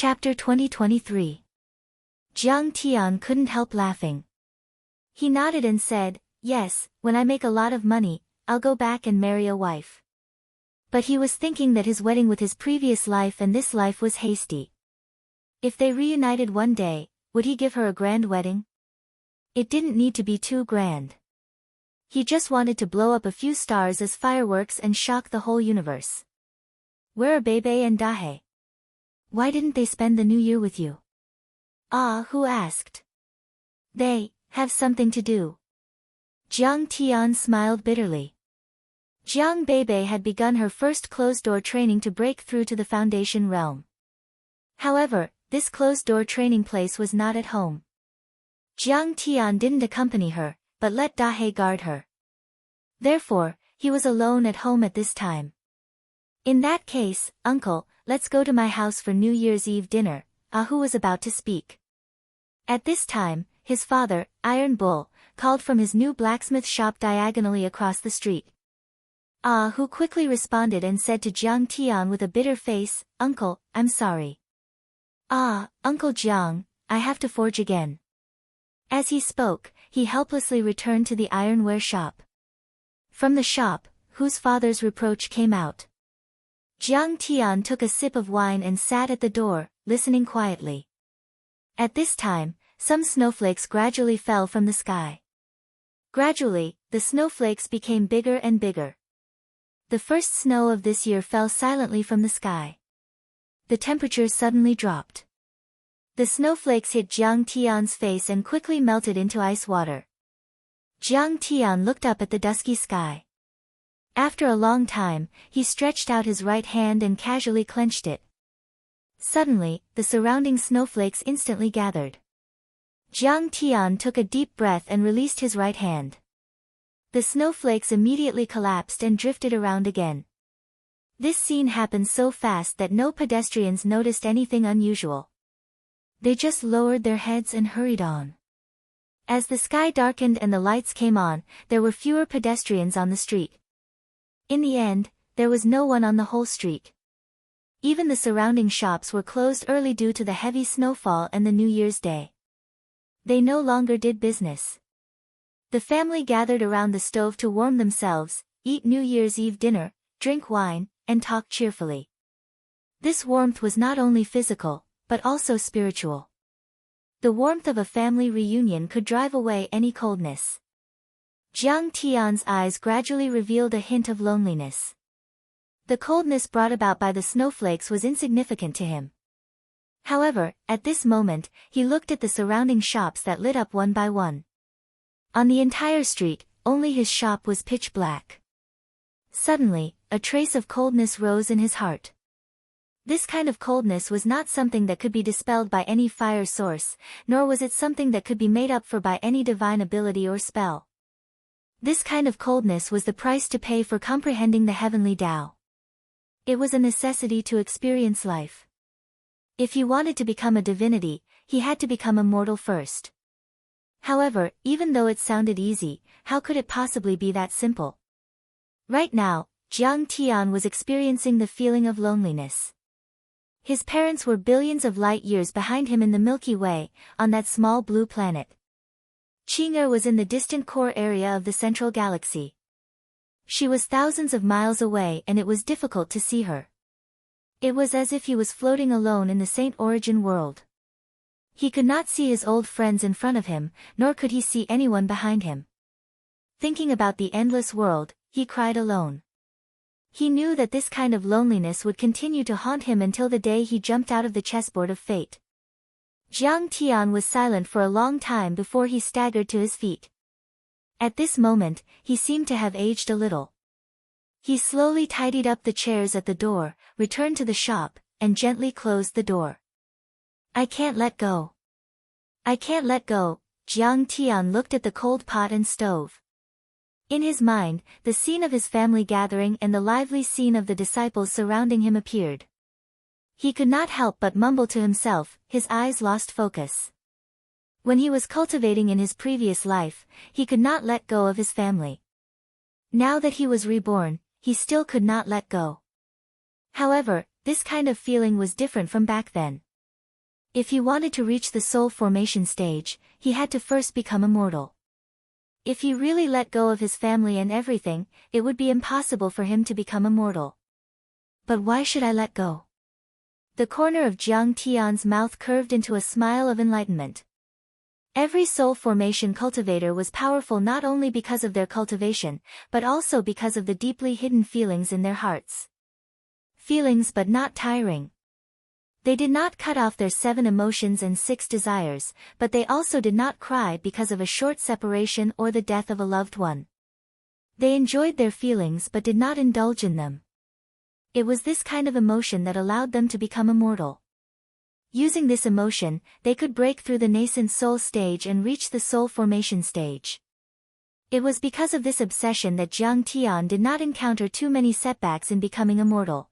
Chapter 2023. Jiang Tian couldn't help laughing. He nodded and said, "Yes, when I make a lot of money, I'll go back and marry a wife." But he was thinking that his wedding with his previous life and this life was hasty. If they reunited one day, would he give her a grand wedding? It didn't need to be too grand. He just wanted to blow up a few stars as fireworks and shock the whole universe. Where are Bebe and Dahe? Why didn't they spend the new year with you? Who asked? They have something to do. Jiang Tian smiled bitterly. Jiang Bebe had begun her first closed-door training to break through to the Foundation realm. However, this closed-door training place was not at home. Jiang Tian didn't accompany her, but let Dahe guard her. Therefore, he was alone at home at this time. "In that case, uncle, let's go to my house for New Year's Eve dinner," Ahu was about to speak. At this time, his father, Iron Bull, called from his new blacksmith shop diagonally across the street. Ahu quickly responded and said to Jiang Tian with a bitter face, "Uncle, I'm sorry." Uncle Jiang, I have to forge again." As he spoke, he helplessly returned to the ironware shop. From the shop, whose father's reproach came out. Jiang Tian took a sip of wine and sat at the door, listening quietly. At this time, some snowflakes gradually fell from the sky. Gradually, the snowflakes became bigger and bigger. The first snow of this year fell silently from the sky. The temperature suddenly dropped. The snowflakes hit Jiang Tian's face and quickly melted into ice water. Jiang Tian looked up at the dusky sky. After a long time, he stretched out his right hand and casually clenched it. Suddenly, the surrounding snowflakes instantly gathered. Jiang Tian took a deep breath and released his right hand. The snowflakes immediately collapsed and drifted around again. This scene happened so fast that no pedestrians noticed anything unusual. They just lowered their heads and hurried on. As the sky darkened and the lights came on, there were fewer pedestrians on the street. In the end, there was no one on the whole street. Even the surrounding shops were closed early due to the heavy snowfall and the New Year's Day. They no longer did business. The family gathered around the stove to warm themselves, eat New Year's Eve dinner, drink wine, and talk cheerfully. This warmth was not only physical, but also spiritual. The warmth of a family reunion could drive away any coldness. Jiang Tian's eyes gradually revealed a hint of loneliness. The coldness brought about by the snowflakes was insignificant to him. However, at this moment, he looked at the surrounding shops that lit up one by one. On the entire street, only his shop was pitch black. Suddenly, a trace of coldness rose in his heart. This kind of coldness was not something that could be dispelled by any fire source, nor was it something that could be made up for by any divine ability or spell. This kind of coldness was the price to pay for comprehending the heavenly Tao. It was a necessity to experience life. If he wanted to become a divinity, he had to become a mortal first. However, even though it sounded easy, how could it possibly be that simple? Right now, Jiang Tian was experiencing the feeling of loneliness. His parents were billions of light years behind him in the Milky Way, on that small blue planet. Qing'er was in the distant core area of the central galaxy. She was thousands of miles away and it was difficult to see her. It was as if he was floating alone in the Saint Origin world. He could not see his old friends in front of him, nor could he see anyone behind him. Thinking about the endless world, he cried alone. He knew that this kind of loneliness would continue to haunt him until the day he jumped out of the chessboard of fate. Jiang Tian was silent for a long time before he staggered to his feet. At this moment, he seemed to have aged a little. He slowly tidied up the chairs at the door, returned to the shop, and gently closed the door. "I can't let go. I can't let go." Jiang Tian looked at the cold pot and stove. In his mind, the scene of his family gathering and the lively scene of the disciples surrounding him appeared. He could not help but mumble to himself, his eyes lost focus. When he was cultivating in his previous life, he could not let go of his family. Now that he was reborn, he still could not let go. However, this kind of feeling was different from back then. If he wanted to reach the soul formation stage, he had to first become immortal. If he really let go of his family and everything, it would be impossible for him to become immortal. But why should I let go? The corner of Jiang Tian's mouth curved into a smile of enlightenment. Every soul formation cultivator was powerful not only because of their cultivation, but also because of the deeply hidden feelings in their hearts. Feelings but not tiring. They did not cut off their 7 emotions and 6 desires, but they also did not cry because of a short separation or the death of a loved one. They enjoyed their feelings but did not indulge in them. It was this kind of emotion that allowed them to become immortal. Using this emotion, they could break through the nascent soul stage and reach the soul formation stage. It was because of this obsession that Jiang Tian did not encounter too many setbacks in becoming immortal.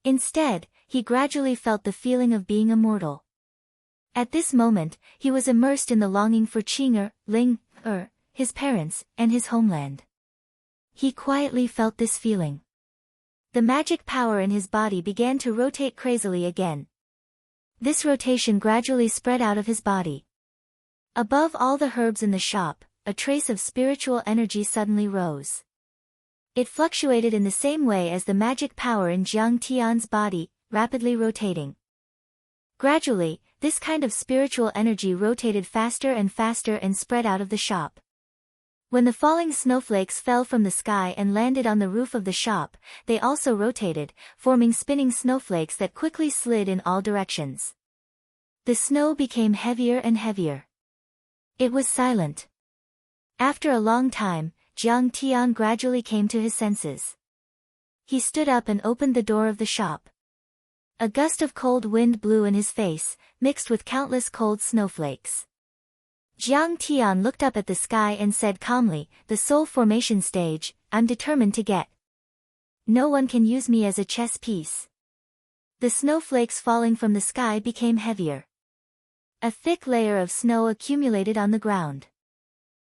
Instead, he gradually felt the feeling of being immortal. At this moment, he was immersed in the longing for Qing'er, Ling', his parents, and his homeland. He quietly felt this feeling. The magic power in his body began to rotate crazily again. This rotation gradually spread out of his body. Above all the herbs in the shop, a trace of spiritual energy suddenly rose. It fluctuated in the same way as the magic power in Jiang Tian's body, rapidly rotating. Gradually, this kind of spiritual energy rotated faster and faster and spread out of the shop. When the falling snowflakes fell from the sky and landed on the roof of the shop, they also rotated, forming spinning snowflakes that quickly slid in all directions. The snow became heavier and heavier. It was silent. After a long time, Jiang Tian gradually came to his senses. He stood up and opened the door of the shop. A gust of cold wind blew in his face, mixed with countless cold snowflakes. Jiang Tian looked up at the sky and said calmly, "The soul formation stage, I'm determined to get. No one can use me as a chess piece." The snowflakes falling from the sky became heavier. A thick layer of snow accumulated on the ground.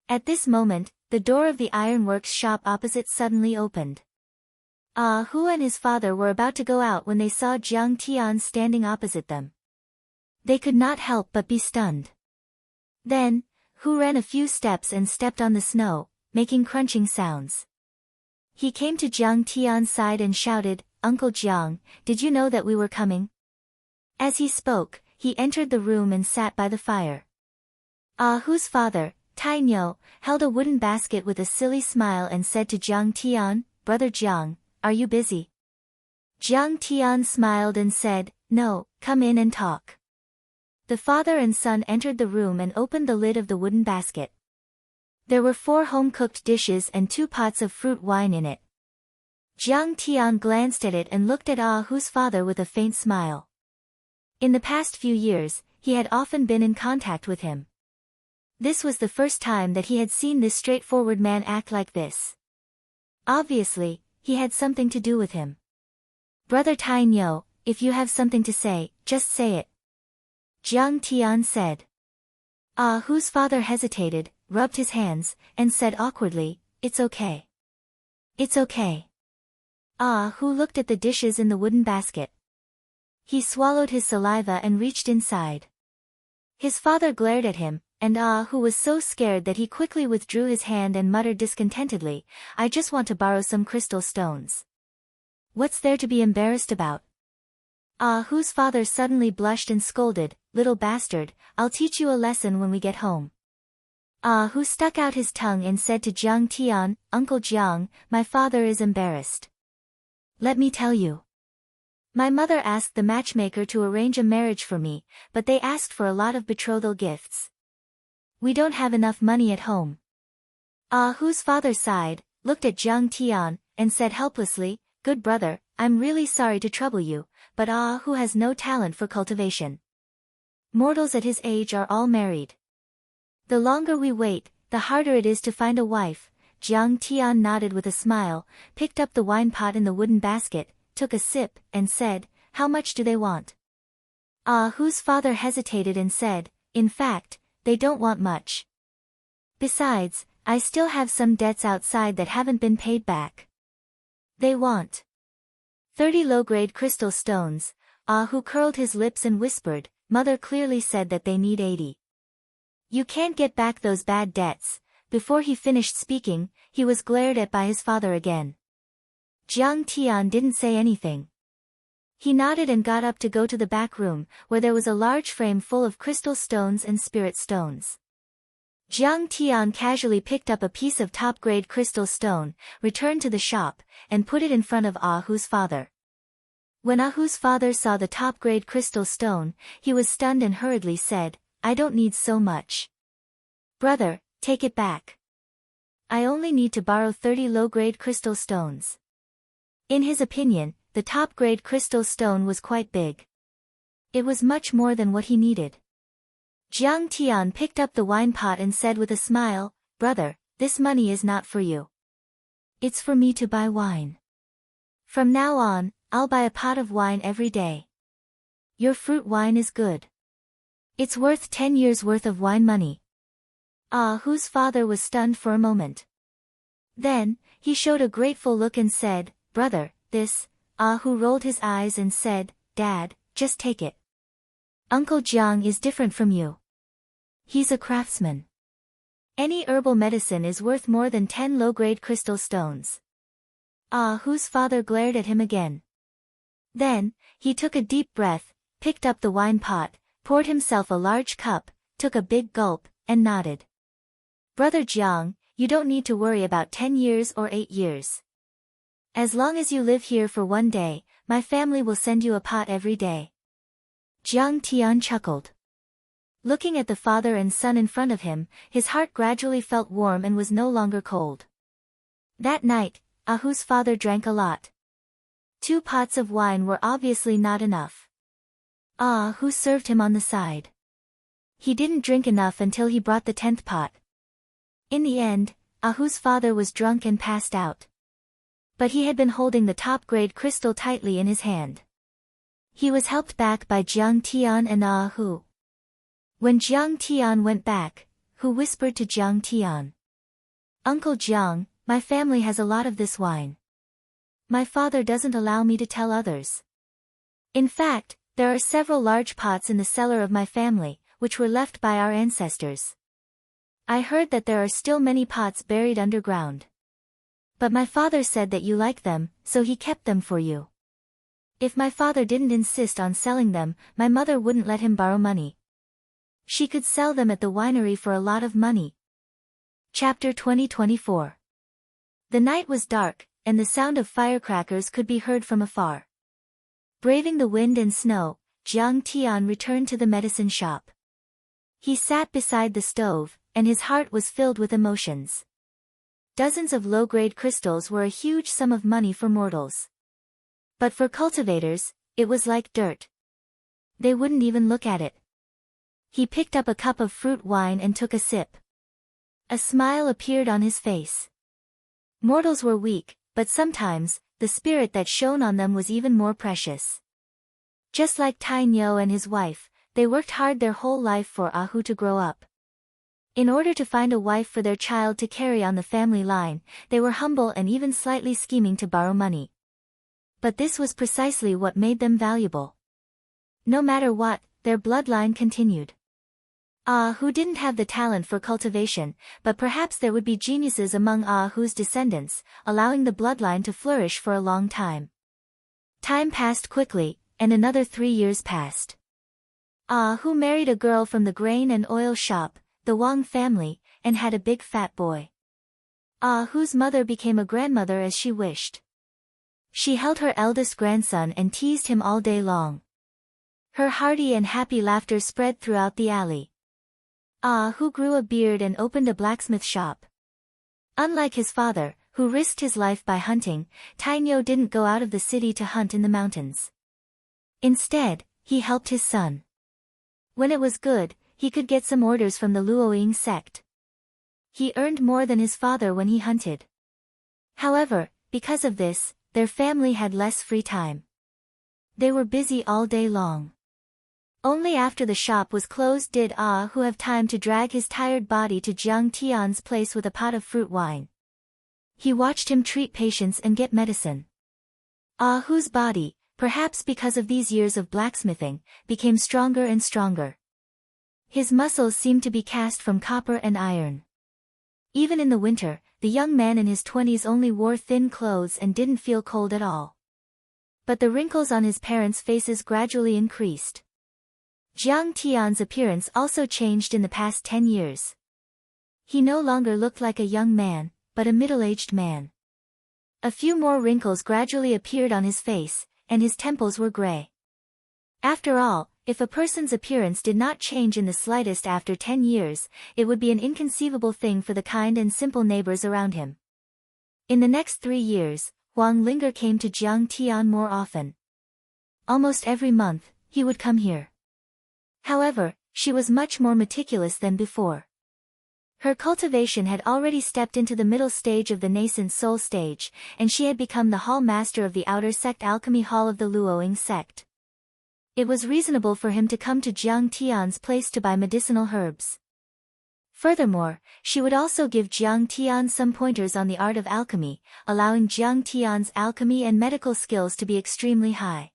At this moment, the door of the ironworks shop opposite suddenly opened. Hu and his father were about to go out when they saw Jiang Tian standing opposite them. They could not help but be stunned. Then, Hu ran a few steps and stepped on the snow, making crunching sounds. He came to Jiang Tian's side and shouted, "Uncle Jiang, did you know that we were coming?" As he spoke, he entered the room and sat by the fire. Hu's father, Tai Niu, held a wooden basket with a silly smile and said to Jiang Tian, "Brother Jiang, are you busy?" Jiang Tian smiled and said, "No, come in and talk." The father and son entered the room and opened the lid of the wooden basket. There were 4 home-cooked dishes and 2 pots of fruit wine in it. Jiang Tian glanced at it and looked at Hu's father with a faint smile. In the past few years, he had often been in contact with him. This was the first time that he had seen this straightforward man act like this. Obviously, he had something to do with him. "Brother Tai Niu, if you have something to say, just say it," Jiang Tian said. Hu's father hesitated, rubbed his hands, and said awkwardly, "It's okay. It's okay." Hu looked at the dishes in the wooden basket. He swallowed his saliva and reached inside. His father glared at him, and Hu was so scared that he quickly withdrew his hand and muttered discontentedly, "I just want to borrow some crystal stones. What's there to be embarrassed about?" Hu's father suddenly blushed and scolded, "Little bastard, I'll teach you a lesson when we get home." Hu stuck out his tongue and said to Jiang Tian, "Uncle Jiang, my father is embarrassed. Let me tell you. My mother asked the matchmaker to arrange a marriage for me, but they asked for a lot of betrothal gifts. We don't have enough money at home." Hu's father sighed, looked at Jiang Tian, and said helplessly, "Good brother, I'm really sorry to trouble you, but Hu has no talent for cultivation. Mortals at his age are all married. The longer we wait, the harder it is to find a wife." Jiang Tian nodded with a smile, picked up the wine pot in the wooden basket, took a sip, and said, "How much do they want?" Hu's father hesitated and said, "In fact, they don't want much. Besides, I still have some debts outside that haven't been paid back. They want 30 low-grade crystal stones." Hu curled his lips and whispered, mother clearly said that they need 80. You can't get back those bad debts. Before he finished speaking, he was glared at by his father again. Jiang Tian didn't say anything. He nodded and got up to go to the back room, where there was a large frame full of crystal stones and spirit stones. Jiang Tian casually picked up a piece of top-grade crystal stone, returned to the shop, and put it in front of Ahu's father. When Ahu's father saw the top-grade crystal stone, he was stunned and hurriedly said, "I don't need so much. Brother, take it back. I only need to borrow 30 low-grade crystal stones." In his opinion, the top-grade crystal stone was quite big. It was much more than what he needed. Jiang Tian picked up the wine pot and said with a smile, "Brother, this money is not for you. It's for me to buy wine. From now on, I'll buy a pot of wine every day. Your fruit wine is good. It's worth 10 years' worth of wine money." Ahu's father was stunned for a moment. Then, he showed a grateful look and said, "Brother, this." Ahu rolled his eyes and said, "Dad, just take it. Uncle Jiang is different from you. He's a craftsman. Any herbal medicine is worth more than 10 low-grade crystal stones." Ahu's father glared at him again. Then, he took a deep breath, picked up the wine pot, poured himself a large cup, took a big gulp, and nodded. "Brother Jiang, you don't need to worry about 10 years or 8 years. As long as you live here for 1 day, my family will send you a pot every day." Jiang Tian chuckled. Looking at the father and son in front of him, his heart gradually felt warm and was no longer cold. That night, Ahu's father drank a lot. 2 pots of wine were obviously not enough. Ahu served him on the side. He didn't drink enough until he brought the 10th pot. In the end, Ahu's father was drunk and passed out. But he had been holding the top-grade crystal tightly in his hand. He was helped back by Jiang Tian and Ahu. When Jiang Tian went back, Hu whispered to Jiang Tian, "Uncle Jiang, my family has a lot of this wine. My father doesn't allow me to tell others. In fact, there are several large pots in the cellar of my family, which were left by our ancestors. I heard that there are still many pots buried underground. But my father said that you like them, so he kept them for you. If my father didn't insist on selling them, my mother wouldn't let him borrow money. She could sell them at the winery for a lot of money." Chapter 2024. The night was dark, and the sound of firecrackers could be heard from afar. Braving the wind and snow, Jiang Tian returned to the medicine shop. He sat beside the stove, and his heart was filled with emotions. Dozens of low-grade crystals were a huge sum of money for mortals. But for cultivators, it was like dirt. They wouldn't even look at it. He picked up a cup of fruit wine and took a sip. A smile appeared on his face. Mortals were weak, but sometimes, the spirit that shone on them was even more precious. Just like Tainyo and his wife, they worked hard their whole life for Ahu to grow up. In order to find a wife for their child to carry on the family line, they were humble and even slightly scheming to borrow money. But this was precisely what made them valuable. No matter what, their bloodline continued. Ahu didn't have the talent for cultivation, but perhaps there would be geniuses among Ahu's descendants, allowing the bloodline to flourish for a long time. Time passed quickly, and another 3 years passed. Ahu married a girl from the grain and oil shop, the Wang family, and had a big fat boy. Ahu's mother became a grandmother as she wished. She held her eldest grandson and teased him all day long. Her hearty and happy laughter spread throughout the alley. Ahu grew a beard and opened a blacksmith shop. Unlike his father, who risked his life by hunting, Tainyo didn't go out of the city to hunt in the mountains. Instead, he helped his son. When it was good, he could get some orders from the Luoying sect. He earned more than his father when he hunted. However, because of this, their family had less free time. They were busy all day long. Only after the shop was closed did Ahu have time to drag his tired body to Jiang Tian's place with a pot of fruit wine. He watched him treat patients and get medicine. Ahu's body, perhaps because of these years of blacksmithing, became stronger and stronger. His muscles seemed to be cast from copper and iron. Even in the winter, the young man in his 20s only wore thin clothes and didn't feel cold at all. But the wrinkles on his parents' faces gradually increased. Jiang Tian's appearance also changed in the past 10 years. He no longer looked like a young man, but a middle-aged man. A few more wrinkles gradually appeared on his face, and his temples were gray. After all, if a person's appearance did not change in the slightest after 10 years, it would be an inconceivable thing for the kind and simple neighbors around him. In the next 3 years, Huang Linger came to Jiang Tian more often. Almost every month, he would come here. However, she was much more meticulous than before. Her cultivation had already stepped into the middle stage of the nascent soul stage, and she had become the hall master of the outer sect alchemy hall of the Luoying sect. It was reasonable for him to come to Jiang Tian's place to buy medicinal herbs. Furthermore, she would also give Jiang Tian some pointers on the art of alchemy, allowing Jiang Tian's alchemy and medical skills to be extremely high.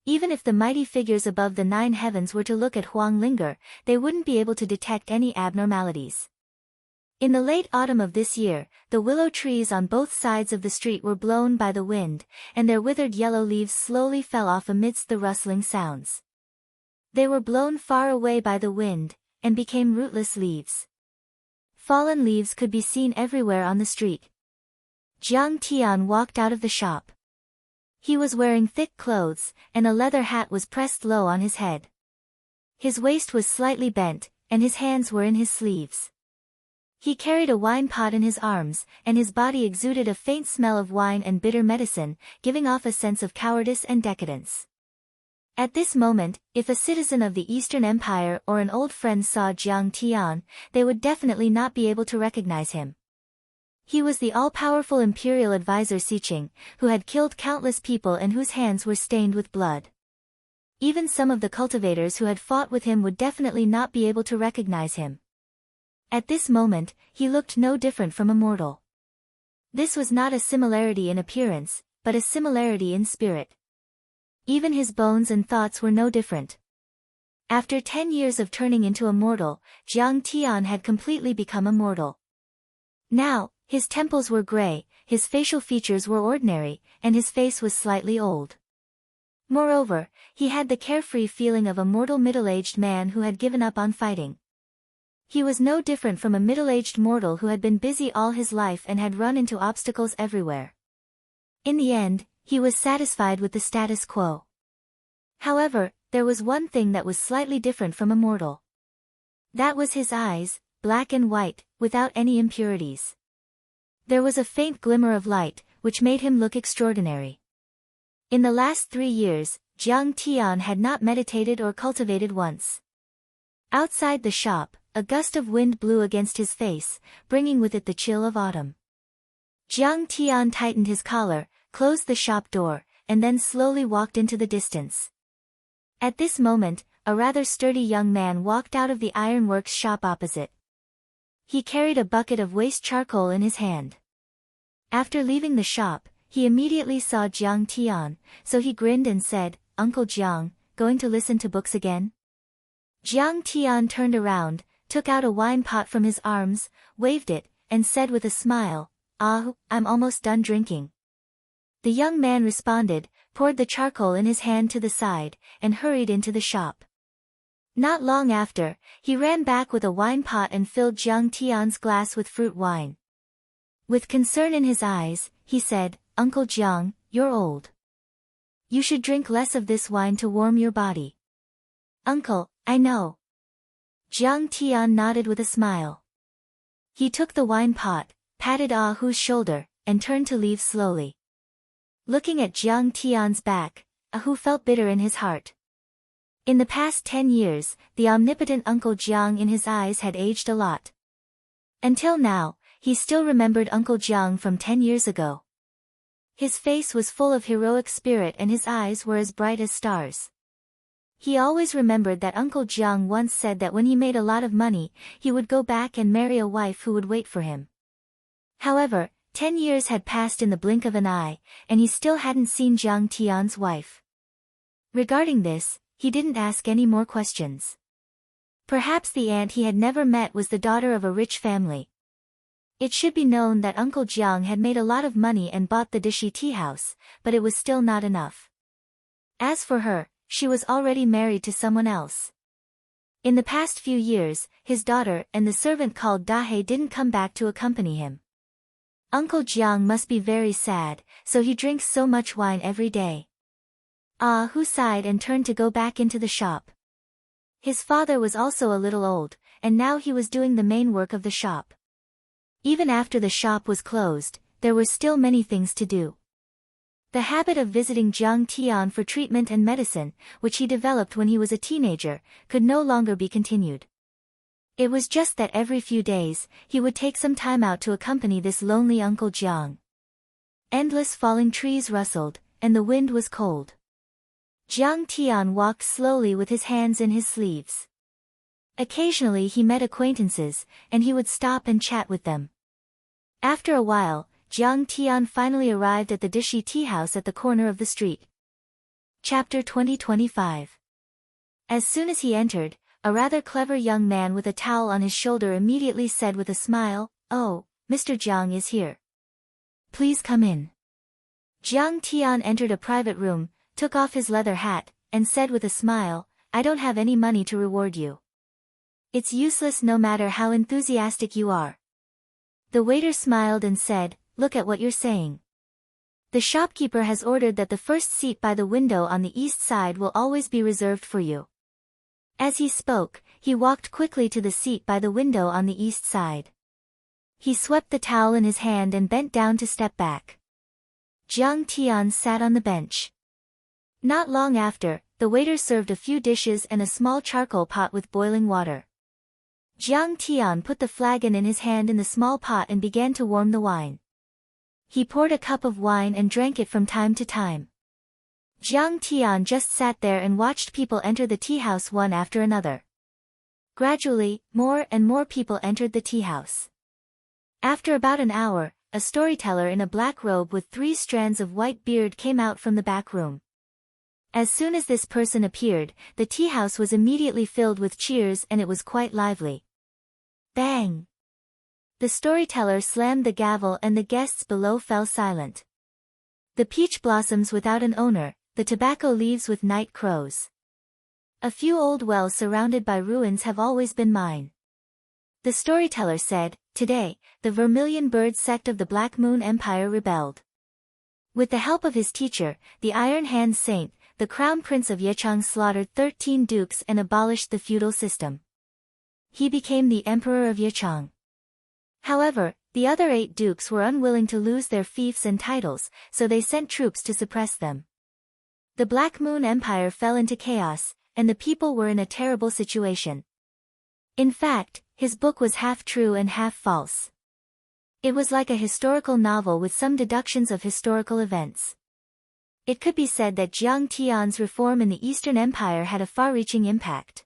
Even if the mighty figures above the 9 heavens were to look at Huang Linger, they wouldn't be able to detect any abnormalities. In the late autumn of this year, the willow trees on both sides of the street were blown by the wind, and their withered yellow leaves slowly fell off amidst the rustling sounds. They were blown far away by the wind, and became rootless leaves. Fallen leaves could be seen everywhere on the street. Jiang Tian walked out of the shop. He was wearing thick clothes, and a leather hat was pressed low on his head. His waist was slightly bent, and his hands were in his sleeves. He carried a wine pot in his arms, and his body exuded a faint smell of wine and bitter medicine, giving off a sense of cowardice and decadence. At this moment, if a citizen of the Eastern Empire or an old friend saw Jiang Tian, they would definitely not be able to recognize him. He was the all-powerful imperial advisor Siqing, who had killed countless people and whose hands were stained with blood. Even some of the cultivators who had fought with him would definitely not be able to recognize him. At this moment, he looked no different from a mortal. This was not a similarity in appearance, but a similarity in spirit. Even his bones and thoughts were no different. After 10 years of turning into a mortal, Jiang Tian had completely become a mortal. Now, his temples were gray, his facial features were ordinary, and his face was slightly old. Moreover, he had the carefree feeling of a mortal middle-aged man who had given up on fighting. He was no different from a middle-aged mortal who had been busy all his life and had run into obstacles everywhere. In the end, he was satisfied with the status quo. However, there was one thing that was slightly different from a mortal. That was his eyes, black and white, without any impurities. There was a faint glimmer of light, which made him look extraordinary. In the last 3 years, Jiang Tian had not meditated or cultivated once. Outside the shop, a gust of wind blew against his face, bringing with it the chill of autumn. Jiang Tian tightened his collar, closed the shop door, and then slowly walked into the distance. At this moment, a rather sturdy young man walked out of the ironworks shop opposite. He carried a bucket of waste charcoal in his hand. After leaving the shop, he immediately saw Jiang Tian, so he grinned and said, "Uncle Jiang, going to listen to books again?" Jiang Tian turned around, took out a wine pot from his arms, waved it, and said with a smile, "Ah, I'm almost done drinking." The young man responded, poured the charcoal in his hand to the side, and hurried into the shop. Not long after, he ran back with a wine pot and filled Jiang Tian's glass with fruit wine. With concern in his eyes, he said, "Uncle Jiang, you're old. You should drink less of this wine to warm your body." "Uncle, I know." Jiang Tian nodded with a smile. He took the wine pot, patted Ah Hu's shoulder, and turned to leave slowly. Looking at Jiang Tian's back, Ah Hu felt bitter in his heart. In the past 10 years, the omnipotent Uncle Jiang in his eyes had aged a lot. Until now, he still remembered Uncle Jiang from 10 years ago. His face was full of heroic spirit and his eyes were as bright as stars. He always remembered that Uncle Jiang once said that when he made a lot of money, he would go back and marry a wife who would wait for him. However, 10 years had passed in the blink of an eye, and he still hadn't seen Jiang Tian's wife. Regarding this, he didn't ask any more questions. Perhaps the aunt he had never met was the daughter of a rich family. It should be known that Uncle Jiang had made a lot of money and bought the Dishi tea house, but it was still not enough. As for her, she was already married to someone else. In the past few years, his daughter and the servant called Dahe didn't come back to accompany him. Uncle Jiang must be very sad, so he drinks so much wine every day. Ah Hu sighed and turned to go back into the shop. His father was also a little old, and now he was doing the main work of the shop. Even after the shop was closed, there were still many things to do. The habit of visiting Jiang Tian for treatment and medicine, which he developed when he was a teenager, could no longer be continued. It was just that every few days, he would take some time out to accompany this lonely Uncle Jiang. Endless falling trees rustled, and the wind was cold. Jiang Tian walked slowly with his hands in his sleeves. Occasionally he met acquaintances, and he would stop and chat with them. After a while, Jiang Tian finally arrived at the Dishi tea house at the corner of the street. Chapter 2025. As soon as he entered, a rather clever young man with a towel on his shoulder immediately said with a smile, "Oh, Mr. Jiang is here. Please come in." Jiang Tian entered a private room, took off his leather hat, and said with a smile, "I don't have any money to reward you. It's useless no matter how enthusiastic you are." The waiter smiled and said, "Look at what you're saying. The shopkeeper has ordered that the first seat by the window on the east side will always be reserved for you." As he spoke, he walked quickly to the seat by the window on the east side. He swept the towel in his hand and bent down to step back. Jiang Tian sat on the bench. Not long after, the waiter served a few dishes and a small charcoal pot with boiling water. Jiang Tian put the flagon in his hand in the small pot and began to warm the wine. He poured a cup of wine and drank it from time to time. Jiang Tian just sat there and watched people enter the tea house one after another. Gradually, more and more people entered the tea house. After about an hour, a storyteller in a black robe with 3 strands of white beard came out from the back room. As soon as this person appeared, the tea house was immediately filled with cheers and it was quite lively. Bang! The storyteller slammed the gavel and the guests below fell silent. The peach blossoms without an owner, the tobacco leaves with night crows. A few old wells surrounded by ruins have always been mine. The storyteller said, "Today, the Vermilion Bird sect of the Black Moon Empire rebelled. With the help of his teacher, the Iron Hand Saint, the Crown Prince of Yechang slaughtered 13 dukes and abolished the feudal system. He became the Emperor of Yechang. However, the other 8 dukes were unwilling to lose their fiefs and titles, so they sent troops to suppress them. The Black Moon Empire fell into chaos, and the people were in a terrible situation." In fact, his book was half true and half false. It was like a historical novel with some deductions of historical events. It could be said that Jiang Tian's reform in the Eastern Empire had a far-reaching impact.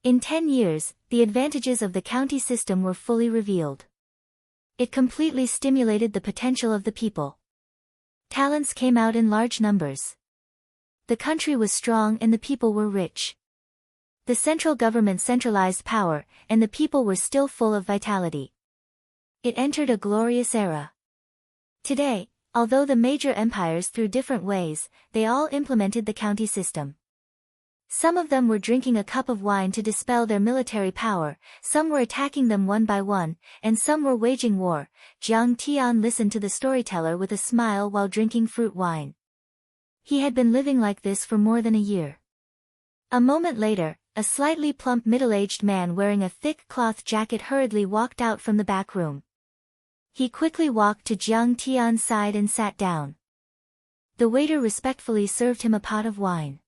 In 10 years, the advantages of the county system were fully revealed. It completely stimulated the potential of the people. Talents came out in large numbers. The country was strong and the people were rich. The central government centralized power, and the people were still full of vitality. It entered a glorious era. Today, although the major empires through different ways, they all implemented the county system. Some of them were drinking a cup of wine to dispel their military power, some were attacking them one by one, and some were waging war. Jiang Tian listened to the storyteller with a smile while drinking fruit wine. He had been living like this for more than a year. A moment later, a slightly plump middle-aged man wearing a thick cloth jacket hurriedly walked out from the back room. He quickly walked to Jiang Tian's side and sat down. The waiter respectfully served him a pot of wine.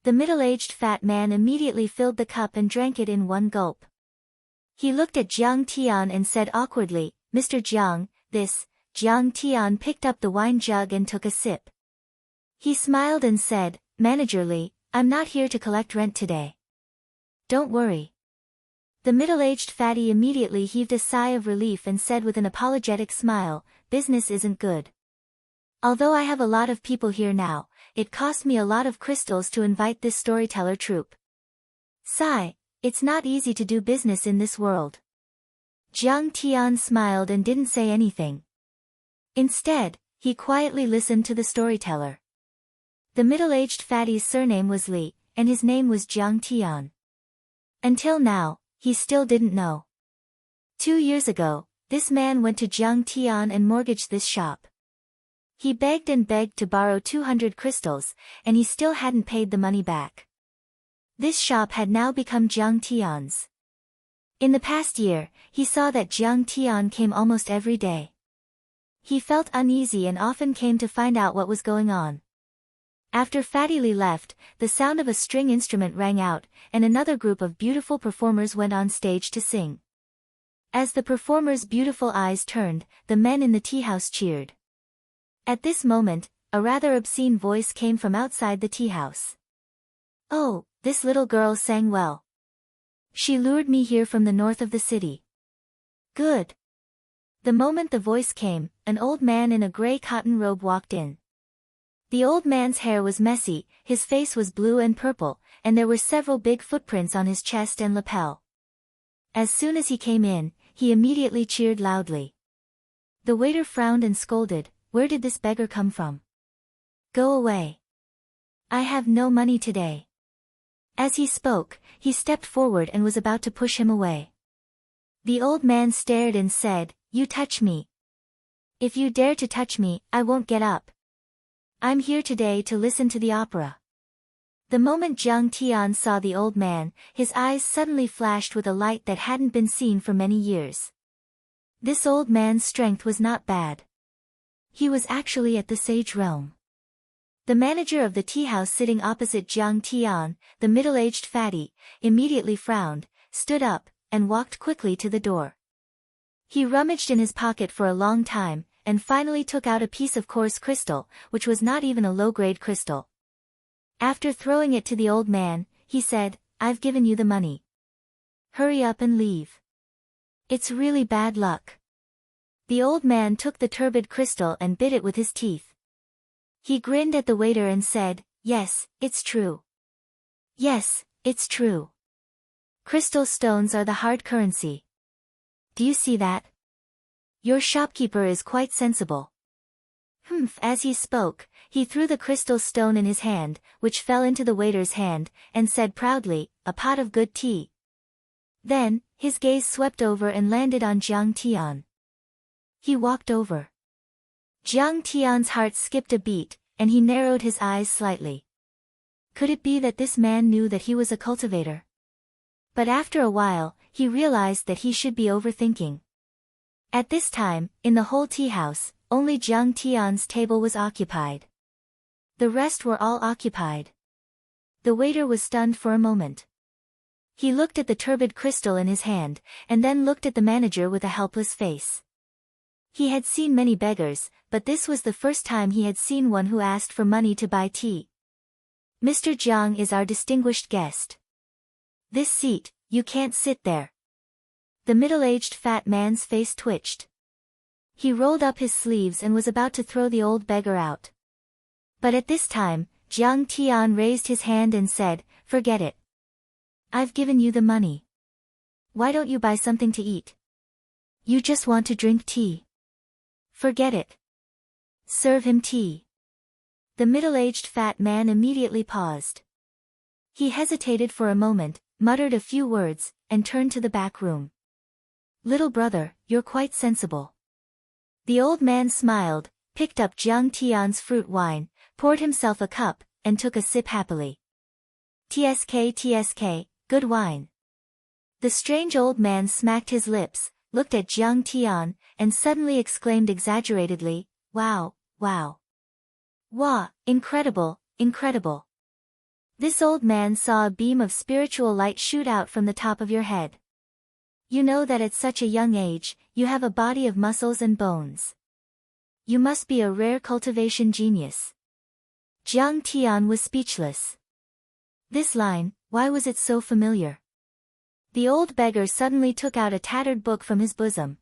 The middle-aged fat man immediately filled the cup and drank it in one gulp. He looked at Jiang Tian and said awkwardly, "Mr. Jiang, this." Jiang Tian picked up the wine jug and took a sip. He smiled and said, "Manager Li, I'm not here to collect rent today. Don't worry. The middle-aged fatty immediately heaved a sigh of relief and said with an apologetic smile, "Business isn't good. Although I have a lot of people here now, it cost me a lot of crystals to invite this storyteller troupe. Sigh, it's not easy to do business in this world." Jiang Tian smiled and didn't say anything. Instead, he quietly listened to the storyteller. The middle-aged fatty's surname was Li, and his name was Jiang Tian. Until now, he still didn't know. 2 years ago, this man went to Jiang Tian and mortgaged this shop. He begged and begged to borrow 200 crystals, and he still hadn't paid the money back. This shop had now become Jiang Tian's. In the past year, he saw that Jiang Tian came almost every day. He felt uneasy and often came to find out what was going on. After Fatty Li left, the sound of a string instrument rang out, and another group of beautiful performers went on stage to sing. As the performers' beautiful eyes turned, the men in the tea house cheered. At this moment, a rather obscene voice came from outside the tea house. "Oh, this little girl sang well. She lured me here from the north of the city." "Good." The moment the voice came, an old man in a gray cotton robe walked in. The old man's hair was messy, his face was blue and purple, and there were several big footprints on his chest and lapel. As soon as he came in, he immediately cheered loudly. The waiter frowned and scolded, "Where did this beggar come from? Go away. I have no money today." As he spoke, he stepped forward and was about to push him away. The old man stared and said, "You touch me. If you dare to touch me, I won't get up. I'm here today to listen to the opera." The moment Jiang Tian saw the old man, his eyes suddenly flashed with a light that hadn't been seen for many years. This old man's strength was not bad. He was actually at the sage realm. The manager of the tea house sitting opposite Jiang Tian, the middle-aged fatty, immediately frowned, stood up, and walked quickly to the door. He rummaged in his pocket for a long time, and finally took out a piece of coarse crystal, which was not even a low-grade crystal. After throwing it to the old man, he said, "I've given you the money. Hurry up and leave. It's really bad luck." The old man took the turbid crystal and bit it with his teeth. He grinned at the waiter and said, "Yes, it's true. Yes, it's true. Crystal stones are the hard currency. Do you see that? Your shopkeeper is quite sensible." As he spoke, he threw the crystal stone in his hand, which fell into the waiter's hand, and said proudly, "A pot of good tea." Then, his gaze swept over and landed on Jiang Tian. He walked over. Jiang Tian's heart skipped a beat, and he narrowed his eyes slightly. Could it be that this man knew that he was a cultivator? But after a while, he realized that he should be overthinking. At this time, in the whole tea house, only Jiang Tian's table was occupied. The rest were all occupied. The waiter was stunned for a moment. He looked at the turbid crystal in his hand, and then looked at the manager with a helpless face. He had seen many beggars, but this was the first time he had seen one who asked for money to buy tea. "Mr. Jiang is our distinguished guest. This seat, you can't sit there." The middle-aged fat man's face twitched. He rolled up his sleeves and was about to throw the old beggar out. But at this time, Jiang Tian raised his hand and said, "Forget it. I've given you the money. Why don't you buy something to eat? You just want to drink tea. Forget it. Serve him tea." The middle-aged fat man immediately paused. He hesitated for a moment, muttered a few words, and turned to the back room. "Little brother, you're quite sensible." The old man smiled, picked up Jiang Tian's fruit wine, poured himself a cup, and took a sip happily. "Tsk, good wine." The strange old man smacked his lips, looked at Jiang Tian, and suddenly exclaimed exaggeratedly, "Wow, wow. Wah, incredible, incredible." This old man saw a beam of spiritual light shoot out from the top of your head. You know that at such a young age, you have a body of muscles and bones. You must be a rare cultivation genius. Jiang Tian was speechless. This line, why was it so familiar? The old beggar suddenly took out a tattered book from his bosom.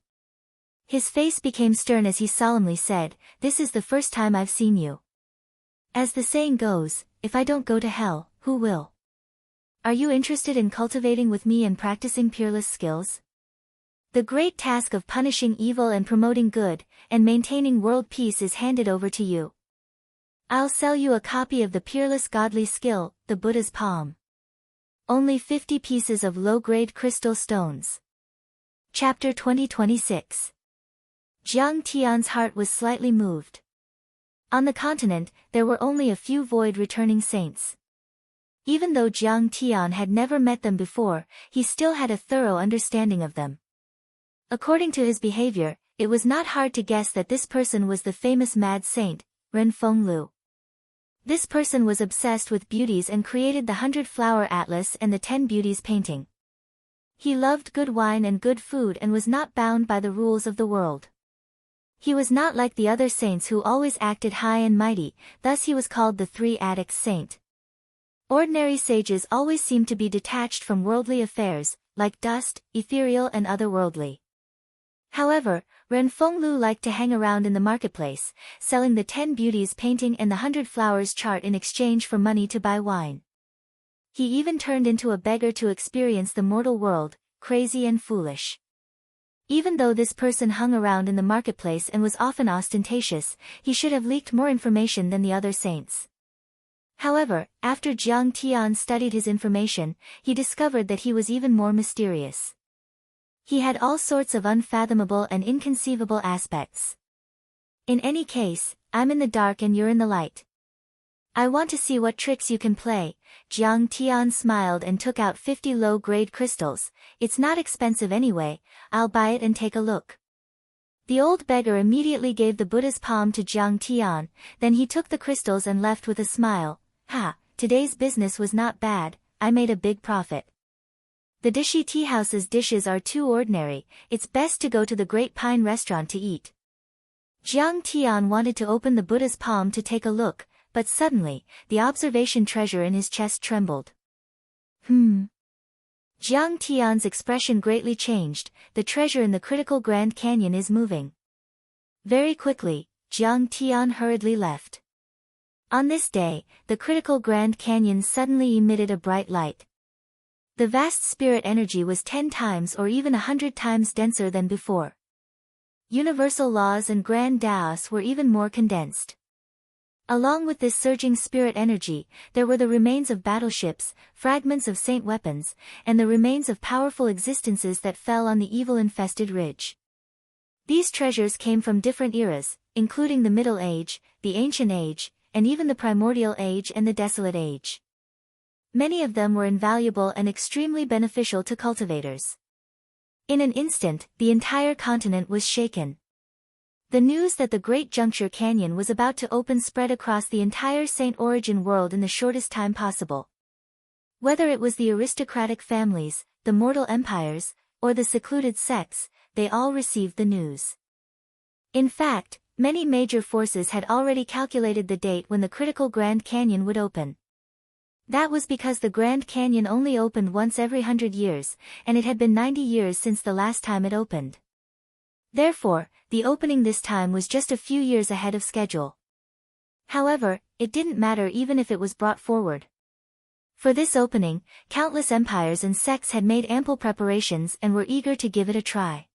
His face became stern as he solemnly said, "This is the first time I've seen you. As the saying goes, if I don't go to hell, who will? Are you interested in cultivating with me and practicing peerless skills? The great task of punishing evil and promoting good, and maintaining world peace is handed over to you. I'll sell you a copy of the peerless godly skill, the Buddha's palm. Only 50 pieces of low-grade crystal stones." Chapter 2026. Jiang Tian's heart was slightly moved. On the continent, there were only a few void-returning saints. Even though Jiang Tian had never met them before, he still had a thorough understanding of them. According to his behavior, it was not hard to guess that this person was the famous mad saint, Ren Fenglu. This person was obsessed with beauties and created the 100-flower atlas and the 10 beauties painting. He loved good wine and good food and was not bound by the rules of the world. He was not like the other saints who always acted high and mighty, thus he was called the Three Addicts Saint. Ordinary sages always seem to be detached from worldly affairs, like dust, ethereal and otherworldly. However, Ren Fenglu liked to hang around in the marketplace, selling the 10 beauties painting and the 100 flowers chart in exchange for money to buy wine. He even turned into a beggar to experience the mortal world, crazy and foolish. Even though this person hung around in the marketplace and was often ostentatious, he should have leaked more information than the other saints. However, after Jiang Tian studied his information, he discovered that he was even more mysterious. He had all sorts of unfathomable and inconceivable aspects. In any case, I'm in the dark and you're in the light. I want to see what tricks you can play. Jiang Tian smiled and took out 50 low-grade crystals. It's not expensive anyway, I'll buy it and take a look. The old beggar immediately gave the Buddha's palm to Jiang Tian, then he took the crystals and left with a smile. "Ha, today's business was not bad, I made a big profit. The Dishi Tea House's dishes are too ordinary, it's best to go to the Great Pine restaurant to eat." Jiang Tian wanted to open the Buddha's palm to take a look, but suddenly, the observation treasure in his chest trembled. Jiang Tian's expression greatly changed, the treasure in the critical Grand Canyon is moving. Very quickly, Jiang Tian hurriedly left. On this day, the critical Grand Canyon suddenly emitted a bright light. The vast spirit energy was 10 times or even 100 times denser than before. Universal laws and grand Taos were even more condensed. Along with this surging spirit energy, there were the remains of battleships, fragments of saint weapons, and the remains of powerful existences that fell on the evil-infested ridge. These treasures came from different eras, including the Middle Age, the Ancient Age, and even the Primordial Age and the Desolate Age. Many of them were invaluable and extremely beneficial to cultivators. In an instant, the entire continent was shaken. The news that the Great Juncture Canyon was about to open spread across the entire Saint Origin world in the shortest time possible. Whether it was the aristocratic families, the mortal empires, or the secluded sects, they all received the news. In fact, many major forces had already calculated the date when the critical Grand Canyon would open. That was because the Grand Canyon only opened once every 100 years, and it had been 90 years since the last time it opened. Therefore, the opening this time was just a few years ahead of schedule. However, it didn't matter even if it was brought forward. For this opening, countless empires and sects had made ample preparations and were eager to give it a try.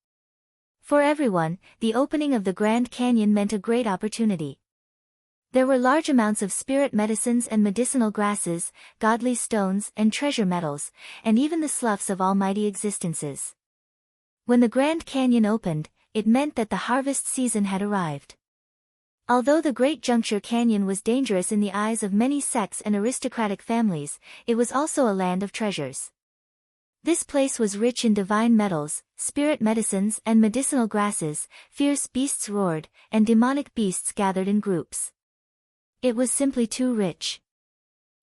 For everyone, the opening of the Grand Canyon meant a great opportunity. There were large amounts of spirit medicines and medicinal grasses, godly stones and treasure metals, and even the sloughs of almighty existences. When the Grand Canyon opened, it meant that the harvest season had arrived. Although the Great Juncture Canyon was dangerous in the eyes of many sects and aristocratic families, it was also a land of treasures. This place was rich in divine metals, spirit medicines and medicinal grasses, fierce beasts roared, and demonic beasts gathered in groups. It was simply too rich.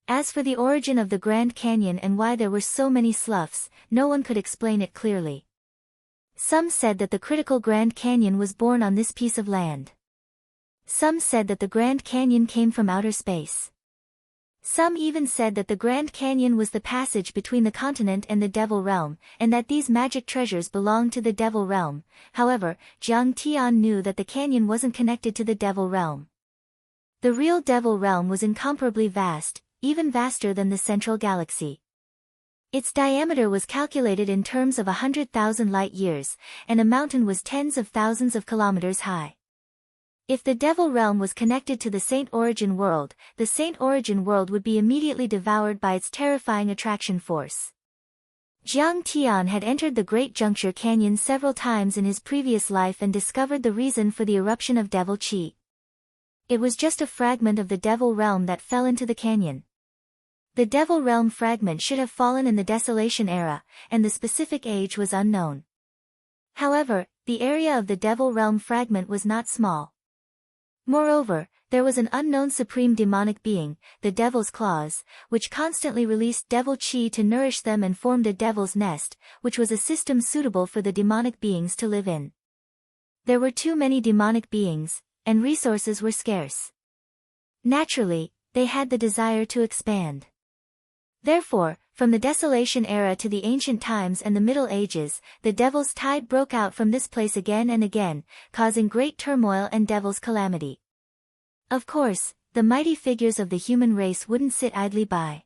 As for the origin of the Grand Canyon and why there were so many sloughs, no one could explain it clearly. Some said that the critical Grand Canyon was born on this piece of land. Some said that the Grand Canyon came from outer space. Some even said that the Grand Canyon was the passage between the continent and the Devil Realm, and that these magic treasures belonged to the Devil Realm. However, Jiang Tian knew that the canyon wasn't connected to the Devil Realm. The real Devil Realm was incomparably vast, even vaster than the Central Galaxy. Its diameter was calculated in terms of 100,000 light-years, and a mountain was tens of thousands of kilometers high. If the Devil Realm was connected to the Saint Origin World, the Saint Origin World would be immediately devoured by its terrifying attraction force. Jiang Tian had entered the Great Juncture Canyon several times in his previous life and discovered the reason for the eruption of Devil Chi. It was just a fragment of the Devil Realm that fell into the canyon. The Devil Realm fragment should have fallen in the Desolation Era, and the specific age was unknown. However, the area of the Devil Realm fragment was not small. Moreover, there was an unknown supreme demonic being, the Devil's Claws, which constantly released Devil Chi to nourish them and formed a Devil's Nest, which was a system suitable for the demonic beings to live in. There were too many demonic beings, and resources were scarce. Naturally, they had the desire to expand. Therefore, from the Desolation Era to the ancient times and the Middle Ages, the Devil's Tide broke out from this place again and again, causing great turmoil and Devil's calamity. Of course, the mighty figures of the human race wouldn't sit idly by.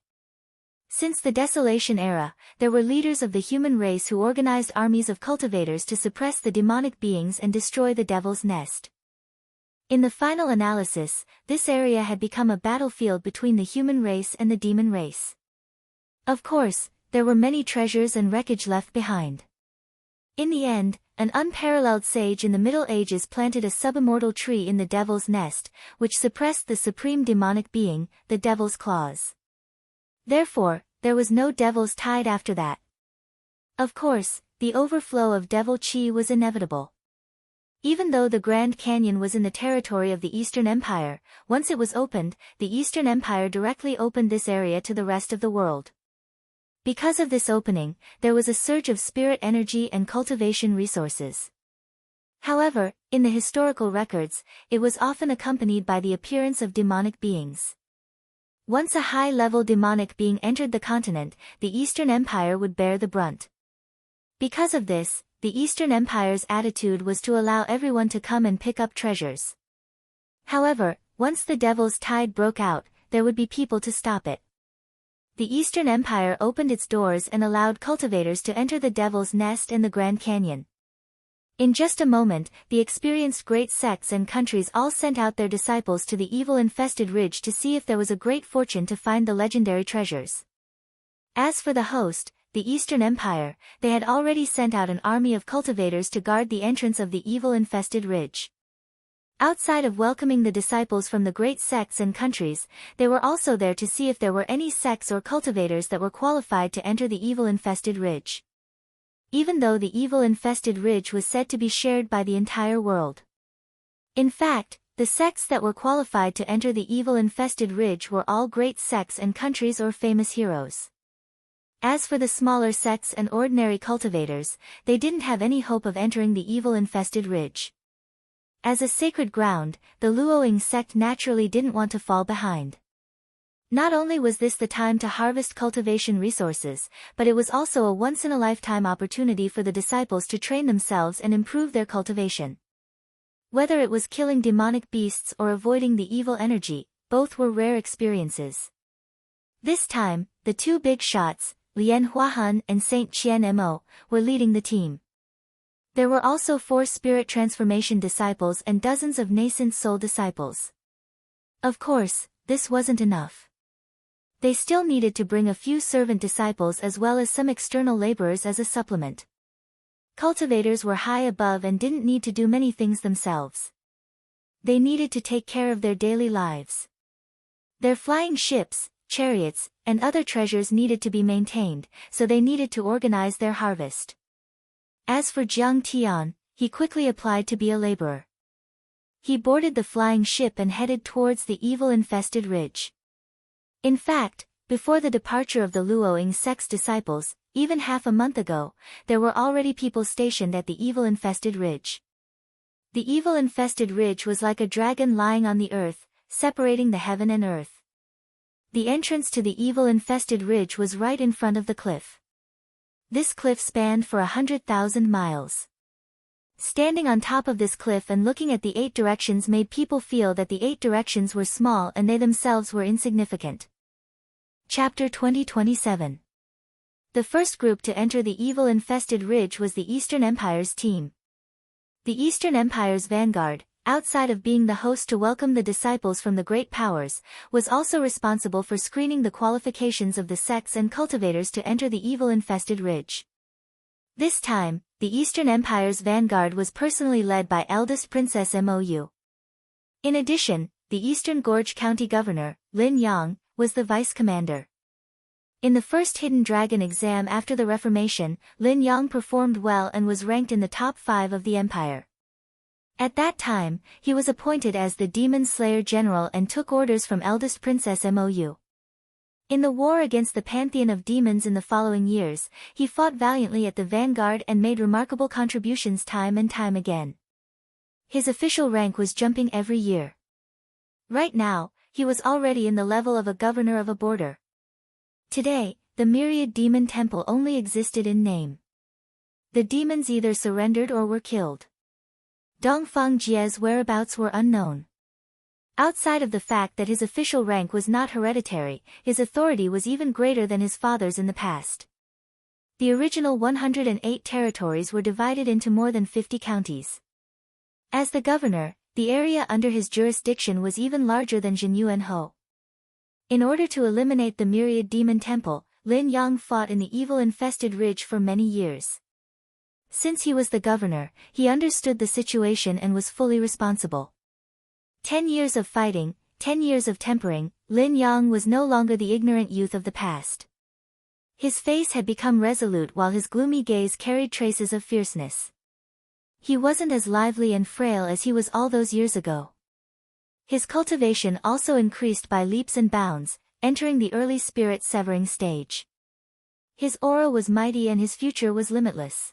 Since the Desolation Era, there were leaders of the human race who organized armies of cultivators to suppress the demonic beings and destroy the Devil's Nest. In the final analysis, this area had become a battlefield between the human race and the demon race. Of course, there were many treasures and wreckage left behind. In the end, an unparalleled sage in the Middle Ages planted a subimmortal tree in the Devil's Nest, which suppressed the supreme demonic being, the Devil's Claws. Therefore, there was no Devil's Tide after that. Of course, the overflow of Devil Chi was inevitable. Even though the Grand Canyon was in the territory of the Eastern Empire, once it was opened, the Eastern Empire directly opened this area to the rest of the world. Because of this opening, there was a surge of spirit energy and cultivation resources. However, in the historical records, it was often accompanied by the appearance of demonic beings. Once a high-level demonic being entered the continent, the Eastern Empire would bear the brunt. Because of this, the Eastern Empire's attitude was to allow everyone to come and pick up treasures. However, once the Devil's Tide broke out, there would be people to stop it. The Eastern Empire opened its doors and allowed cultivators to enter the Devil's Nest and the Grand Canyon. In just a moment, the experienced great sects and countries all sent out their disciples to the evil-infested ridge to see if there was a great fortune to find the legendary treasures. As for the host, the Eastern Empire, they had already sent out an army of cultivators to guard the entrance of the evil-infested ridge. Outside of welcoming the disciples from the great sects and countries, they were also there to see if there were any sects or cultivators that were qualified to enter the evil-infested ridge. Even though the evil-infested ridge was said to be shared by the entire world. In fact, the sects that were qualified to enter the evil-infested ridge were all great sects and countries or famous heroes. As for the smaller sects and ordinary cultivators, they didn't have any hope of entering the evil-infested ridge. As a sacred ground, the Luoying sect naturally didn't want to fall behind. Not only was this the time to harvest cultivation resources, but it was also a once-in-a-lifetime opportunity for the disciples to train themselves and improve their cultivation. Whether it was killing demonic beasts or avoiding the evil energy, both were rare experiences. This time, the two big shots, Lien Huahun and Saint Qian Mo, were leading the team. There were also 4 spirit transformation disciples and dozens of nascent soul disciples. Of course, this wasn't enough. They still needed to bring a few servant disciples as well as some external laborers as a supplement. Cultivators were high above and didn't need to do many things themselves. They needed to take care of their daily lives. Their flying ships, chariots, and other treasures needed to be maintained, so they needed to organize their harvest. As for Jiang Tian, he quickly applied to be a laborer. He boarded the flying ship and headed towards the evil-infested ridge. In fact, before the departure of the Luoying sect's disciples, even half a month ago, there were already people stationed at the evil-infested ridge. The evil-infested ridge was like a dragon lying on the earth, separating the heaven and earth. The entrance to the evil-infested ridge was right in front of the cliff. This cliff spanned for 100,000 miles. Standing on top of this cliff and looking at the 8 directions made people feel that the 8 directions were small and they themselves were insignificant. Chapter 2027. The first group to enter the evil-infested ridge was the Eastern Empire's team. The Eastern Empire's vanguard, outside of being the host to welcome the disciples from the great powers, was also responsible for screening the qualifications of the sects and cultivators to enter the evil-infested ridge. This time, the Eastern Empire's vanguard was personally led by eldest Princess Mou. In addition, the Eastern Gorge County Governor, Lin Yang, was the vice commander. In the first Hidden Dragon exam after the Reformation, Lin Yang performed well and was ranked in the top 5 of the Empire. At that time, he was appointed as the Demon Slayer General and took orders from eldest Princess Mou. In the war against the pantheon of demons in the following years, he fought valiantly at the vanguard and made remarkable contributions time and time again. His official rank was jumping every year. Right now, he was already in the level of a governor of a border. Today, the Myriad Demon Temple only existed in name. The demons either surrendered or were killed. Dongfang Jie's whereabouts were unknown. Outside of the fact that his official rank was not hereditary, his authority was even greater than his father's in the past. The original 108 territories were divided into more than 50 counties. As the governor, the area under his jurisdiction was even larger than Jinyuanhou. In order to eliminate the Myriad Demon Temple, Lin Yang fought in the evil-infested ridge for many years. Since he was the governor, he understood the situation and was fully responsible. 10 years of fighting, 10 years of tempering, Lin Yang was no longer the ignorant youth of the past. His face had become resolute while his gloomy gaze carried traces of fierceness. He wasn't as lively and frail as he was all those years ago. His cultivation also increased by leaps and bounds, entering the early spirit-severing stage. His aura was mighty and his future was limitless.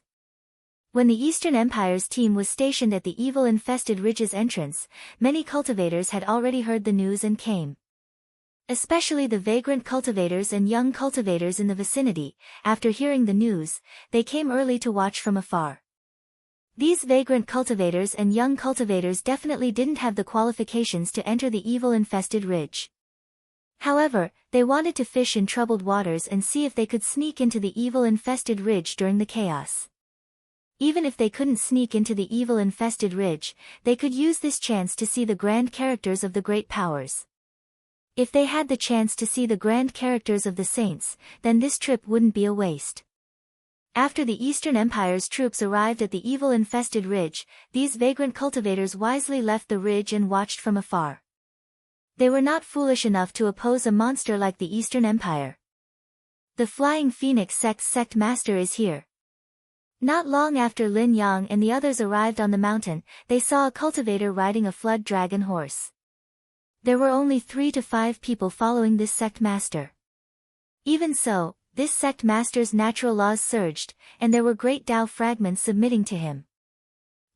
When the Eastern Empire's team was stationed at the evil-infested ridge's entrance, many cultivators had already heard the news and came. Especially the vagrant cultivators and young cultivators in the vicinity, after hearing the news, they came early to watch from afar. These vagrant cultivators and young cultivators definitely didn't have the qualifications to enter the evil-infested ridge. However, they wanted to fish in troubled waters and see if they could sneak into the evil-infested ridge during the chaos. Even if they couldn't sneak into the evil-infested ridge, they could use this chance to see the grand characters of the great powers. If they had the chance to see the grand characters of the saints, then this trip wouldn't be a waste. After the Eastern Empire's troops arrived at the evil-infested ridge, these vagrant cultivators wisely left the ridge and watched from afar. They were not foolish enough to oppose a monster like the Eastern Empire. The Flying Phoenix sect's sect master is here. Not long after Lin Yang and the others arrived on the mountain, they saw a cultivator riding a flood dragon horse. There were only 3 to 5 people following this sect master. Even so, this sect master's natural laws surged, and there were great Tao fragments submitting to him.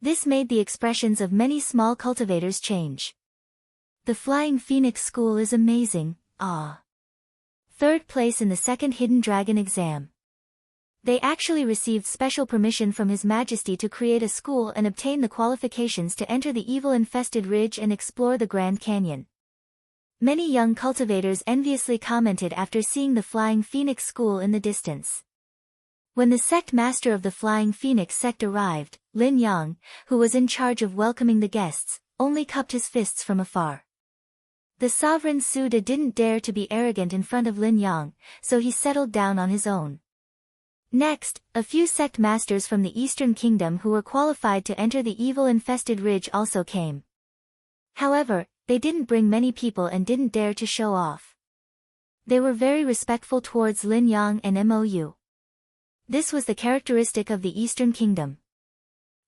This made the expressions of many small cultivators change. The Flying Phoenix School is amazing, ah. 3rd place in the 2nd Hidden Dragon exam. They actually received special permission from His Majesty to create a school and obtain the qualifications to enter the evil-infested ridge and explore the Grand Canyon. Many young cultivators enviously commented after seeing the Flying Phoenix School in the distance. When the sect master of the Flying Phoenix sect arrived, Lin Yang, who was in charge of welcoming the guests, only cupped his fists from afar. The sovereign Suda didn't dare to be arrogant in front of Lin Yang, so he settled down on his own. Next, a few sect masters from the Eastern Kingdom who were qualified to enter the evil-infested ridge also came. However, they didn't bring many people and didn't dare to show off. They were very respectful towards Lin Yang and Mou. This was the characteristic of the Eastern Kingdom.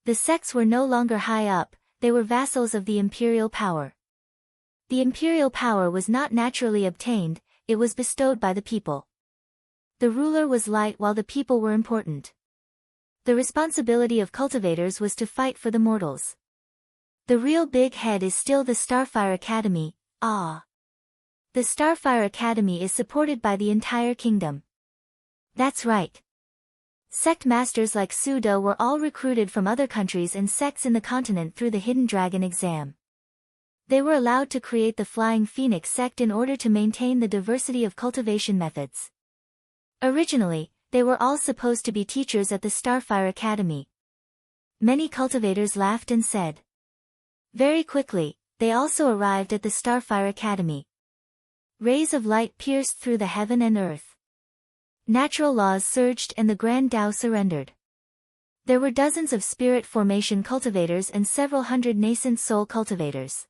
The sects were no longer high up, they were vassals of the imperial power. The imperial power was not naturally obtained, it was bestowed by the people. The ruler was light while the people were important. The responsibility of cultivators was to fight for the mortals. The real big head is still the Starfire Academy, ah. The Starfire Academy is supported by the entire kingdom. That's right. Sect masters like Sudo were all recruited from other countries and sects in the continent through the Hidden Dragon exam. They were allowed to create the Flying Phoenix sect in order to maintain the diversity of cultivation methods. Originally, they were all supposed to be teachers at the Starfire Academy. Many cultivators laughed and said. Very quickly, they also arrived at the Starfire Academy. Rays of light pierced through the heaven and earth. Natural laws surged and the Grand Tao surrendered. There were dozens of spirit formation cultivators and several hundred nascent soul cultivators.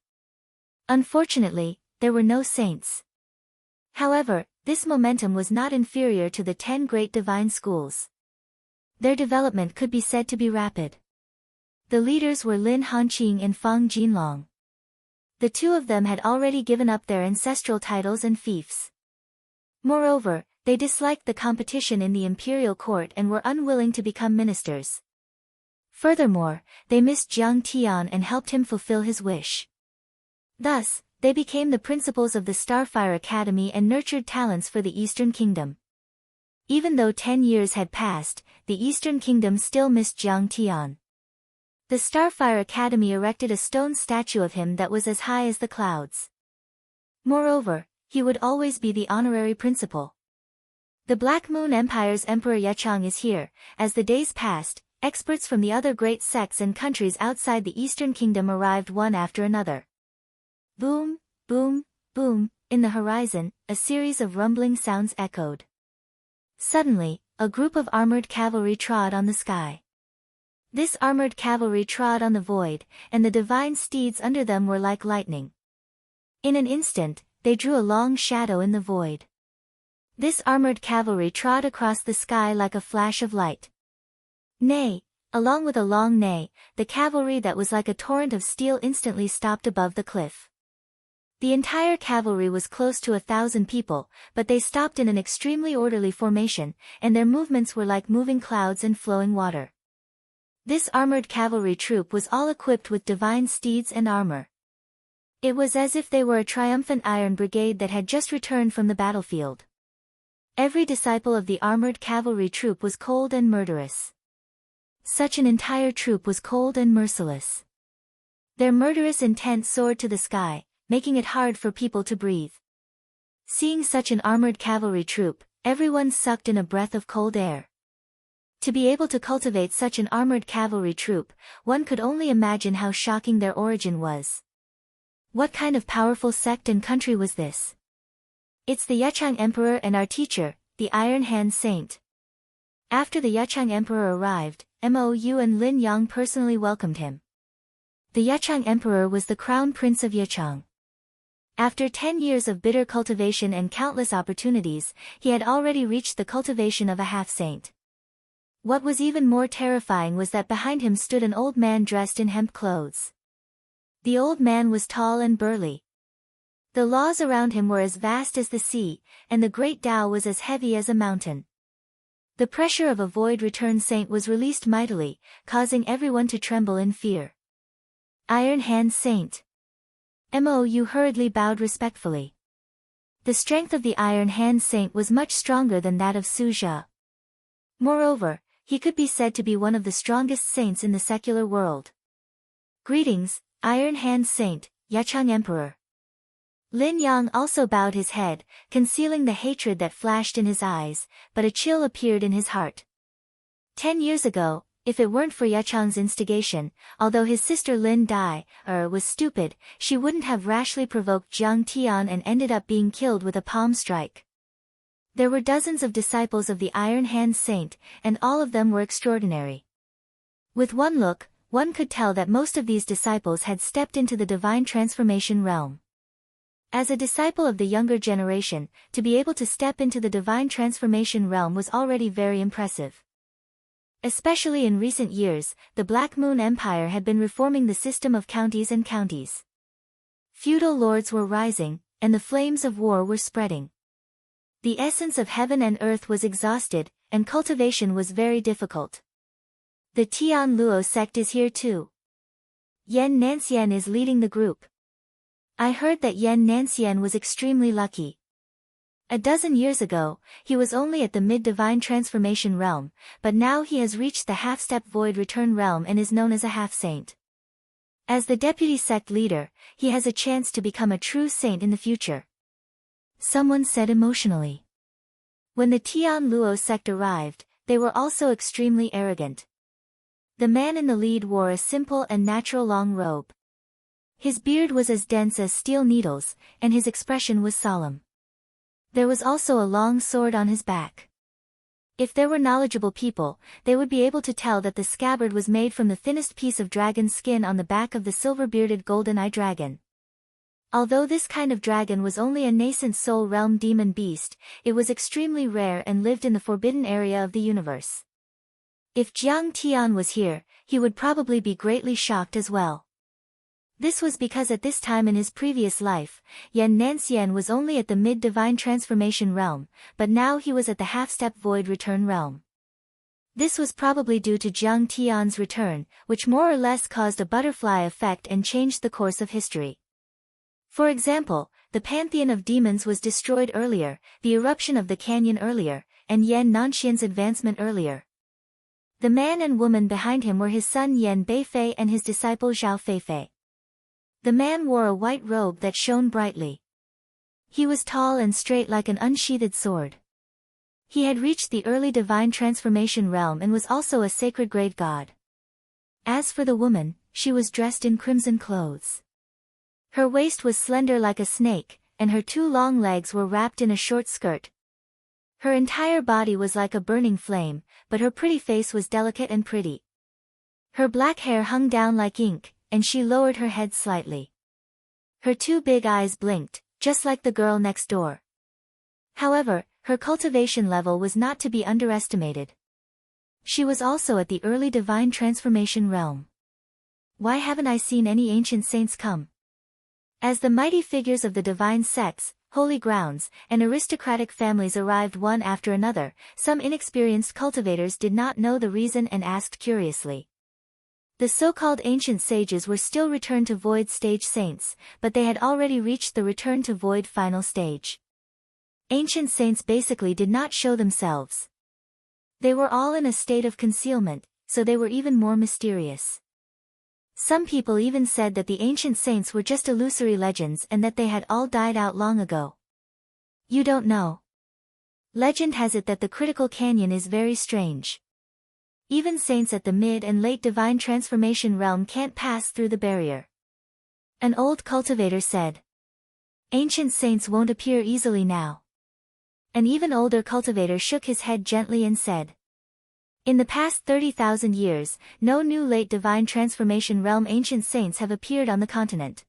Unfortunately, there were no saints. However, this momentum was not inferior to the 10 great divine schools. Their development could be said to be rapid. The leaders were Lin Hanqing and Fang Jinlong. The two of them had already given up their ancestral titles and fiefs. Moreover, they disliked the competition in the imperial court and were unwilling to become ministers. Furthermore, they missed Jiang Tian and helped him fulfill his wish. Thus, they became the principals of the Starfire Academy and nurtured talents for the Eastern Kingdom. Even though 10 years had passed, the Eastern Kingdom still missed Jiang Tian. The Starfire Academy erected a stone statue of him that was as high as the clouds. Moreover, he would always be the honorary principal. The Black Moon Empire's Emperor Yechang is here. As the days passed, experts from the other great sects and countries outside the Eastern Kingdom arrived one after another. Boom, boom, boom, in the horizon, a series of rumbling sounds echoed. Suddenly, a group of armored cavalry trod on the sky. This armored cavalry trod on the void, and the divine steeds under them were like lightning. In an instant, they drew a long shadow in the void. This armored cavalry trod across the sky like a flash of light. Neigh, along with a long neigh, the cavalry that was like a torrent of steel instantly stopped above the cliff. The entire cavalry was close to 1,000 people, but they stopped in an extremely orderly formation, and their movements were like moving clouds and flowing water. This armored cavalry troop was all equipped with divine steeds and armor. It was as if they were a triumphant iron brigade that had just returned from the battlefield. Every disciple of the armored cavalry troop was cold and murderous. Such an entire troop was cold and merciless. Their murderous intent soared to the sky, making it hard for people to breathe. Seeing such an armored cavalry troop, everyone sucked in a breath of cold air. To be able to cultivate such an armored cavalry troop, one could only imagine how shocking their origin was. What kind of powerful sect and country was this? It's the Yechang Emperor and our teacher, the Iron Hand Saint. After the Yechang Emperor arrived, Mou and Lin Yang personally welcomed him. The Yechang Emperor was the crown prince of Yechang. After 10 years of bitter cultivation and countless opportunities, he had already reached the cultivation of a half-saint. What was even more terrifying was that behind him stood an old man dressed in hemp clothes. The old man was tall and burly. The laws around him were as vast as the sea, and the great Tao was as heavy as a mountain. The pressure of a void-returned saint was released mightily, causing everyone to tremble in fear. Iron Hand Saint. Mou hurriedly bowed respectfully. The strength of the Iron Hand Saint was much stronger than that of Su Jia. Moreover, he could be said to be one of the strongest saints in the secular world. Greetings, Iron Hand Saint, Yechang Emperor. Lin Yang also bowed his head, concealing the hatred that flashed in his eyes, but a chill appeared in his heart. 10 years ago, if it weren't for Yechang's instigation, although his sister Lin Dai was stupid, she wouldn't have rashly provoked Jiang Tian and ended up being killed with a palm strike. There were dozens of disciples of the Iron Hand Saint, and all of them were extraordinary. With one look, one could tell that most of these disciples had stepped into the divine transformation realm. As a disciple of the younger generation, to be able to step into the divine transformation realm was already very impressive. Especially in recent years, the Black Moon Empire had been reforming the system of counties and counties. Feudal lords were rising, and the flames of war were spreading. The essence of heaven and earth was exhausted, and cultivation was very difficult. The Tian Luo sect is here too. Yan Nancian is leading the group. I heard that Yan Nansien was extremely lucky. A dozen years ago, he was only at the mid-divine transformation realm, but now he has reached the half-step void return realm and is known as a half-saint. As the deputy sect leader, he has a chance to become a true saint in the future. Someone said emotionally. When the Tian Luo sect arrived, they were also extremely arrogant. The man in the lead wore a simple and natural long robe. His beard was as dense as steel needles, and his expression was solemn. There was also a long sword on his back. If there were knowledgeable people, they would be able to tell that the scabbard was made from the thinnest piece of dragon skin on the back of the silver-bearded golden-eye dragon. Although this kind of dragon was only a nascent soul realm demon beast, it was extremely rare and lived in the forbidden area of the universe. If Jiang Tian was here, he would probably be greatly shocked as well. This was because at this time in his previous life, Yan Nansien was only at the mid-divine transformation realm, but now he was at the half-step void return realm. This was probably due to Jiang Tian's return, which more or less caused a butterfly effect and changed the course of history. For example, the pantheon of demons was destroyed earlier, the eruption of the canyon earlier, and Yan Nanxian's advancement earlier. The man and woman behind him were his son Yan Beifei and his disciple Zhao Feifei. The man wore a white robe that shone brightly. He was tall and straight like an unsheathed sword. He had reached the early divine transformation realm and was also a sacred grade god. As for the woman, she was dressed in crimson clothes. Her waist was slender like a snake, and her two long legs were wrapped in a short skirt. Her entire body was like a burning flame, but her pretty face was delicate and pretty. Her black hair hung down like ink, and she lowered her head slightly. Her two big eyes blinked, just like the girl next door. However, her cultivation level was not to be underestimated. She was also at the early divine transformation realm. Why haven't I seen any ancient saints come? As the mighty figures of the divine sects, holy grounds, and aristocratic families arrived one after another, some inexperienced cultivators did not know the reason and asked curiously. The so-called ancient sages were still returned to void stage saints, but they had already reached the return to void final stage. Ancient saints basically did not show themselves. They were all in a state of concealment, so they were even more mysterious. Some people even said that the ancient saints were just illusory legends and that they had all died out long ago. You don't know. Legend has it that the critical canyon is very strange. Even saints at the mid and late divine transformation realm can't pass through the barrier. An old cultivator said. Ancient saints won't appear easily now. An even older cultivator shook his head gently and said. In the past 30,000 years, no new late divine transformation realm ancient saints have appeared on the continent.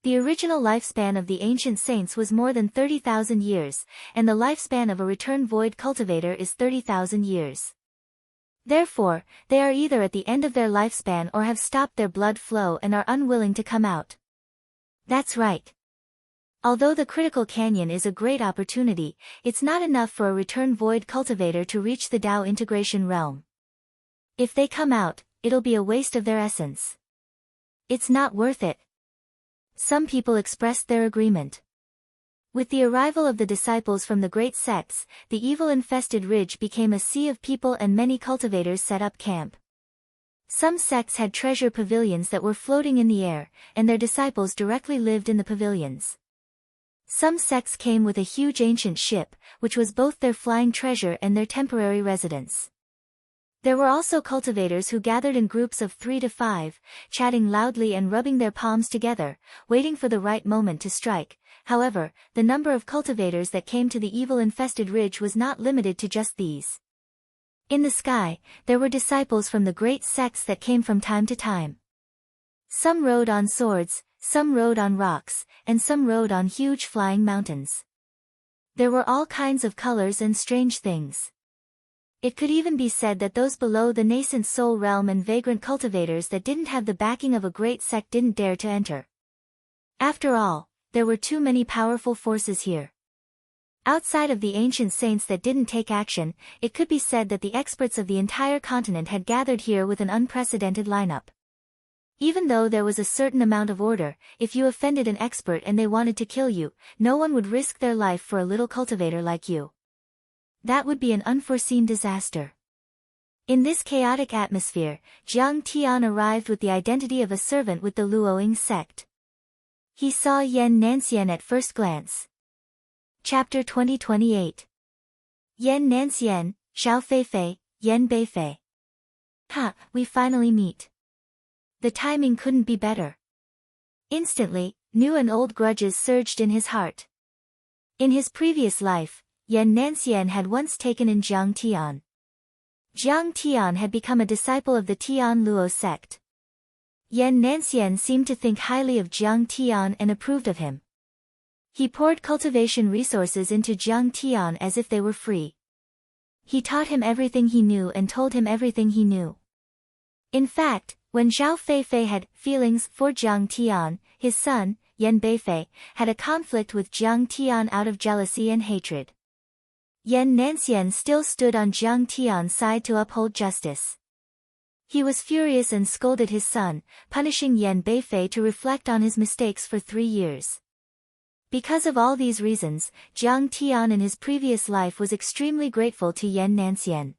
The original lifespan of the ancient saints was more than 30,000 years, and the lifespan of a return void cultivator is 30,000 years. Therefore, they are either at the end of their lifespan or have stopped their blood flow and are unwilling to come out. That's right. Although the critical canyon is a great opportunity, it's not enough for a return void cultivator to reach the Tao integration realm. If they come out, it'll be a waste of their essence. It's not worth it. Some people expressed their agreement. With the arrival of the disciples from the great sects, the evil-infested ridge became a sea of people and many cultivators set up camp. Some sects had treasure pavilions that were floating in the air, and their disciples directly lived in the pavilions. Some sects came with a huge ancient ship, which was both their flying treasure and their temporary residence. There were also cultivators who gathered in groups of 3 to 5, chatting loudly and rubbing their palms together, waiting for the right moment to strike. However, the number of cultivators that came to the evil-infested ridge was not limited to just these. In the sky, there were disciples from the great sects that came from time to time. Some rode on swords, some rode on rocks, and some rode on huge flying mountains. There were all kinds of colors and strange things. It could even be said that those below the nascent soul realm and vagrant cultivators that didn't have the backing of a great sect didn't dare to enter. After all, there were too many powerful forces here. Outside of the ancient saints that didn't take action, it could be said that the experts of the entire continent had gathered here with an unprecedented lineup. Even though there was a certain amount of order, if you offended an expert and they wanted to kill you, no one would risk their life for a little cultivator like you. That would be an unforeseen disaster. In this chaotic atmosphere, Jiang Tian arrived with the identity of a servant with the Luoying sect. He saw Yan Nanxian at first glance. Chapter 2028. Yan Nanxian, Xiao Feifei, Yan Beifei. Ha, we finally meet. The timing couldn't be better. Instantly, new and old grudges surged in his heart. In his previous life, Yan Nanxian had once taken in Jiang Tian. Jiang Tian had become a disciple of the Tian Luo sect. Yan Nanxian seemed to think highly of Jiang Tian and approved of him. He poured cultivation resources into Jiang Tian as if they were free. He taught him everything he knew and told him everything he knew. In fact, when Xiao Feifei had feelings for Jiang Tian, his son, Yan Beifei, had a conflict with Jiang Tian out of jealousy and hatred. Yan Nanxian still stood on Jiang Tian's side to uphold justice. He was furious and scolded his son, punishing Yan Beifei to reflect on his mistakes for 3 years. Because of all these reasons, Jiang Tian in his previous life was extremely grateful to Yan Nanxian.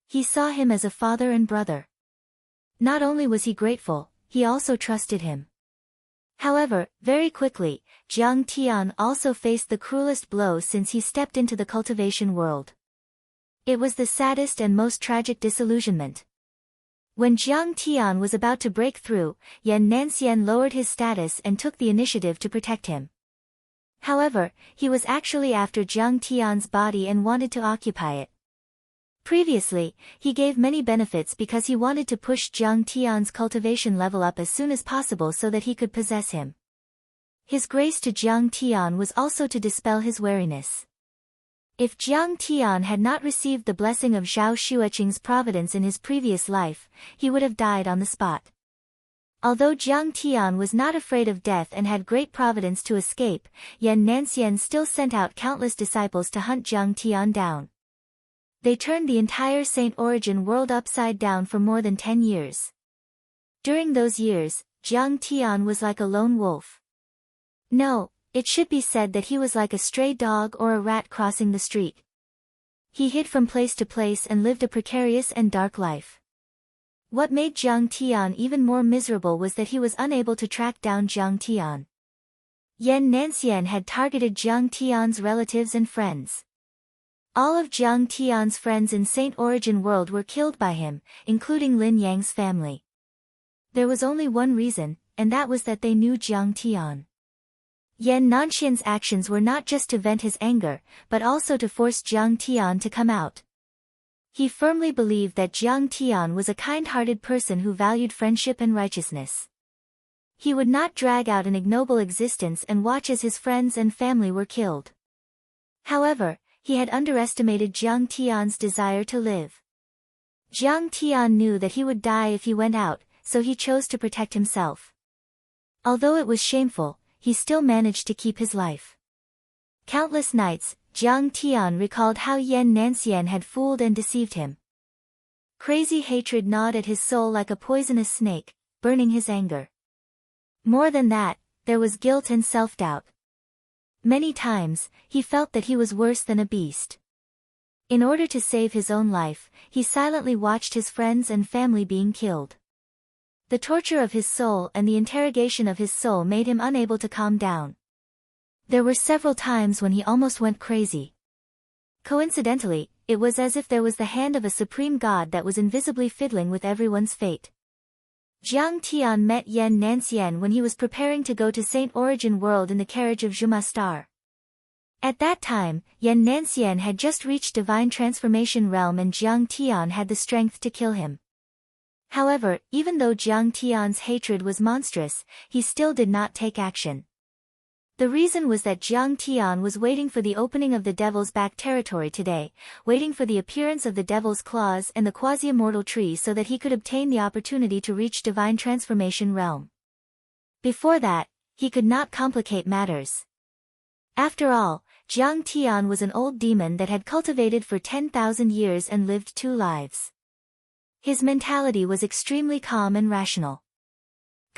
He saw him as a father and brother. Not only was he grateful, he also trusted him. However, very quickly, Jiang Tian also faced the cruelest blow since he stepped into the cultivation world. It was the saddest and most tragic disillusionment. When Jiang Tian was about to break through, Yan Nanxian lowered his status and took the initiative to protect him. However, he was actually after Jiang Tian's body and wanted to occupy it. Previously, he gave many benefits because he wanted to push Jiang Tian's cultivation level up as soon as possible so that he could possess him. His grace to Jiang Tian was also to dispel his wariness. If Jiang Tian had not received the blessing of Zhao Xueqing's providence in his previous life, he would have died on the spot. Although Jiang Tian was not afraid of death and had great providence to escape, Yan Nanxian still sent out countless disciples to hunt Jiang Tian down. They turned the entire Saint Origin world upside down for more than 10 years. During those years, Jiang Tian was like a lone wolf. No, it should be said that he was like a stray dog or a rat crossing the street. He hid from place to place and lived a precarious and dark life. What made Jiang Tian even more miserable was that he was unable to track down Jiang Tian. Yan Nanxian had targeted Jiang Tian's relatives and friends. All of Jiang Tian's friends in Saint Origin world were killed by him, including Lin Yang's family. There was only one reason, and that was that they knew Jiang Tian. Yan Nanxian's actions were not just to vent his anger, but also to force Jiang Tian to come out. He firmly believed that Jiang Tian was a kind-hearted person who valued friendship and righteousness. He would not drag out an ignoble existence and watch as his friends and family were killed. However, he had underestimated Jiang Tian's desire to live. Jiang Tian knew that he would die if he went out, so he chose to protect himself. Although it was shameful, he still managed to keep his life. Countless nights, Jiang Tian recalled how Yan Nanxian had fooled and deceived him. Crazy hatred gnawed at his soul like a poisonous snake, burning his anger. More than that, there was guilt and self-doubt. Many times, he felt that he was worse than a beast. In order to save his own life, he silently watched his friends and family being killed. The torture of his soul and the interrogation of his soul made him unable to calm down. There were several times when he almost went crazy. Coincidentally, it was as if there was the hand of a supreme god that was invisibly fiddling with everyone's fate. Jiang Tian met Yan Nanxian when he was preparing to go to Saint Origin world in the carriage of Zhuma Star. At that time, Yan Nanxian had just reached divine transformation realm and Jiang Tian had the strength to kill him. However, even though Jiang Tian's hatred was monstrous, he still did not take action. The reason was that Jiang Tian was waiting for the opening of the Devil's Back territory today, waiting for the appearance of the Devil's Claws and the quasi-immortal tree so that he could obtain the opportunity to reach divine transformation realm. Before that, he could not complicate matters. After all, Jiang Tian was an old demon that had cultivated for 10,000 years and lived 2 lives. His mentality was extremely calm and rational.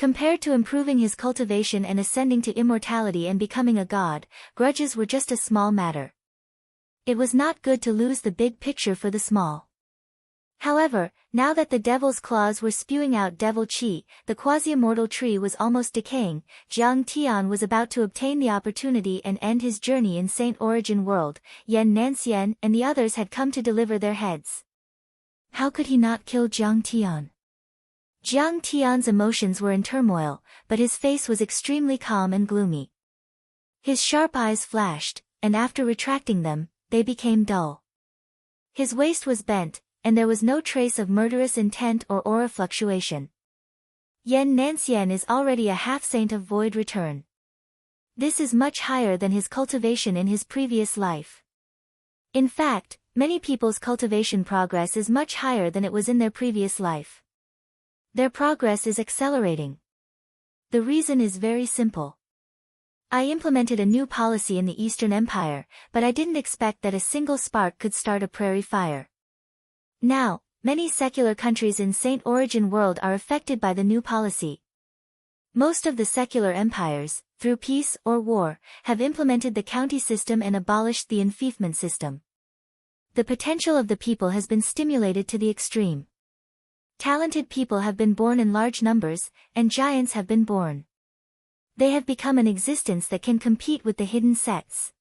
Compared to improving his cultivation and ascending to immortality and becoming a god, grudges were just a small matter. It was not good to lose the big picture for the small. However, now that the devil's claws were spewing out devil chi, the quasi-immortal tree was almost decaying. Jiang Tian was about to obtain the opportunity and end his journey in Saint Origin World. Yan Nanxian and the others had come to deliver their heads. How could he not kill Jiang Tian? Jiang Tian's emotions were in turmoil, but his face was extremely calm and gloomy. His sharp eyes flashed, and after retracting them, they became dull. His waist was bent, and there was no trace of murderous intent or aura fluctuation. Yan Nanxian is already a half-saint of void return. This is much higher than his cultivation in his previous life. In fact, many people's cultivation progress is much higher than it was in their previous life. Their progress is accelerating. The reason is very simple. I implemented a new policy in the Eastern Empire, but I didn't expect that a single spark could start a prairie fire. Now, many secular countries in Saint Origin World are affected by the new policy. Most of the secular empires, through peace or war, have implemented the county system and abolished the enfeoffment system. The potential of the people has been stimulated to the extreme. Talented people have been born in large numbers, and giants have been born. They have become an existence that can compete with the hidden sects.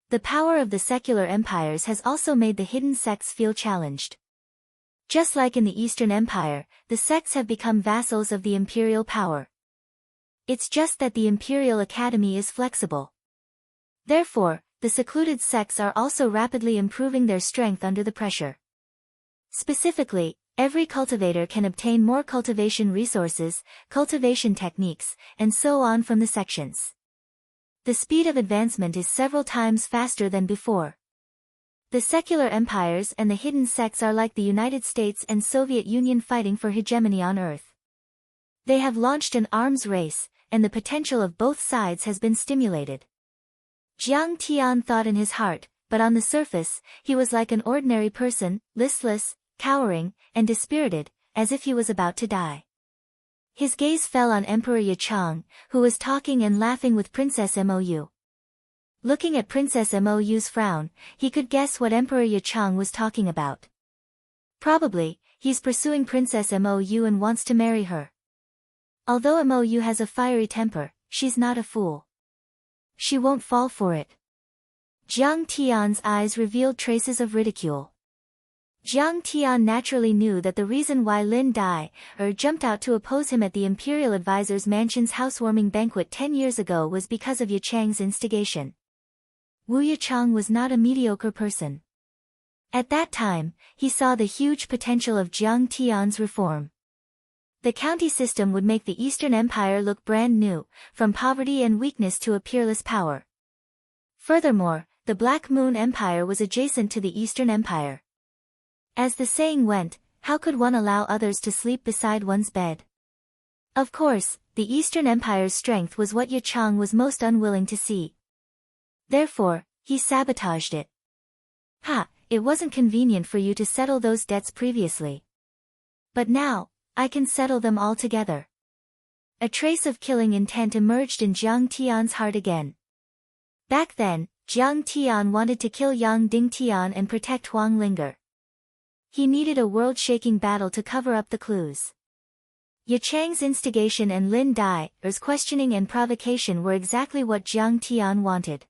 The power of the secular empires has also made the hidden sects feel challenged. Just like in the Eastern Empire, the sects have become vassals of the imperial power. It's just that the Imperial Academy is flexible. Therefore, the secluded sects are also rapidly improving their strength under the pressure. Specifically, every cultivator can obtain more cultivation resources, cultivation techniques, and so on from the sections. The speed of advancement is several times faster than before. The secular empires and the hidden sects are like the United States and Soviet Union fighting for hegemony on Earth. They have launched an arms race, and the potential of both sides has been stimulated. Jiang Tian thought in his heart, but on the surface, he was like an ordinary person, listless, cowering, and dispirited, as if he was about to die. His gaze fell on Emperor Yichang, who was talking and laughing with Princess Mou. Looking at Princess Mou's frown, he could guess what Emperor Yichang was talking about. Probably, he's pursuing Princess Mou and wants to marry her. Although Mou has a fiery temper, she's not a fool. She won't fall for it. Jiang Tian's eyes revealed traces of ridicule. Jiang Tian naturally knew that the reason why Lin Dai jumped out to oppose him at the Imperial Advisor's Mansion's housewarming banquet 10 years ago was because of Yichang's instigation. Wu Yichang was not a mediocre person. At that time, he saw the huge potential of Jiang Tian's reform. The county system would make the Eastern Empire look brand new, from poverty and weakness to a peerless power. Furthermore, the Black Moon Empire was adjacent to the Eastern Empire. As the saying went, how could one allow others to sleep beside one's bed? Of course, the Eastern Empire's strength was what Yichang was most unwilling to see. Therefore, he sabotaged it. It wasn't convenient for you to settle those debts previously. But now, I can settle them all together. A trace of killing intent emerged in Jiang Tian's heart again. Back then, Jiang Tian wanted to kill Yang Ding Tian and protect Huang Linger. He needed a world-shaking battle to cover up the clues. Yichang's instigation and Lin Dai's questioning and provocation were exactly what Jiang Tian wanted.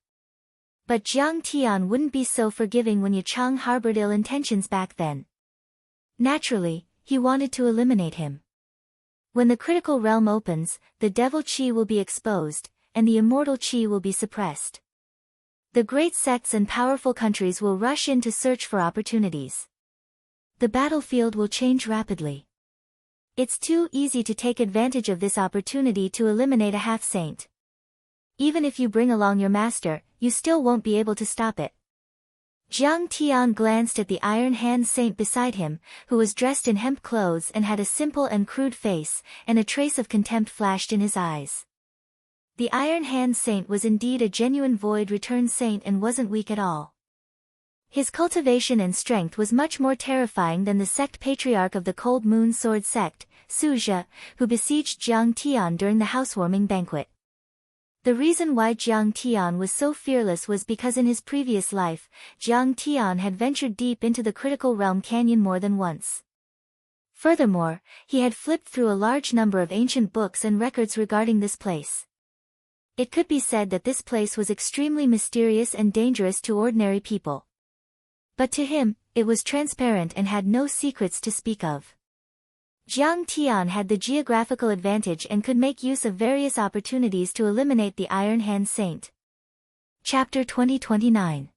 But Jiang Tian wouldn't be so forgiving when Yichang harbored ill intentions back then. Naturally, he wanted to eliminate him. When the critical realm opens, the devil chi will be exposed, and the immortal chi will be suppressed. The great sects and powerful countries will rush in to search for opportunities. The battlefield will change rapidly. It's too easy to take advantage of this opportunity to eliminate a half-saint. Even if you bring along your master, you still won't be able to stop it. Jiang Tian glanced at the Iron Hand saint beside him, who was dressed in hemp clothes and had a simple and crude face, and a trace of contempt flashed in his eyes. The Iron Hand saint was indeed a genuine void return saint and wasn't weak at all. His cultivation and strength was much more terrifying than the sect patriarch of the Cold Moon Sword sect, Suzhou, who besieged Jiang Tian during the housewarming banquet. The reason why Jiang Tian was so fearless was because in his previous life, Jiang Tian had ventured deep into the critical realm canyon more than once. Furthermore, he had flipped through a large number of ancient books and records regarding this place. It could be said that this place was extremely mysterious and dangerous to ordinary people. But to him, it was transparent and had no secrets to speak of. Jiang Tian had the geographical advantage and could make use of various opportunities to eliminate the Iron Hand Saint. Chapter 2029.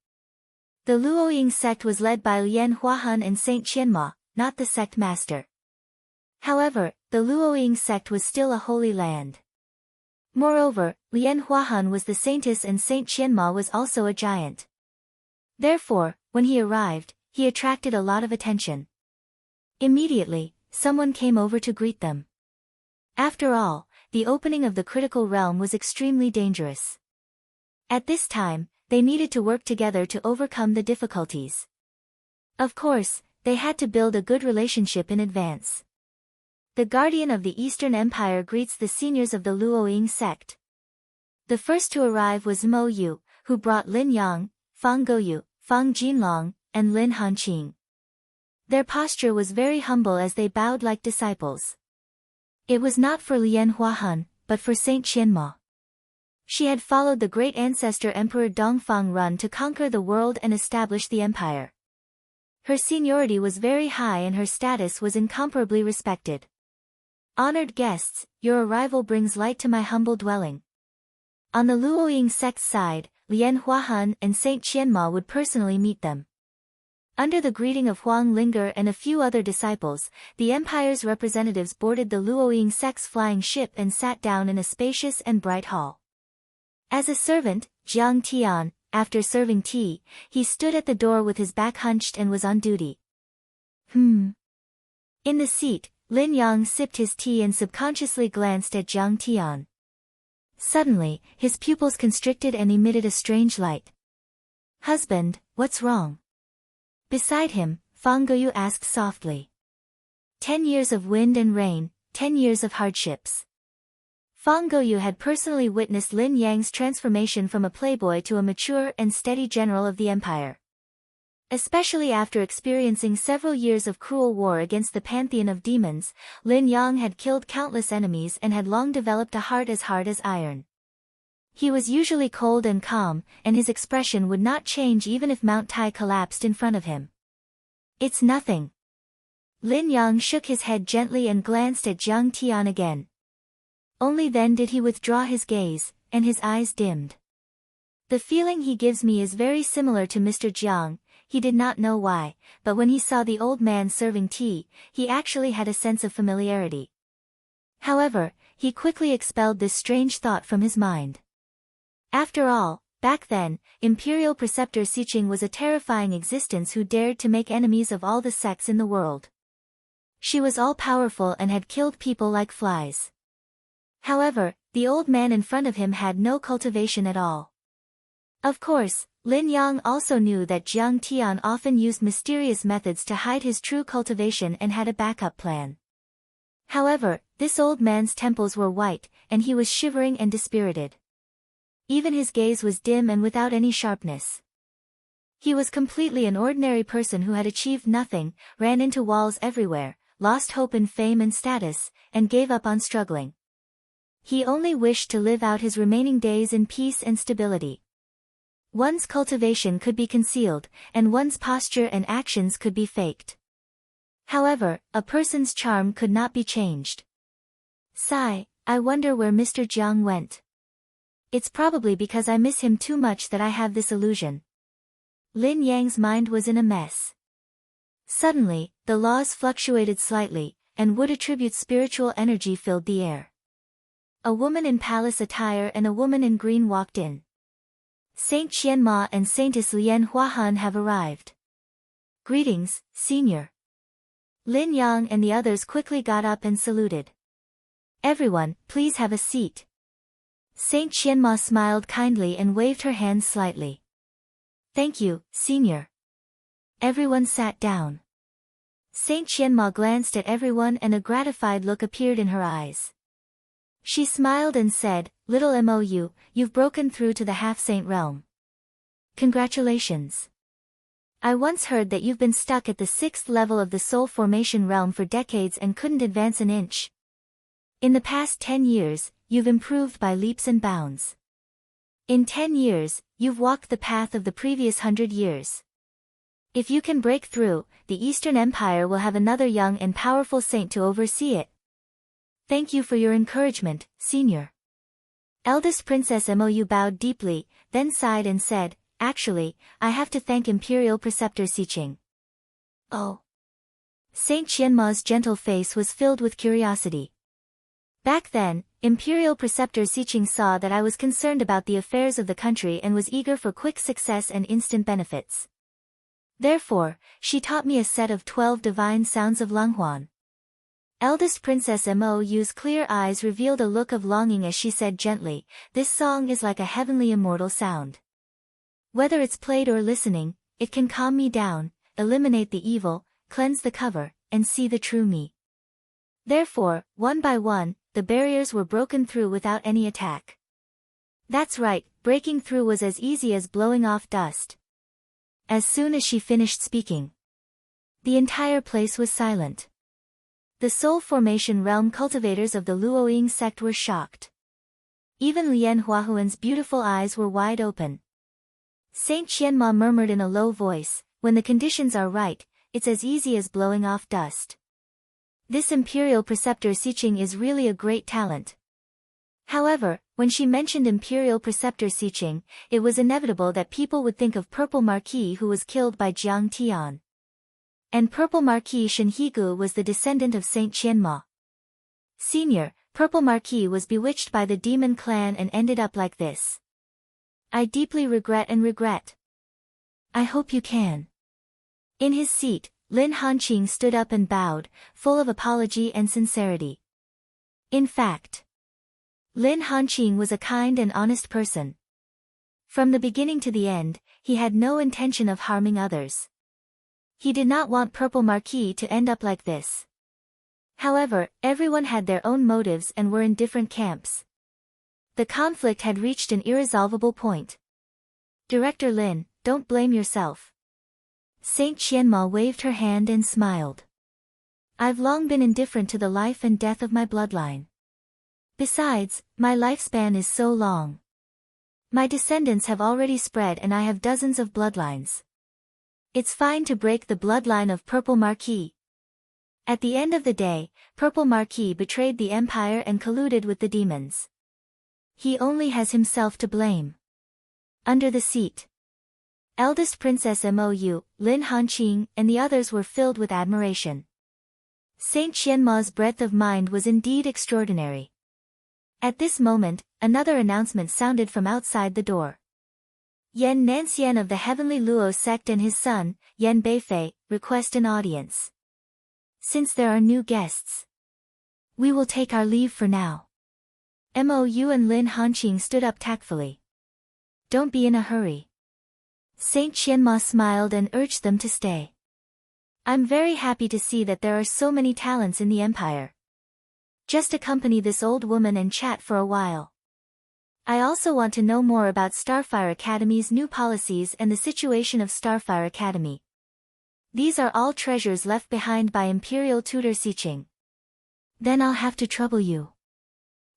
The Luoying sect was led by Lian Huahun and Saint Qianma, not the sect master. However, the Luoying sect was still a holy land. Moreover, Lian Huahun was the saintess and Saint Qianma was also a giant. Therefore, when he arrived, he attracted a lot of attention. Immediately, someone came over to greet them. After all, the opening of the critical realm was extremely dangerous. At this time, they needed to work together to overcome the difficulties. Of course, they had to build a good relationship in advance. The guardian of the Eastern Empire greets the seniors of the Luoying sect. The first to arrive was Mo Yu, who brought Lin Yang, Fang Gouyu, Fang Jinlong, and Lin Hanqing. Their posture was very humble as they bowed like disciples. It was not for Lian Huahun, but for Saint Qianma. She had followed the great ancestor Emperor Dongfang Run to conquer the world and establish the empire. Her seniority was very high and her status was incomparably respected. Honored guests, your arrival brings light to my humble dwelling. On the Luoying sect's side, Lian Huahun and Saint Qianma would personally meet them. Under the greeting of Huang Linger and a few other disciples, the empire's representatives boarded the Luoying sect's flying ship and sat down in a spacious and bright hall. As a servant, Jiang Tian, after serving tea, he stood at the door with his back hunched and was on duty. In the seat, Lin Yang sipped his tea and subconsciously glanced at Jiang Tian. Suddenly, his pupils constricted and emitted a strange light. Husband, what's wrong? Beside him, Fang Gouyu asked softly. 10 years of wind and rain, 10 years of hardships. Fang Gouyu had personally witnessed Lin Yang's transformation from a playboy to a mature and steady general of the empire. Especially after experiencing several years of cruel war against the pantheon of demons, Lin Yang had killed countless enemies and had long developed a heart as hard as iron. He was usually cold and calm, and his expression would not change even if Mount Tai collapsed in front of him. It's nothing. Lin Yang shook his head gently and glanced at Jiang Tian again. Only then did he withdraw his gaze, and his eyes dimmed. The feeling he gives me is very similar to Mr. Jiang. He did not know why, but when he saw the old man serving tea, he actually had a sense of familiarity. However, he quickly expelled this strange thought from his mind. After all, back then, Imperial Preceptor Siqing was a terrifying existence who dared to make enemies of all the sects in the world. She was all-powerful and had killed people like flies. However, the old man in front of him had no cultivation at all. Of course, Lin Yang also knew that Jiang Tian often used mysterious methods to hide his true cultivation and had a backup plan. However, this old man's temples were white, and he was shivering and dispirited. Even his gaze was dim and without any sharpness. He was completely an ordinary person who had achieved nothing, ran into walls everywhere, lost hope in fame and status, and gave up on struggling. He only wished to live out his remaining days in peace and stability. One's cultivation could be concealed, and one's posture and actions could be faked. However, a person's charm could not be changed. Sigh, I wonder where Mr. Jiang went. It's probably because I miss him too much that I have this illusion. Lin Yang's mind was in a mess. Suddenly, the laws fluctuated slightly, and would attribute spiritual energy filled the air. A woman in palace attire and a woman in green walked in. Saint Qianma and Saintess Lian Huahun have arrived. Greetings, senior. Lin Yang and the others quickly got up and saluted. Everyone, please have a seat. Saint Qianma smiled kindly and waved her hand slightly. Thank you, senior. Everyone sat down. Saint Qianma glanced at everyone and a gratified look appeared in her eyes. She smiled and said, "Little Mou, you've broken through to the half-saint realm. Congratulations. I once heard that you've been stuck at the 6th level of the soul formation realm for decades and couldn't advance an inch. In the past 10 years, you've improved by leaps and bounds. In 10 years, you've walked the path of the previous 100 years. If you can break through, the Eastern Empire will have another young and powerful saint to oversee it. Thank you for your encouragement, Senior." Eldest Princess Mou bowed deeply, then sighed and said, "Actually, I have to thank Imperial Preceptor Siqing." "Oh." Saint Qianma's gentle face was filled with curiosity. Back then, Imperial Preceptor Siqing saw that I was concerned about the affairs of the country and was eager for quick success and instant benefits. Therefore, she taught me a set of 12 divine sounds of Langhuan. Eldest Princess Mou's clear eyes revealed a look of longing as she said gently, "This song is like a heavenly immortal sound. Whether it's played or listening, it can calm me down, eliminate the evil, cleanse the cover, and see the true me." Therefore, one by one, the barriers were broken through without any attack. That's right, breaking through was as easy as blowing off dust. As soon as she finished speaking, the entire place was silent. The soul formation realm cultivators of the Luoying sect were shocked. Even Lian Huahuan's beautiful eyes were wide open. Saint Qianma murmured in a low voice, "When the conditions are right, it's as easy as blowing off dust. This Imperial Preceptor Siqing is really a great talent." However, when she mentioned Imperial Preceptor Siqing, it was inevitable that people would think of Purple Marquis who was killed by Jiang Tian. And Purple Marquis Shenhigu was the descendant of Saint Qianma. "Senior, Purple Marquis was bewitched by the demon clan and ended up like this. I deeply regret. I hope you can." In his seat, Lin Hanqing stood up and bowed, full of apology and sincerity. In fact, Lin Hanqing was a kind and honest person. From the beginning to the end, he had no intention of harming others. He did not want Purple Marquis to end up like this. However, everyone had their own motives and were in different camps. The conflict had reached an irresolvable point. "Director Lin, don't blame yourself." Saint Qianma waved her hand and smiled. "I've long been indifferent to the life and death of my bloodline. Besides, my lifespan is so long. My descendants have already spread and I have dozens of bloodlines. It's fine to break the bloodline of Purple Marquis. At the end of the day, Purple Marquis betrayed the Empire and colluded with the demons. He only has himself to blame." Under the seat, Eldest Princess Mou, Lin Hanqing, and the others were filled with admiration. Saint Qianma's breadth of mind was indeed extraordinary. At this moment, another announcement sounded from outside the door. Yan Nanxian of the Heavenly Luo sect and his son, Yan Beifei, request an audience. Since there are new guests, we will take our leave for now. Mou and Lin Hanqing stood up tactfully. "Don't be in a hurry." Saint Qianma smiled and urged them to stay. "I'm very happy to see that there are so many talents in the Empire. Just accompany this old woman and chat for a while. I also want to know more about Starfire Academy's new policies and the situation of Starfire Academy. These are all treasures left behind by Imperial Tutor Siqing. Then I'll have to trouble you."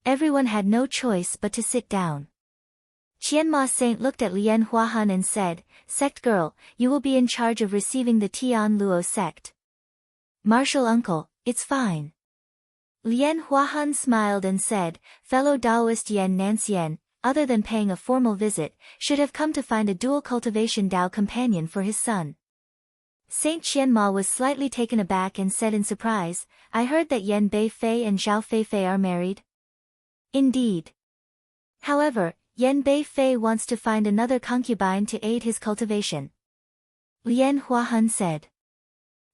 Everyone had no choice but to sit down. Qianma Saint looked at Lian Huahan and said, "Sect girl, you will be in charge of receiving the Tian Luo sect." "Martial uncle, it's fine." Lian Huahan smiled and said, "Fellow Taoist Yan Nanxian, other than paying a formal visit, should have come to find a dual cultivation Tao companion for his son." Saint Qianma was slightly taken aback and said in surprise, "I heard that Yan Beifei and Zhao Feifei are married." "Indeed. However, Yan Beifei wants to find another concubine to aid his cultivation," Lian Huahan said.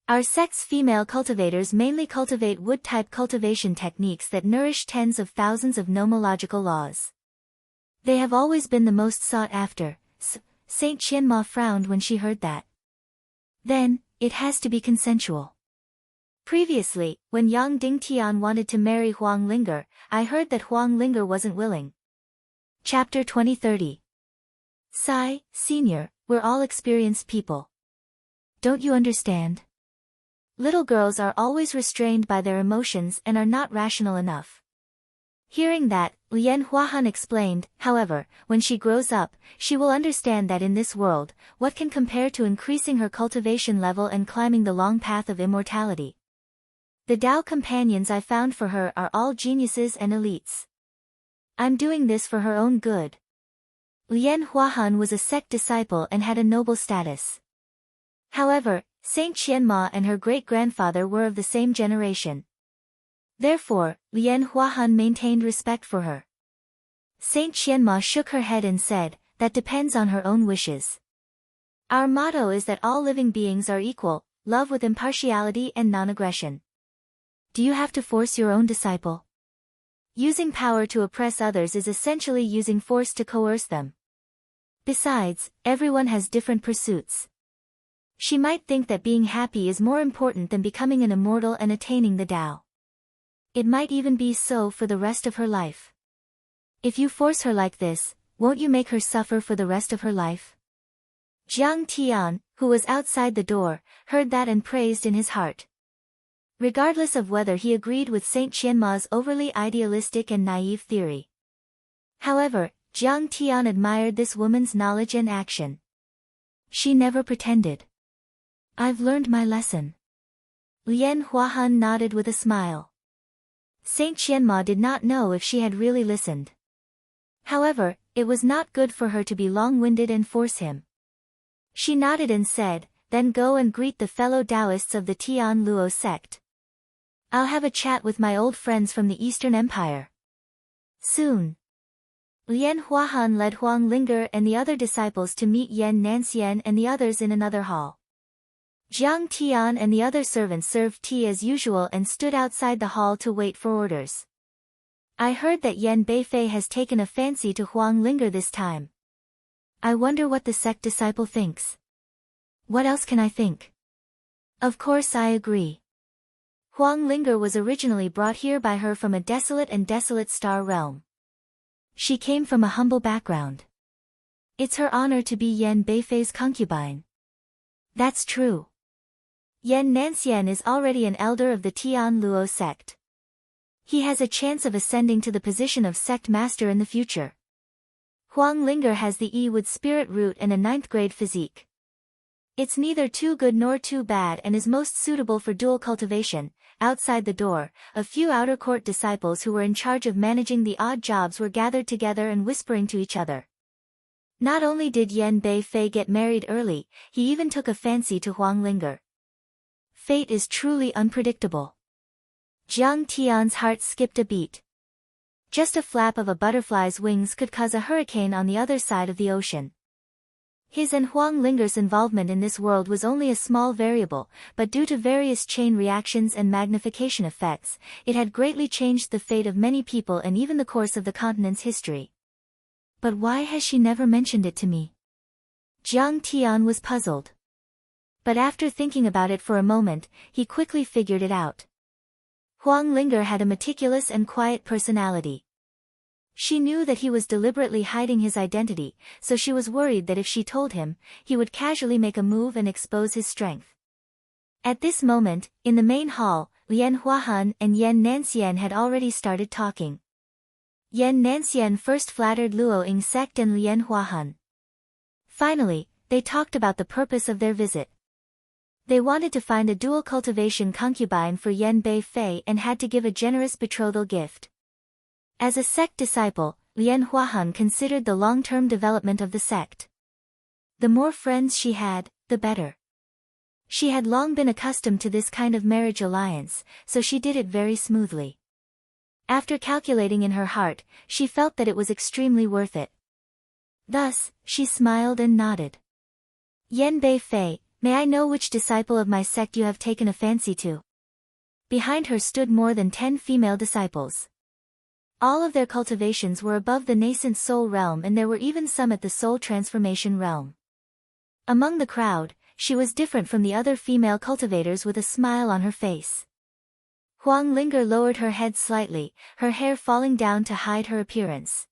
"Our sect's female cultivators mainly cultivate wood-type cultivation techniques that nourish tens of thousands of nomological laws. They have always been the most sought after." Saint Qianma frowned when she heard that. "Then, it has to be consensual." Previously, when Yang Dingtian wanted to marry Huang Linger, I heard that Huang Linger wasn't willing. Chapter 2030. Sigh, Senior, we're all experienced people. Don't you understand? Little girls are always restrained by their emotions and are not rational enough. Hearing that, Lian Huahan explained, however, when she grows up, she will understand that in this world, what can compare to increasing her cultivation level and climbing the long path of immortality? The Tao companions I found for her are all geniuses and elites. I'm doing this for her own good. Lian Huahan was a sect disciple and had a noble status. However, Saint Qianma and her great-grandfather were of the same generation. Therefore, Lian Huahan maintained respect for her. Saint Qianma shook her head and said, that depends on her own wishes. Our motto is that all living beings are equal, love with impartiality and non-aggression. Do you have to force your own disciple? Using power to oppress others is essentially using force to coerce them. Besides, everyone has different pursuits. She might think that being happy is more important than becoming an immortal and attaining the Tao. It might even be so for the rest of her life. If you force her like this, won't you make her suffer for the rest of her life? Jiang Tian, who was outside the door, heard that and praised in his heart. Regardless of whether he agreed with Saint Qianma's overly idealistic and naive theory. However, Jiang Tian admired this woman's knowledge and action. She never pretended. I've learned my lesson. Lian Huahan nodded with a smile. Saint Qianma did not know if she had really listened. However, it was not good for her to be long-winded and force him. She nodded and said, then go and greet the fellow Taoists of the Tian Luo sect. I'll have a chat with my old friends from the Eastern Empire. Soon. Lian Huahan led Huang Linger and the other disciples to meet Yan Nanxian and the others in another hall. Jiang Tian and the other servants served tea as usual and stood outside the hall to wait for orders. I heard that Yan Beifei has taken a fancy to Huang Linger this time. I wonder what the sect disciple thinks. What else can I think? Of course I agree. Huang Linger was originally brought here by her from a desolate star realm. She came from a humble background. It's her honor to be Yan Beifei's concubine. That's true. Yan Nanxian is already an elder of the Tian Luo sect. He has a chance of ascending to the position of sect master in the future. Huang Linger has the Yi-Wood spirit root and a 9th grade physique. It's neither too good nor too bad and is most suitable for dual cultivation. Outside the door, a few outer court disciples who were in charge of managing the odd jobs were gathered together and whispering to each other. Not only did Yan Beifei get married early, he even took a fancy to Huang Linger. Fate is truly unpredictable. Jiang Tian's heart skipped a beat. Just a flap of a butterfly's wings could cause a hurricane on the other side of the ocean. His and Huang Linger's involvement in this world was only a small variable, but due to various chain reactions and magnification effects, it had greatly changed the fate of many people and even the course of the continent's history. But why has she never mentioned it to me? Jiang Tian was puzzled. But after thinking about it for a moment, he quickly figured it out. Huang Linger had a meticulous and quiet personality. She knew that he was deliberately hiding his identity, so she was worried that if she told him, he would casually make a move and expose his strength. At this moment, in the main hall, Lian Huahan and Yan Nanxian had already started talking. Yan Nanxian first flattered Luo Ying sect and Lian Huahan. Finally, they talked about the purpose of their visit. They wanted to find a dual cultivation concubine for Yan Beifei and had to give a generous betrothal gift. As a sect disciple, Lian Huahan considered the long-term development of the sect. The more friends she had, the better. She had long been accustomed to this kind of marriage alliance, so she did it very smoothly. After calculating in her heart, she felt that it was extremely worth it. Thus, she smiled and nodded. Yan Beifei, may I know which disciple of my sect you have taken a fancy to? Behind her stood more than 10 female disciples. All of their cultivations were above the nascent soul realm and there were even some at the soul transformation realm. Among the crowd, she was different from the other female cultivators with a smile on her face. Huang Linger lowered her head slightly, her hair falling down to hide her appearance.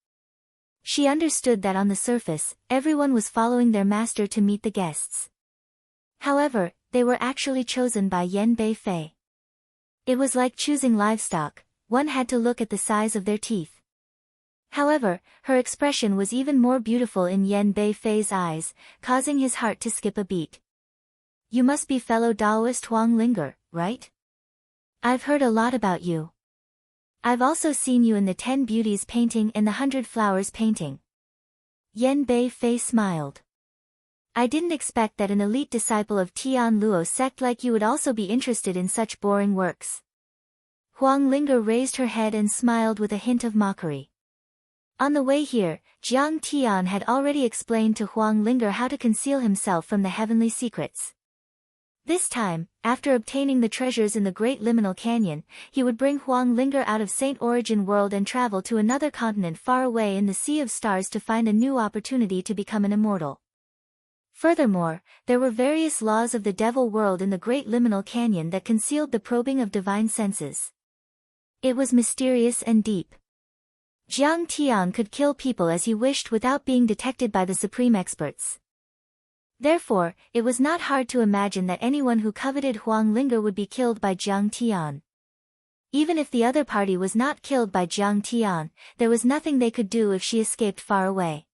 She understood that on the surface, everyone was following their master to meet the guests. However, they were actually chosen by Yan Beifei. It was like choosing livestock, one had to look at the size of their teeth. However, her expression was even more beautiful in Yan Beifei's eyes, causing his heart to skip a beat. You must be fellow Taoist Huang Linger, right? I've heard a lot about you. I've also seen you in the 10 Beauties painting and the 100 Flowers painting. Yan Beifei smiled. I didn't expect that an elite disciple of Tian Luo sect like you would also be interested in such boring works. Huang Linger raised her head and smiled with a hint of mockery. On the way here, Jiang Tian had already explained to Huang Linger how to conceal himself from the heavenly secrets. This time, after obtaining the treasures in the Great Liminal Canyon, he would bring Huang Linger out of Saint Origin World and travel to another continent far away in the Sea of Stars to find a new opportunity to become an immortal. Furthermore, there were various laws of the Devil World in the Great Liminal Canyon that concealed the probing of divine senses. It was mysterious and deep. Jiang Tian could kill people as he wished without being detected by the supreme experts. Therefore, it was not hard to imagine that anyone who coveted Huang Linger would be killed by Jiang Tian. Even if the other party was not killed by Jiang Tian, there was nothing they could do if she escaped far away.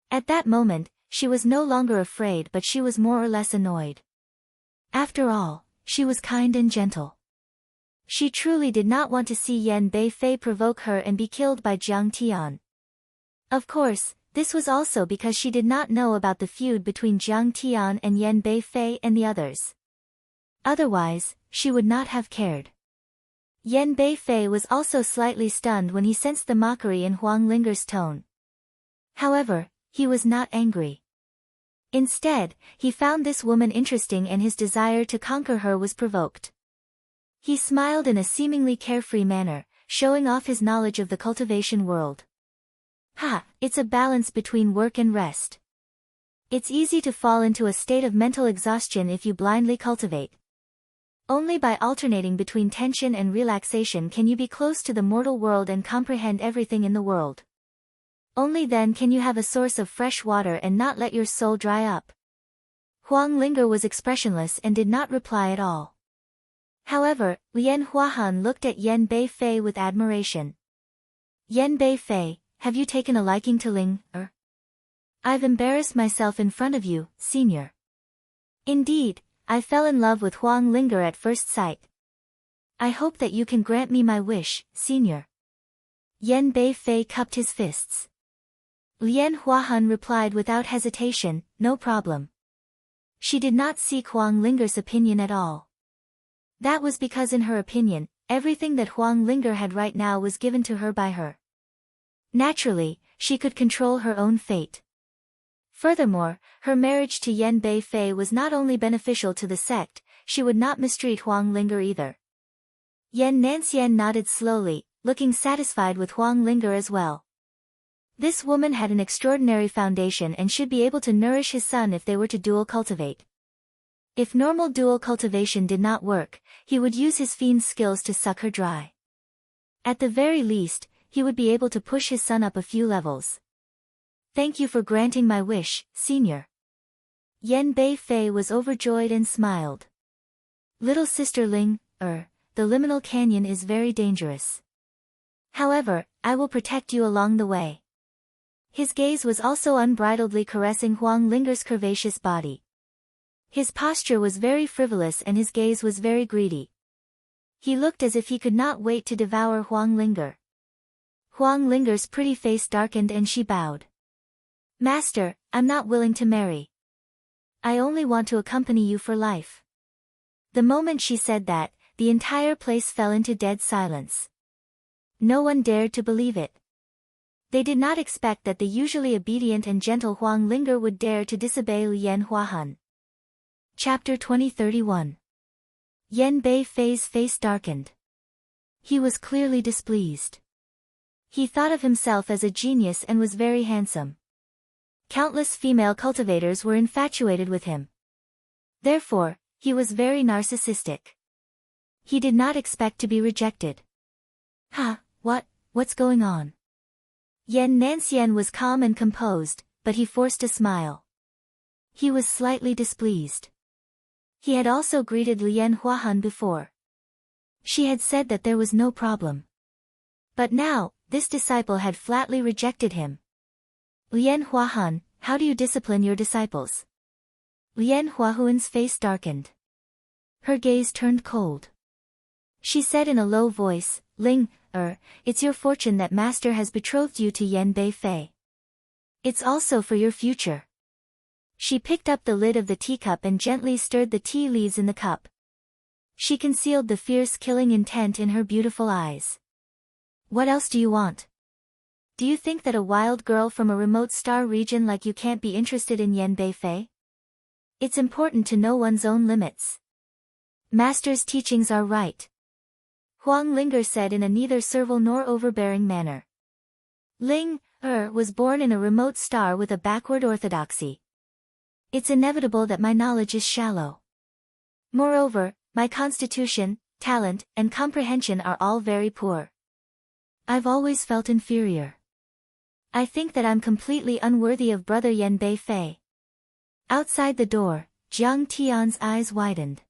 At that moment, she was no longer afraid but she was more or less annoyed. After all, she was kind and gentle. She truly did not want to see Yan Beifei provoke her and be killed by Jiang Tian. Of course, this was also because she did not know about the feud between Jiang Tian and Yan Beifei and the others. Otherwise, she would not have cared. Yan Beifei was also slightly stunned when he sensed the mockery in Huang Linger's tone. However, he was not angry. Instead, he found this woman interesting and his desire to conquer her was provoked. He smiled in a seemingly carefree manner, showing off his knowledge of the cultivation world. It's a balance between work and rest. It's easy to fall into a state of mental exhaustion if you blindly cultivate. Only by alternating between tension and relaxation can you be close to the mortal world and comprehend everything in the world. Only then can you have a source of fresh water and not let your soul dry up. Huang Linger was expressionless and did not reply at all. However, Lian Huahan looked at Yan Beifei with admiration. Yan Beifei, have you taken a liking to Ling, er? I've embarrassed myself in front of you, senior. Indeed, I fell in love with Huang Linger at first sight. I hope that you can grant me my wish, senior. Yan Beifei cupped his fists. Lian Huahan replied without hesitation, no problem. She did not seek Huang Linger's opinion at all. That was because in her opinion, everything that Huang Linger had right now was given to her by her. Naturally, she could control her own fate. Furthermore, her marriage to Yan Beifei was not only beneficial to the sect, she would not mistreat Huang Linger either. Yan Nanxian nodded slowly, looking satisfied with Huang Linger as well. This woman had an extraordinary foundation and should be able to nourish his son if they were to dual cultivate. If normal dual cultivation did not work, he would use his fiend's skills to suck her dry. At the very least, he would be able to push his son up a few levels. Thank you for granting my wish, senior. Yan Beifei was overjoyed and smiled. Little sister Ling, the liminal canyon is very dangerous. However, I will protect you along the way. His gaze was also unbridledly caressing Huang Linger's curvaceous body. His posture was very frivolous and his gaze was very greedy. He looked as if he could not wait to devour Huang Linger. Huang Linger's pretty face darkened and she bowed. Master, I'm not willing to marry. I only want to accompany you for life. The moment she said that, the entire place fell into dead silence. No one dared to believe it. They did not expect that the usually obedient and gentle Huang Linger would dare to disobey Lian Huahan. Chapter 2031. Yan Beifei's face darkened. He was clearly displeased. He thought of himself as a genius and was very handsome. Countless female cultivators were infatuated with him. Therefore, he was very narcissistic. He did not expect to be rejected. What's going on? Yan Nansien was calm and composed, but he forced a smile. He was slightly displeased. He had also greeted Lian Huahan before. She had said that there was no problem. But now, this disciple had flatly rejected him. Lian Huahan, how do you discipline your disciples? Lian Huahuan's face darkened. Her gaze turned cold. She said in a low voice, Ling, it's your fortune that master has betrothed you to Yan Beifei. It's also for your future. She picked up the lid of the teacup and gently stirred the tea leaves in the cup. She concealed the fierce killing intent in her beautiful eyes. What else do you want? Do you think that a wild girl from a remote star region like you can't be interested in Yan Beifei? It's important to know one's own limits. Master's teachings are right. Huang Linger said in a neither servile nor overbearing manner. Ling, was born in a remote star with a backward orthodoxy. It's inevitable that my knowledge is shallow. Moreover, my constitution, talent, and comprehension are all very poor. I've always felt inferior. I think that I'm completely unworthy of brother Yan Beifei. Outside the door, Jiang Tian's eyes widened.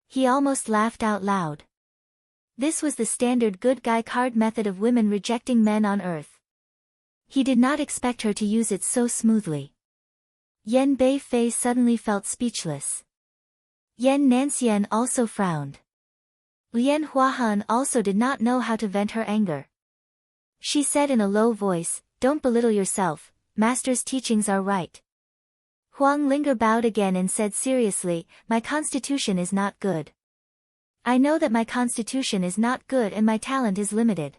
He almost laughed out loud. This was the standard good guy card method of women rejecting men on earth. He did not expect her to use it so smoothly. Yan Beifei suddenly felt speechless. Yan Nansien also frowned. Lian Huahan also did not know how to vent her anger. She said in a low voice, Don't belittle yourself, master's teachings are right. Huang Linger bowed again and said seriously, My constitution is not good. I know that my constitution is not good and my talent is limited.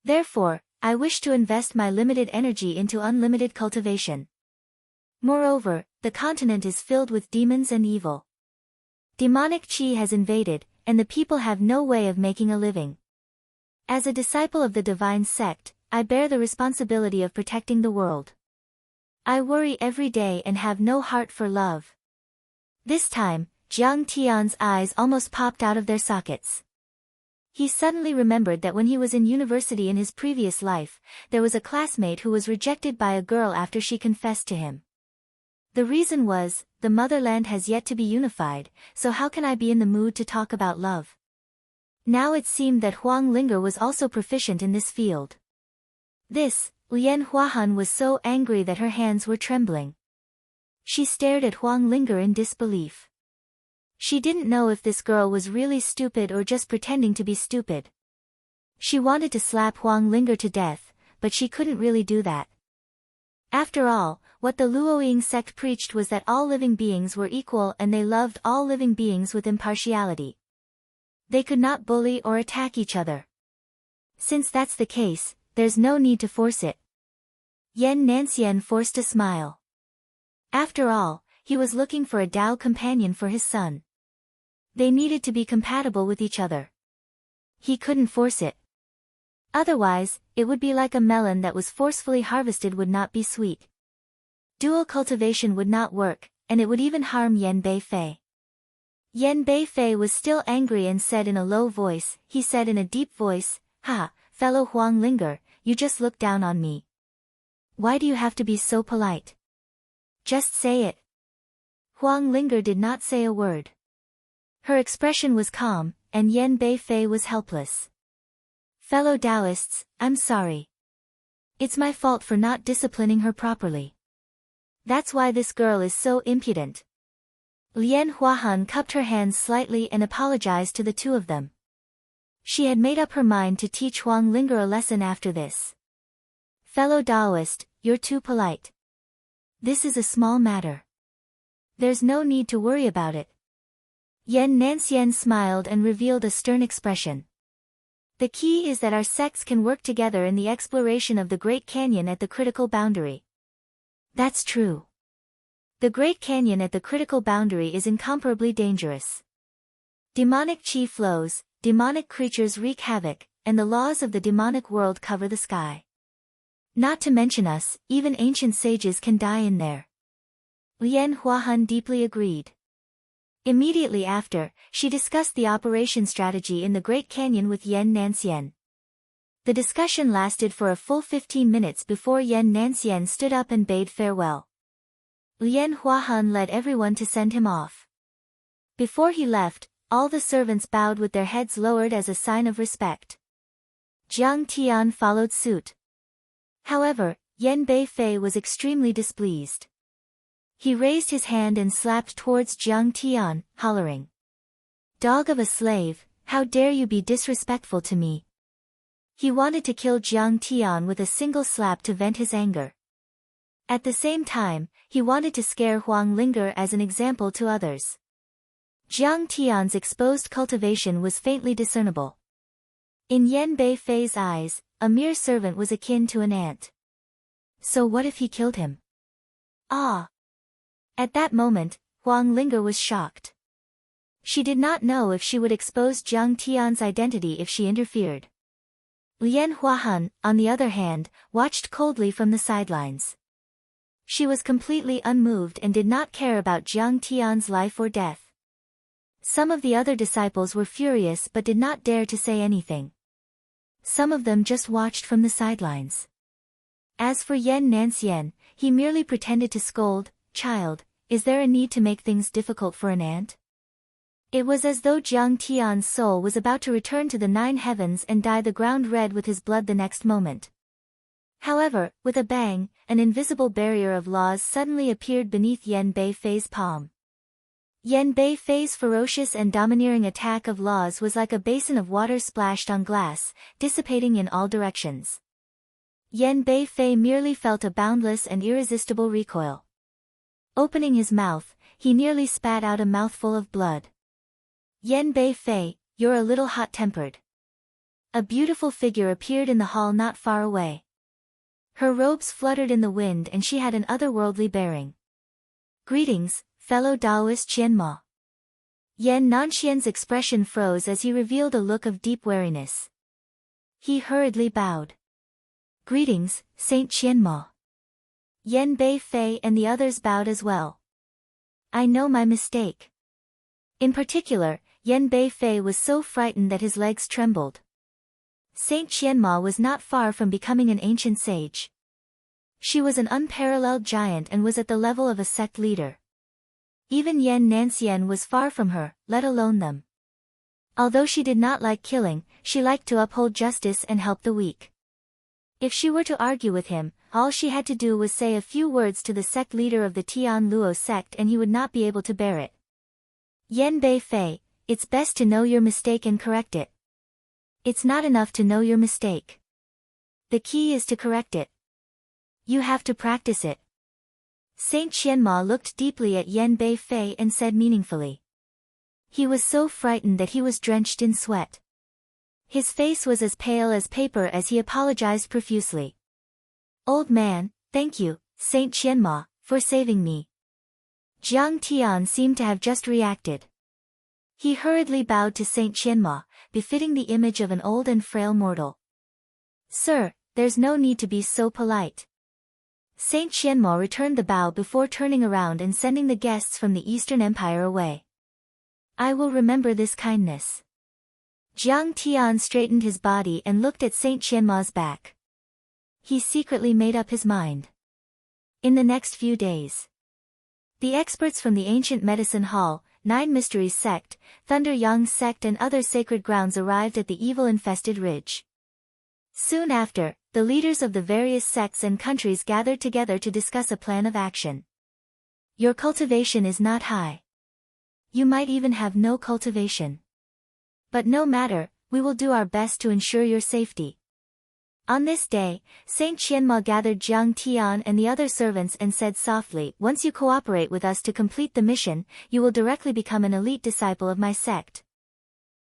Therefore, I wish to invest my limited energy into unlimited cultivation. Moreover, the continent is filled with demons and evil. Demonic qi has invaded, and the people have no way of making a living. As a disciple of the divine sect, I bear the responsibility of protecting the world. I worry every day and have no heart for love. This time, Jiang Tian's eyes almost popped out of their sockets. He suddenly remembered that when he was in university in his previous life, there was a classmate who was rejected by a girl after she confessed to him. The reason was, the motherland has yet to be unified, so how can I be in the mood to talk about love? Now it seemed that Huang Linger was also proficient in this field. Lian Huahan was so angry that her hands were trembling. She stared at Huang Linger in disbelief. She didn't know if this girl was really stupid or just pretending to be stupid. She wanted to slap Huang Linger to death, but she couldn't really do that. After all, what the Luoying sect preached was that all living beings were equal and they loved all living beings with impartiality. They could not bully or attack each other. Since that's the case, there's no need to force it. Yan Nansien forced a smile. After all, he was looking for a Tao companion for his son. They needed to be compatible with each other. He couldn't force it. Otherwise, it would be like a melon that was forcefully harvested would not be sweet. Dual cultivation would not work, and it would even harm Yan Beifei. Yan Beifei was still angry and said in a low voice, he said in a deep voice, fellow Huang Linger, you just look down on me. Why do you have to be so polite? Just say it. Huang Linger did not say a word. Her expression was calm, and Yan Beifei was helpless. Fellow Taoists, I'm sorry. It's my fault for not disciplining her properly. That's why this girl is so impudent. Lian Huahan cupped her hands slightly and apologized to the two of them. She had made up her mind to teach Huang Linger a lesson after this. Fellow Taoist, you're too polite. This is a small matter. There's no need to worry about it. Yan Nansien smiled and revealed a stern expression. The key is that our sects can work together in the exploration of the Great Canyon at the critical boundary. That's true. The Great Canyon at the critical boundary is incomparably dangerous. Demonic qi flows, demonic creatures wreak havoc, and the laws of the demonic world cover the sky. Not to mention us, even ancient sages can die in there. Lian Huahan deeply agreed. Immediately after, she discussed the operation strategy in the Great Canyon with Yan Nansien. The discussion lasted for a full 15 minutes before Yan Nansien stood up and bade farewell. Lien Huahan led everyone to send him off. Before he left, all the servants bowed with their heads lowered as a sign of respect. Jiang Tian followed suit. However, Yan Beifei was extremely displeased. He raised his hand and slapped towards Jiang Tian, hollering, "Dog of a slave, how dare you be disrespectful to me?" He wanted to kill Jiang Tian with a single slap to vent his anger. At the same time, he wanted to scare Huang Linger as an example to others. Jiang Tian's exposed cultivation was faintly discernible. In Yan Beifei's eyes, a mere servant was akin to an ant. So what if he killed him? Ah! At that moment, Huang Linger was shocked. She did not know if she would expose Jiang Tian's identity if she interfered. Lien Huahan, on the other hand, watched coldly from the sidelines. She was completely unmoved and did not care about Jiang Tian's life or death. Some of the other disciples were furious but did not dare to say anything. Some of them just watched from the sidelines. As for Yan Nansien, he merely pretended to scold, "Child, is there a need to make things difficult for an ant?" It was as though Jiang Tian's soul was about to return to the 9 heavens and dye the ground red with his blood the next moment. However, with a bang, an invisible barrier of laws suddenly appeared beneath Yan Beifei's palm. Yan Beifei's ferocious and domineering attack of laws was like a basin of water splashed on glass, dissipating in all directions. Yan Beifei merely felt a boundless and irresistible recoil. Opening his mouth, he nearly spat out a mouthful of blood. "Yan Beifei, you're a little hot-tempered." A beautiful figure appeared in the hall not far away. Her robes fluttered in the wind and she had an otherworldly bearing. "Greetings, fellow Taoist Qianma." Yan Nanxian's expression froze as he revealed a look of deep wariness. He hurriedly bowed. "Greetings, Saint Qianma." Yan Beifei and the others bowed as well. "I know my mistake." In particular, Yan Beifei was so frightened that his legs trembled. Saint Qianma was not far from becoming an ancient sage. She was an unparalleled giant and was at the level of a sect leader. Even Yan Nansien was far from her, let alone them. Although she did not like killing, she liked to uphold justice and help the weak. If she were to argue with him, all she had to do was say a few words to the sect leader of the Tian Luo sect and he would not be able to bear it. "Yan Beifei, it's best to know your mistake and correct it. It's not enough to know your mistake. The key is to correct it. You have to practice it." Saint Qianma looked deeply at Yan Beifei and said meaningfully. He was so frightened that he was drenched in sweat. His face was as pale as paper as he apologized profusely. "Old man, thank you, Saint Qianma, for saving me." Jiang Tian seemed to have just reacted. He hurriedly bowed to Saint Qianma, befitting the image of an old and frail mortal. "Sir, there's no need to be so polite." Saint Qianma returned the bow before turning around and sending the guests from the Eastern Empire away. "I will remember this kindness." Jiang Tian straightened his body and looked at Saint Qianma's back. He secretly made up his mind. In the next few days, the experts from the ancient medicine hall, 9 Mysteries sect, Thunder Yang sect and other sacred grounds arrived at the evil-infested ridge. Soon after, the leaders of the various sects and countries gathered together to discuss a plan of action. "Your cultivation is not high. You might even have no cultivation. But no matter, we will do our best to ensure your safety." On this day, Saint Qianma gathered Jiang Tian and the other servants and said softly, "Once you cooperate with us to complete the mission, you will directly become an elite disciple of my sect.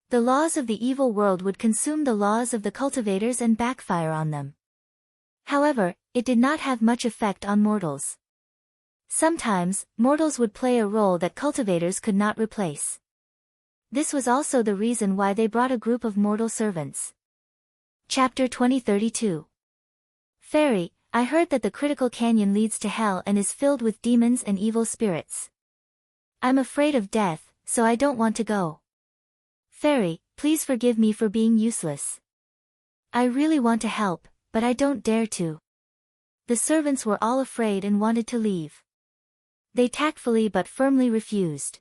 The laws of the evil world would consume the laws of the cultivators and backfire on them." However, it did not have much effect on mortals. Sometimes, mortals would play a role that cultivators could not replace. This was also the reason why they brought a group of mortal servants. Chapter 2032. Fairy, I heard that the critical canyon leads to hell and is filled with demons and evil spirits. I'm afraid of death, so I don't want to go. Fairy, please forgive me for being useless. I really want to help, but I don't dare to. The servants were all afraid and wanted to leave. They tactfully but firmly refused.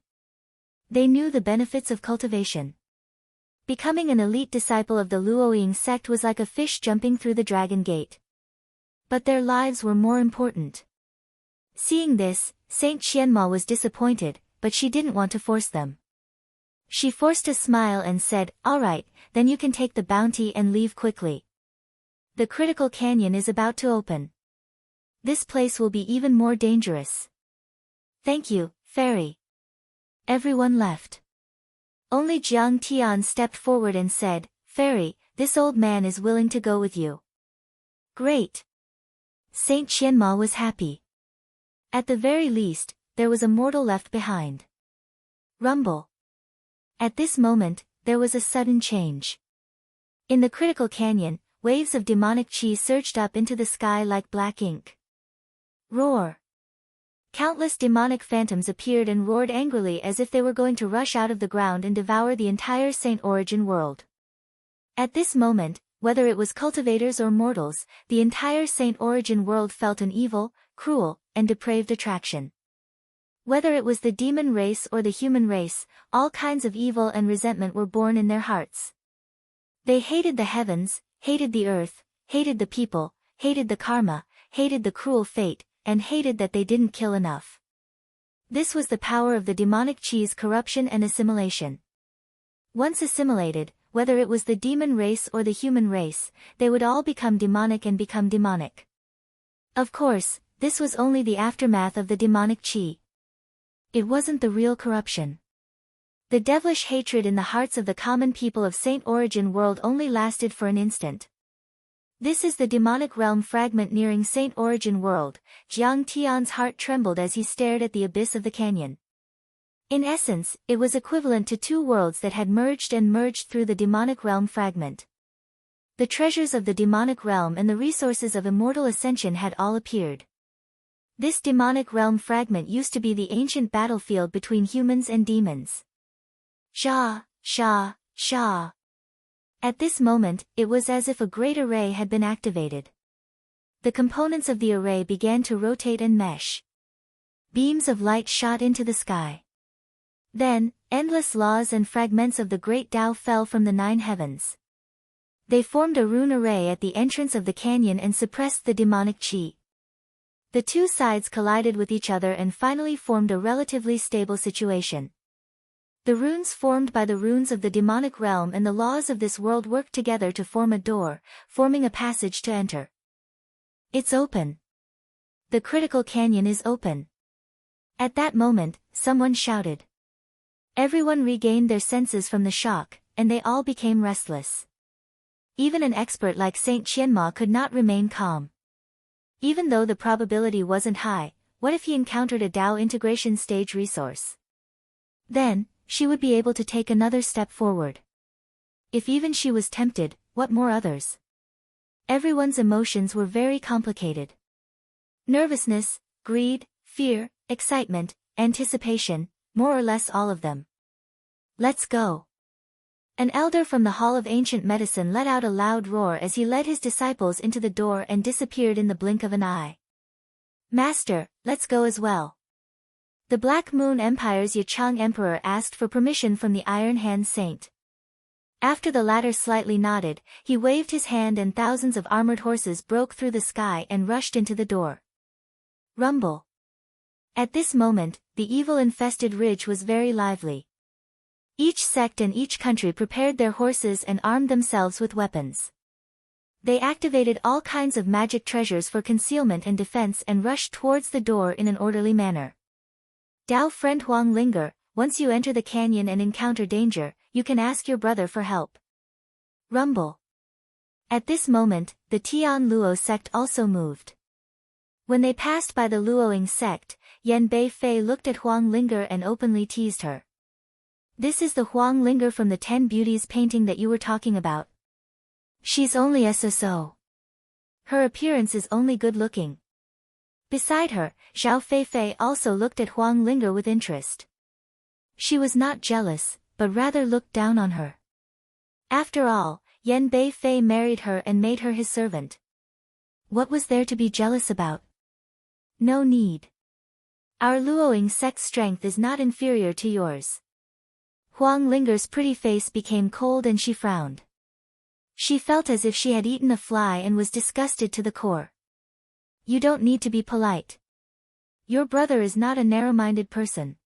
They knew the benefits of cultivation. Becoming an elite disciple of the Luoying sect was like a fish jumping through the dragon gate. But their lives were more important. Seeing this, Saint Qianma was disappointed, but she didn't want to force them. She forced a smile and said, "All right, then you can take the bounty and leave quickly. The critical canyon is about to open. This place will be even more dangerous." "Thank you, Fairy." Everyone left. Only Jiang Tian stepped forward and said, "Fairy, this old man is willing to go with you." "Great." Saint Qianma was happy. At the very least, there was a mortal left behind. Rumble. At this moment, there was a sudden change. In the critical canyon, waves of demonic chi surged up into the sky like black ink. Roar. Countless demonic phantoms appeared and roared angrily as if they were going to rush out of the ground and devour the entire Saint Origin world. At this moment, whether it was cultivators or mortals, the entire Saint Origin world felt an evil, cruel, and depraved attraction. Whether it was the demon race or the human race, all kinds of evil and resentment were born in their hearts. They hated the heavens, hated the earth, hated the people, hated the karma, hated the cruel fate, and hated that they didn't kill enough. This was the power of the demonic chi's corruption and assimilation. Once assimilated, whether it was the demon race or the human race, they would all become demonic and become demonic. Of course, this was only the aftermath of the demonic chi. It wasn't the real corruption. The devilish hatred in the hearts of the common people of Saint Origin world only lasted for an instant. This is the demonic realm fragment nearing Saint Origin world. Jiang Tian's heart trembled as he stared at the abyss of the canyon. In essence, it was equivalent to two worlds that had merged through the demonic realm fragment. The treasures of the demonic realm and the resources of immortal ascension had all appeared. This demonic realm fragment used to be the ancient battlefield between humans and demons. Sha, sha, sha. At this moment, it was as if a great array had been activated. The components of the array began to rotate and mesh. Beams of light shot into the sky. Then, endless laws and fragments of the great Tao fell from the 9 heavens. They formed a rune array at the entrance of the canyon and suppressed the demonic chi. The two sides collided with each other and finally formed a relatively stable situation. The runes formed by the runes of the demonic realm and the laws of this world worked together to form a door, forming a passage to enter. It's open. The critical canyon is open. At that moment, someone shouted. Everyone regained their senses from the shock, and they all became restless. Even an expert like Saint Qianma could not remain calm. Even though the probability wasn't high, what if he encountered a Tao integration stage resource? Then, she would be able to take another step forward. If even she was tempted, what more others? Everyone's emotions were very complicated. Nervousness, greed, fear, excitement, anticipation, more or less all of them. Let's go. An elder from the Hall of Ancient Medicine let out a loud roar as he led his disciples into the door and disappeared in the blink of an eye. Master, let's go as well. The Black Moon Empire's Yachang Emperor asked for permission from the Iron Hand Saint. After the latter slightly nodded, he waved his hand and thousands of armored horses broke through the sky and rushed into the door. Rumble. At this moment, the evil-infested ridge was very lively. Each sect and each country prepared their horses and armed themselves with weapons. They activated all kinds of magic treasures for concealment and defense and rushed towards the door in an orderly manner. Dao friend Huang Linger, once you enter the canyon and encounter danger, you can ask your brother for help. Rumble. At this moment, the Tian Luo sect also moved. When they passed by the Luoing sect, Yan Bei Fei looked at Huang Linger and openly teased her. This is the Huang Linger from the 10 Beauties painting that you were talking about. She's only so. Her appearance is only good-looking. Beside her, Xiao Feifei also looked at Huang Linger with interest. She was not jealous, but rather looked down on her. After all, Yan Beifei married her and made her his servant. What was there to be jealous about? No need. Our Luoying sect's strength is not inferior to yours. Huang Linger's pretty face became cold and she frowned. She felt as if she had eaten a fly and was disgusted to the core. You don't need to be polite. Your brother is not a narrow-minded person.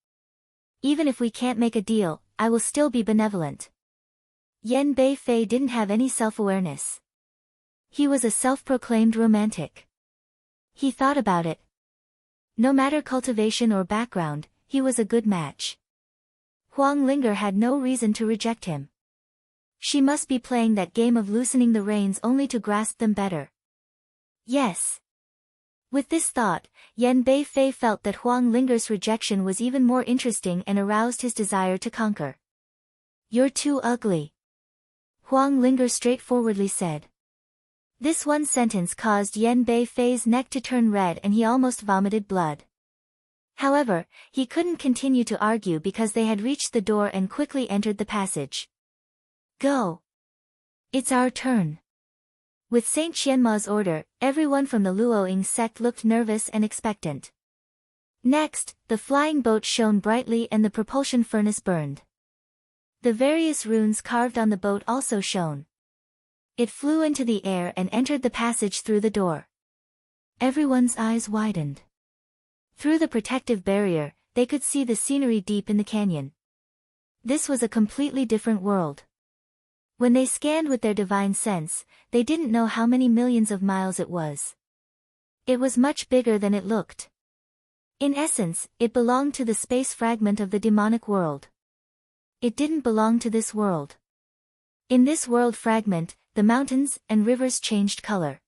Even if we can't make a deal, I will still be benevolent. Yan Beifei didn't have any self-awareness. He was a self-proclaimed romantic. He thought about it. No matter cultivation or background, he was a good match. Huang Linger had no reason to reject him. She must be playing that game of loosening the reins only to grasp them better. Yes. With this thought, Yan Beifei felt that Huang Linger's rejection was even more interesting and aroused his desire to conquer. You're too ugly. Huang Linger straightforwardly said. This one sentence caused Yan Beifei's neck to turn red and he almost vomited blood. However, he couldn't continue to argue because they had reached the door and quickly entered the passage. Go. It's our turn. With Saint Qianma's order, everyone from the Luoying sect looked nervous and expectant. Next, the flying boat shone brightly and the propulsion furnace burned. The various runes carved on the boat also shone. It flew into the air and entered the passage through the door. Everyone's eyes widened. Through the protective barrier, they could see the scenery deep in the canyon. This was a completely different world. When they scanned with their divine sense, they didn't know how many millions of miles it was. It was much bigger than it looked. In essence, it belonged to the space fragment of the demonic world. It didn't belong to this world. In this world fragment, the mountains and rivers changed color.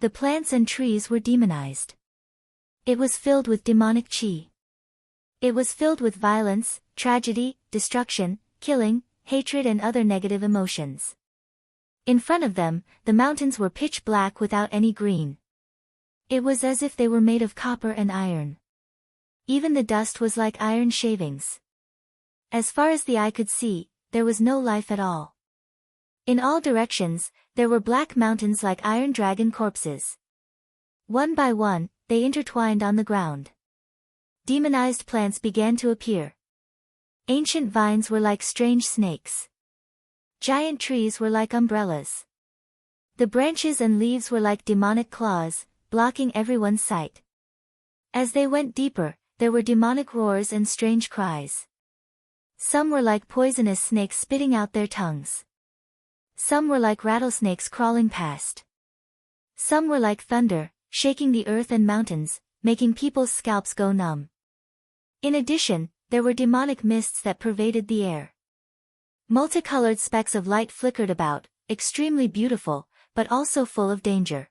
The plants and trees were demonized. It was filled with demonic qi. It was filled with violence, tragedy, destruction, killing, hatred and other negative emotions. In front of them, the mountains were pitch black without any green. It was as if they were made of copper and iron. Even the dust was like iron shavings. As far as the eye could see, there was no life at all. In all directions, there were black mountains like iron dragon corpses. One by one, they intertwined on the ground. Demonized plants began to appear. Ancient vines were like strange snakes. Giant trees were like umbrellas. The branches and leaves were like demonic claws, blocking everyone's sight. As they went deeper, there were demonic roars and strange cries. Some were like poisonous snakes spitting out their tongues. Some were like rattlesnakes crawling past. Some were like thunder, shaking the earth and mountains, making people's scalps go numb. In addition, there were demonic mists that pervaded the air. Multicolored specks of light flickered about, extremely beautiful, but also full of danger.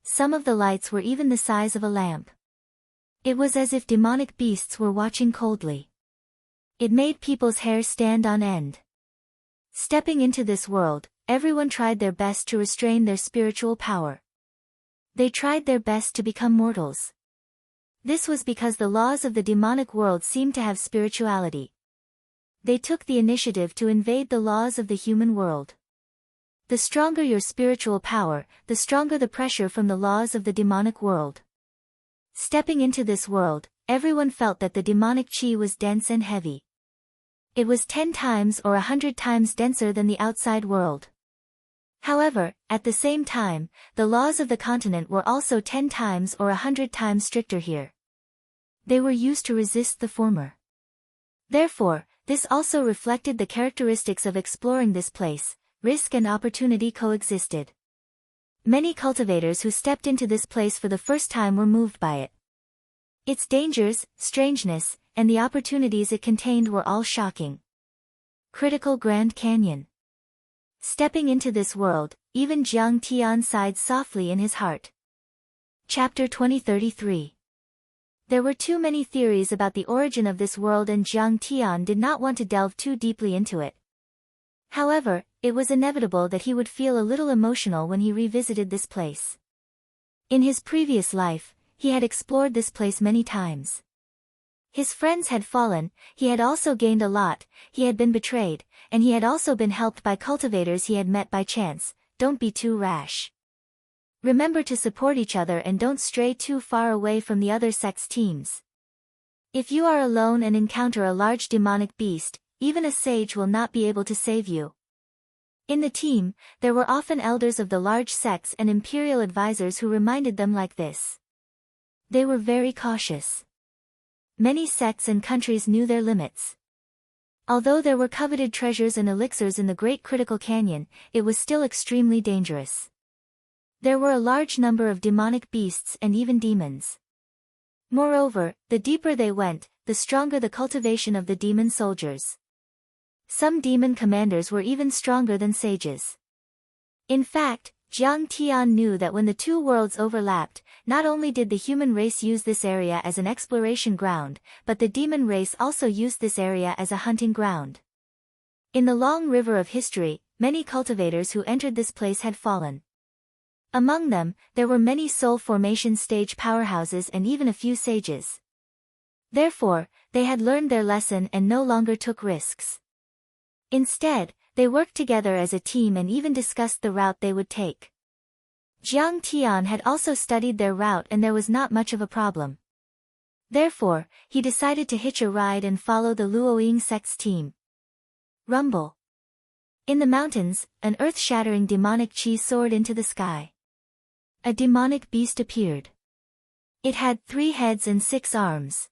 Some of the lights were even the size of a lamp. It was as if demonic beasts were watching coldly. It made people's hair stand on end. Stepping into this world, everyone tried their best to restrain their spiritual power. They tried their best to become mortals. This was because the laws of the demonic world seemed to have spirituality. They took the initiative to invade the laws of the human world. The stronger your spiritual power, the stronger the pressure from the laws of the demonic world. Stepping into this world, everyone felt that the demonic qi was dense and heavy. It was 10 times or 100 times denser than the outside world. However, at the same time, the laws of the continent were also 10 times or 100 times stricter here. They were used to resist the former. Therefore, this also reflected the characteristics of exploring this place. Risk and opportunity coexisted. Many cultivators who stepped into this place for the first time were moved by it. Its dangers, strangeness, and the opportunities it contained were all shocking. Critical Grand Canyon. Stepping into this world, even Jiang Tian sighed softly in his heart. Chapter 2033. There were too many theories about the origin of this world and Jiang Tian did not want to delve too deeply into it. However, it was inevitable that he would feel a little emotional when he revisited this place. In his previous life, he had explored this place many times. His friends had fallen, he had also gained a lot, he had been betrayed, and he had also been helped by cultivators he had met by chance. Don't be too rash. Remember to support each other and don't stray too far away from the other sect's teams. If you are alone and encounter a large demonic beast, even a sage will not be able to save you. In the team, there were often elders of the large sects and imperial advisors who reminded them like this. They were very cautious. Many sects and countries knew their limits. Although there were coveted treasures and elixirs in the Great Critical Canyon, it was still extremely dangerous. There were a large number of demonic beasts and even demons. Moreover, the deeper they went, the stronger the cultivation of the demon soldiers. Some demon commanders were even stronger than sages. In fact, Jiang Tian knew that when the two worlds overlapped, not only did the human race use this area as an exploration ground, but the demon race also used this area as a hunting ground. In the long river of history, many cultivators who entered this place had fallen. Among them, there were many soul formation stage powerhouses and even a few sages. Therefore, they had learned their lesson and no longer took risks. Instead, they worked together as a team and even discussed the route they would take. Jiang Tian had also studied their route and there was not much of a problem. Therefore, he decided to hitch a ride and follow the Luoying sect's team. Rumble. In the mountains, an earth-shattering demonic chi soared into the sky. A demonic beast appeared. It had 3 heads and 6 arms.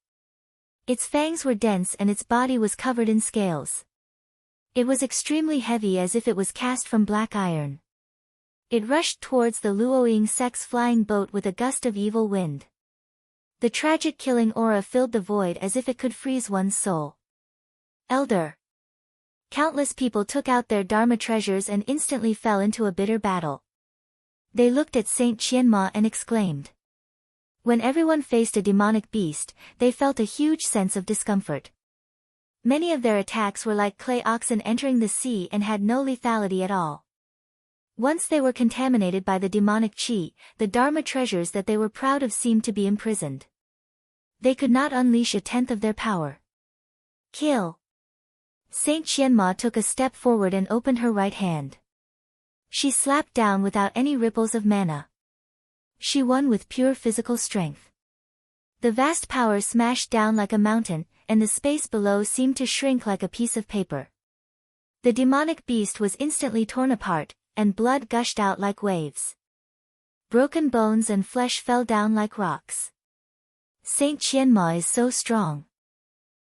Its fangs were dense and its body was covered in scales. It was extremely heavy as if it was cast from black iron. It rushed towards the Luoying sect's flying boat with a gust of evil wind. The tragic killing aura filled the void as if it could freeze one's soul. Elder. Countless people took out their Dharma treasures and instantly fell into a bitter battle. They looked at Saint Qianma and exclaimed. When everyone faced a demonic beast, they felt a huge sense of discomfort. Many of their attacks were like clay oxen entering the sea and had no lethality at all. Once they were contaminated by the demonic chi, the Dharma treasures that they were proud of seemed to be imprisoned. They could not unleash 1/10 of their power. Kill. Saint Qianma took a step forward and opened her right hand. She slapped down without any ripples of mana. She won with pure physical strength. The vast power smashed down like a mountain, and the space below seemed to shrink like a piece of paper. The demonic beast was instantly torn apart, and blood gushed out like waves. Broken bones and flesh fell down like rocks. Saint Qianma is so strong.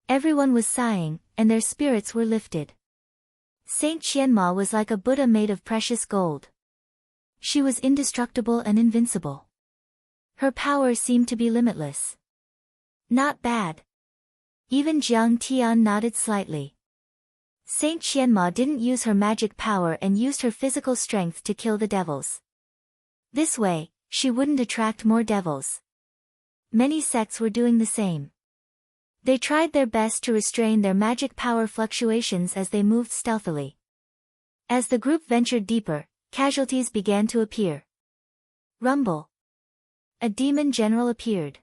Everyone was sighing, and their spirits were lifted. Saint Qianma was like a Buddha made of precious gold. She was indestructible and invincible. Her power seemed to be limitless. Not bad. Even Jiang Tian nodded slightly. Saint Qianma didn't use her magic power and used her physical strength to kill the devils. This way, she wouldn't attract more devils. Many sects were doing the same. They tried their best to restrain their magic power fluctuations as they moved stealthily. As the group ventured deeper, casualties began to appear. Rumble. A demon general appeared.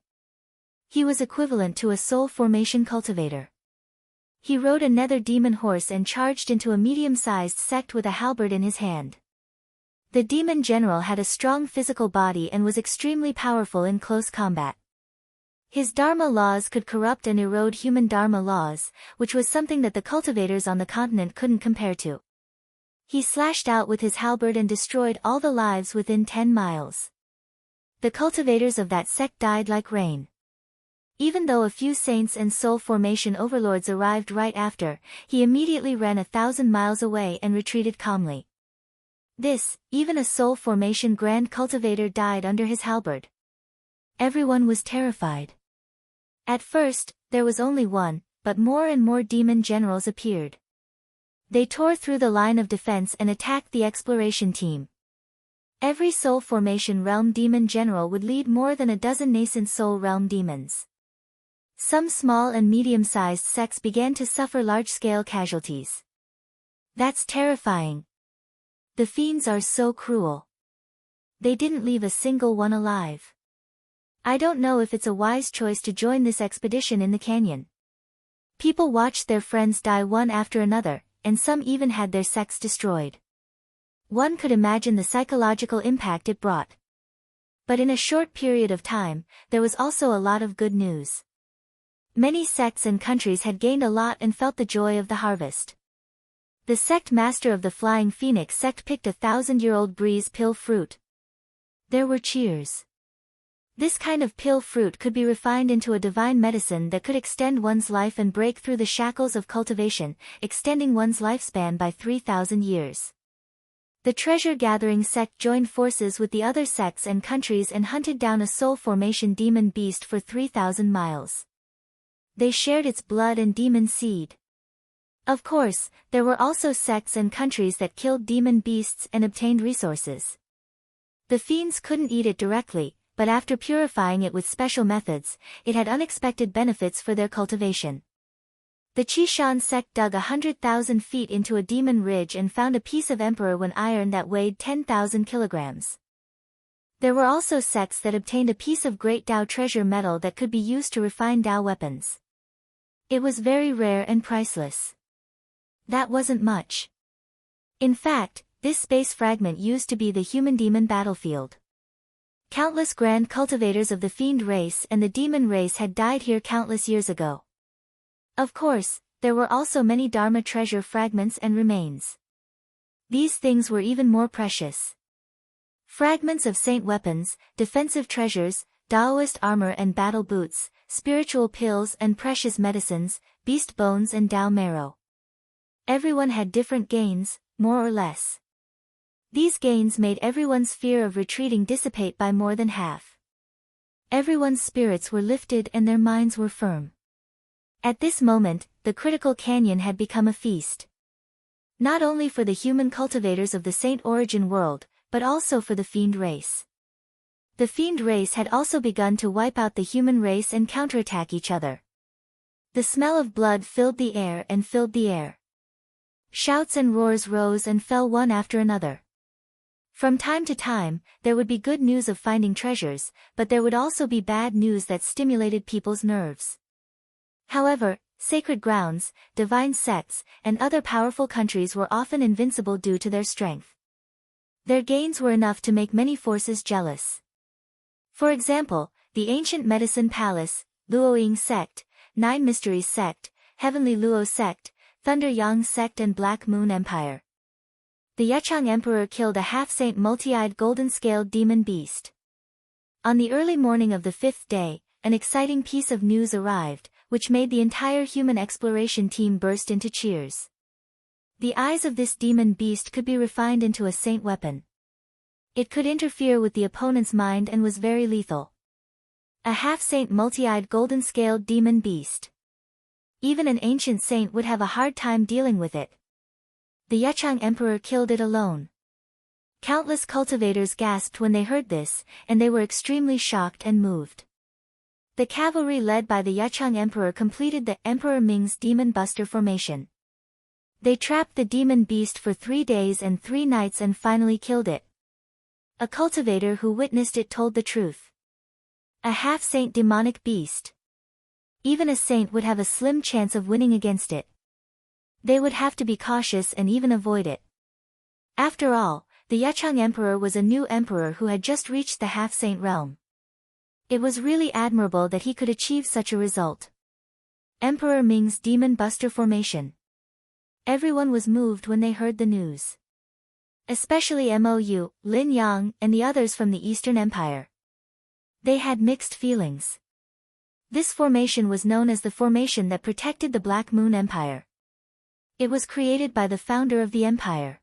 He was equivalent to a soul formation cultivator. He rode a nether demon horse and charged into a medium-sized sect with a halberd in his hand. The demon general had a strong physical body and was extremely powerful in close combat. His Dharma laws could corrupt and erode human Dharma laws, which was something that the cultivators on the continent couldn't compare to. He slashed out with his halberd and destroyed all the lives within 10 miles. The cultivators of that sect died like rain. Even though a few saints and soul formation overlords arrived right after, he immediately ran 1,000 miles away and retreated calmly. Even a soul formation grand cultivator died under his halberd. Everyone was terrified. At first, there was only one, but more and more demon generals appeared. They tore through the line of defense and attacked the exploration team. Every soul formation realm demon general would lead more than a dozen nascent soul realm demons. Some small and medium-sized sects began to suffer large-scale casualties. That's terrifying. The fiends are so cruel. They didn't leave a single one alive. I don't know if it's a wise choice to join this expedition in the canyon. People watched their friends die one after another, and some even had their sects destroyed. One could imagine the psychological impact it brought. But in a short period of time, there was also a lot of good news. Many sects and countries had gained a lot and felt the joy of the harvest. The sect master of the Flying Phoenix sect picked a 1,000-year-old breeze pill fruit. There were cheers. This kind of pill fruit could be refined into a divine medicine that could extend one's life and break through the shackles of cultivation, extending one's lifespan by 3,000 years. The treasure-gathering sect joined forces with the other sects and countries and hunted down a soul formation demon beast for 3,000 miles. They shared its blood and demon seed. Of course, there were also sects and countries that killed demon beasts and obtained resources. The fiends couldn't eat it directly, but after purifying it with special methods, it had unexpected benefits for their cultivation. The Qishan sect dug 100,000 feet into a demon ridge and found a piece of emperor when iron that weighed 10,000 kilograms. There were also sects that obtained a piece of great Dao treasure metal that could be used to refine Dao weapons. It was very rare and priceless. That wasn't much. In fact, this space fragment used to be the human-demon battlefield. Countless grand cultivators of the fiend race and the demon race had died here countless years ago. Of course, there were also many Dharma treasure fragments and remains. These things were even more precious. Fragments of saint weapons, defensive treasures, Taoist armor and battle boots, spiritual pills and precious medicines, beast bones and Dao marrow. Everyone had different gains, more or less. These gains made everyone's fear of retreating dissipate by more than half. Everyone's spirits were lifted and their minds were firm. At this moment, the critical canyon had become a feast. Not only for the human cultivators of the Saint Origin world, but also for the fiend race. The fiend race had also begun to wipe out the human race and counterattack each other. The smell of blood filled the air and filled the air. Shouts and roars rose and fell one after another. From time to time, there would be good news of finding treasures, but there would also be bad news that stimulated people's nerves. However, sacred grounds, divine sects, and other powerful countries were often invincible due to their strength. Their gains were enough to make many forces jealous. For example, the Ancient Medicine Palace, Luoying Sect, Nine Mysteries Sect, Heavenly Luo Sect, Thunder Yang Sect and Black Moon Empire. The Yechang Emperor killed a half-saint multi-eyed golden-scaled demon beast. On the early morning of the 5th day, an exciting piece of news arrived, which made the entire human exploration team burst into cheers. The eyes of this demon beast could be refined into a saint weapon. It could interfere with the opponent's mind and was very lethal. A half-saint multi-eyed golden-scaled demon beast. Even an ancient saint would have a hard time dealing with it. The Yechang Emperor killed it alone. Countless cultivators gasped when they heard this, and they were extremely shocked and moved. The cavalry led by the Yechang Emperor completed the Emperor Ming's Demon Buster formation. They trapped the demon beast for 3 days and 3 nights and finally killed it. A cultivator who witnessed it told the truth. A half-saint demonic beast. Even a saint would have a slim chance of winning against it. They would have to be cautious and even avoid it. After all, the Yechang Emperor was a new emperor who had just reached the half-saint realm. It was really admirable that he could achieve such a result. Emperor Ming's Demon Buster formation. Everyone was moved when they heard the news. Especially Mou, Lin Yang, and the others from the Eastern Empire. They had mixed feelings. This formation was known as the formation that protected the Black Moon Empire. It was created by the founder of the empire.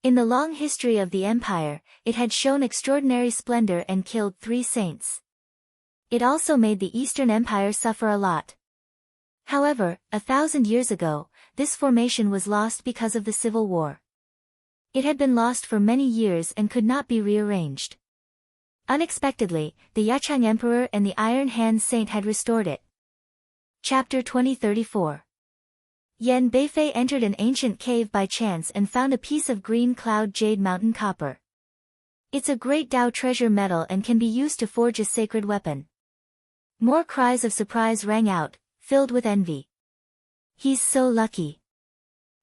In the long history of the empire, it had shown extraordinary splendor and killed 3 saints. It also made the Eastern Empire suffer a lot. However, 1,000 years ago, this formation was lost because of the civil war. It had been lost for many years and could not be rearranged. Unexpectedly, the Yechang Emperor and the Iron Hand Saint had restored it. Chapter 2034. Yen Beifei entered an ancient cave by chance and found a piece of green cloud jade mountain copper. It's a great Tao treasure metal and can be used to forge a sacred weapon. More cries of surprise rang out, filled with envy. He's so lucky.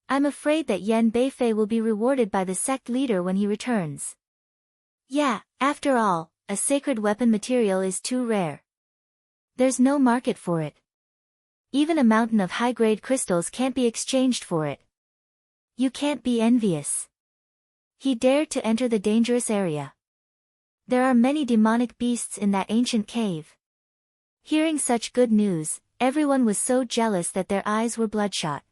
I'm afraid that Yan Beifei will be rewarded by the sect leader when he returns. Yeah, after all, a sacred weapon material is too rare. There's no market for it. Even a mountain of high-grade crystals can't be exchanged for it. You can't be envious. He dared to enter the dangerous area. There are many demonic beasts in that ancient cave. Hearing such good news, everyone was so jealous that their eyes were bloodshot.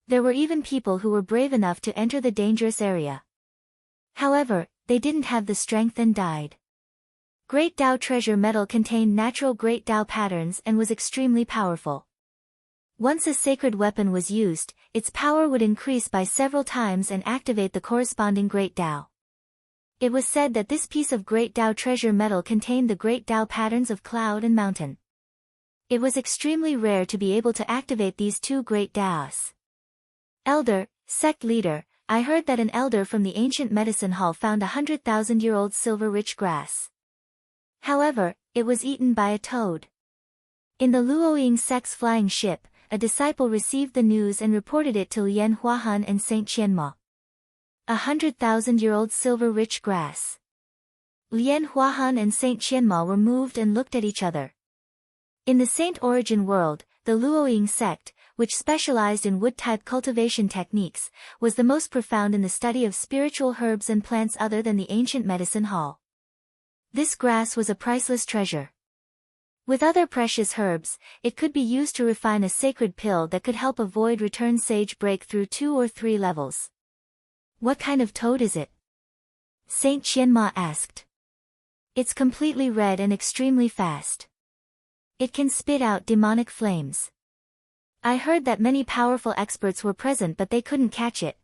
There were even people who were brave enough to enter the dangerous area. However, they didn't have the strength and died. Great Tao treasure metal contained natural Great Tao patterns and was extremely powerful. Once a sacred weapon was used, its power would increase by several times and activate the corresponding Great Tao. It was said that this piece of Great Tao treasure metal contained the Great Tao patterns of cloud and mountain. It was extremely rare to be able to activate these two Great Taos. Elder, sect leader, I heard that an elder from the ancient medicine hall found 100,000-year-old silver-rich grass. However, it was eaten by a toad. In the Luoying sect's flying ship, a disciple received the news and reported it to Lien Huahan and Saint Qianma. 100,000-year-old silver-rich grass. Lien Huahan and Saint Qianma were moved and looked at each other. In the Saint Origin world, the Luoying sect, which specialized in wood-type cultivation techniques, was the most profound in the study of spiritual herbs and plants other than the ancient medicine hall. This grass was a priceless treasure. With other precious herbs, it could be used to refine a sacred pill that could help a void return sage break through 2 or 3 levels. What kind of toad is it? Saint Qianma asked. It's completely red and extremely fast. It can spit out demonic flames. I heard that many powerful experts were present but they couldn't catch it.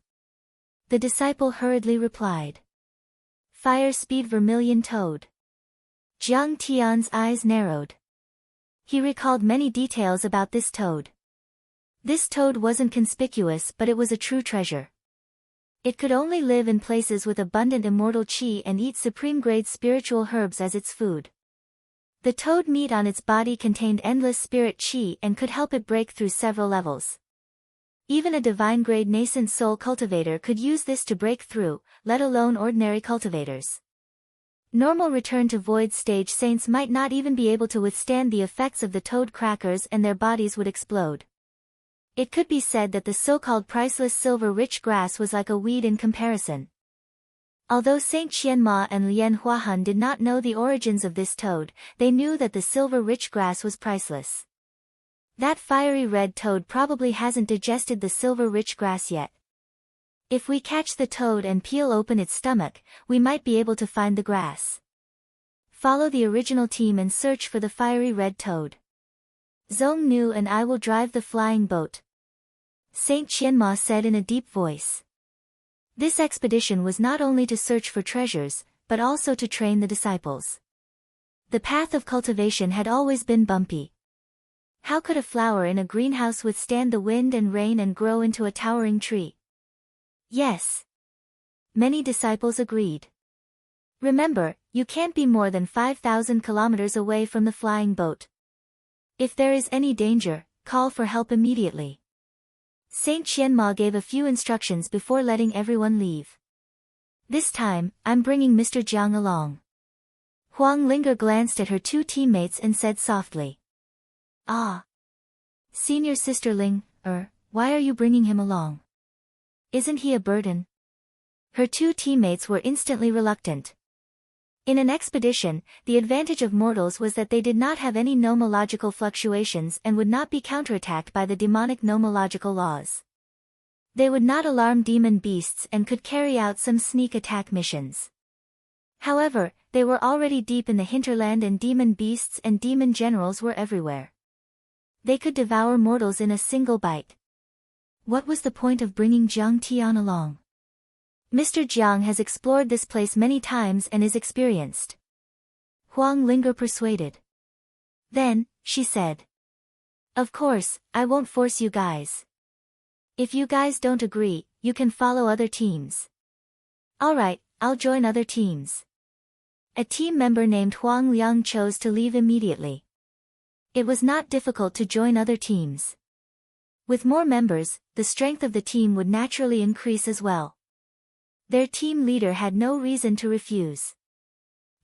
The disciple hurriedly replied. Fire speed vermilion toad. Jiang Tian's eyes narrowed. He recalled many details about this toad. This toad wasn't conspicuous but it was a true treasure. It could only live in places with abundant immortal qi and eat supreme-grade spiritual herbs as its food. The toad meat on its body contained endless spirit qi and could help it break through several levels. Even a divine-grade nascent soul cultivator could use this to break through, let alone ordinary cultivators. Normal return to void stage saints might not even be able to withstand the effects of the toad crackers and their bodies would explode. It could be said that the so-called priceless silver-rich grass was like a weed in comparison. Although Saint Qianma and Lien Huahan did not know the origins of this toad, they knew that the silver-rich grass was priceless. That fiery red toad probably hasn't digested the silver-rich grass yet. If we catch the toad and peel open its stomach, we might be able to find the grass. Follow the original team and search for the fiery red toad. Zhong Nu and I will drive the flying boat. Saint Qianma said in a deep voice. This expedition was not only to search for treasures, but also to train the disciples. The path of cultivation had always been bumpy. How could a flower in a greenhouse withstand the wind and rain and grow into a towering tree? Yes. Many disciples agreed. Remember, you can't be more than 5,000 kilometers away from the flying boat. If there is any danger, call for help immediately. Saint Qianma gave a few instructions before letting everyone leave. This time, I'm bringing Mr. Jiang along. Huang Linger glanced at her 2 teammates and said softly. Ah. Senior Sister Ling, why are you bringing him along? Isn't he a burden? Her 2 teammates were instantly reluctant. In an expedition, the advantage of mortals was that they did not have any nomological fluctuations and would not be counterattacked by the demonic nomological laws. They would not alarm demon beasts and could carry out some sneak attack missions. However, they were already deep in the hinterland and demon beasts and demon generals were everywhere. They could devour mortals in a single bite. What was the point of bringing Jiang Tian along? Mr. Jiang has explored this place many times and is experienced. Huang Linger persuaded. Then, she said. Of course, I won't force you guys. If you guys don't agree, you can follow other teams. Alright, I'll join other teams. A team member named Huang Liang chose to leave immediately. It was not difficult to join other teams. With more members, the strength of the team would naturally increase as well. Their team leader had no reason to refuse.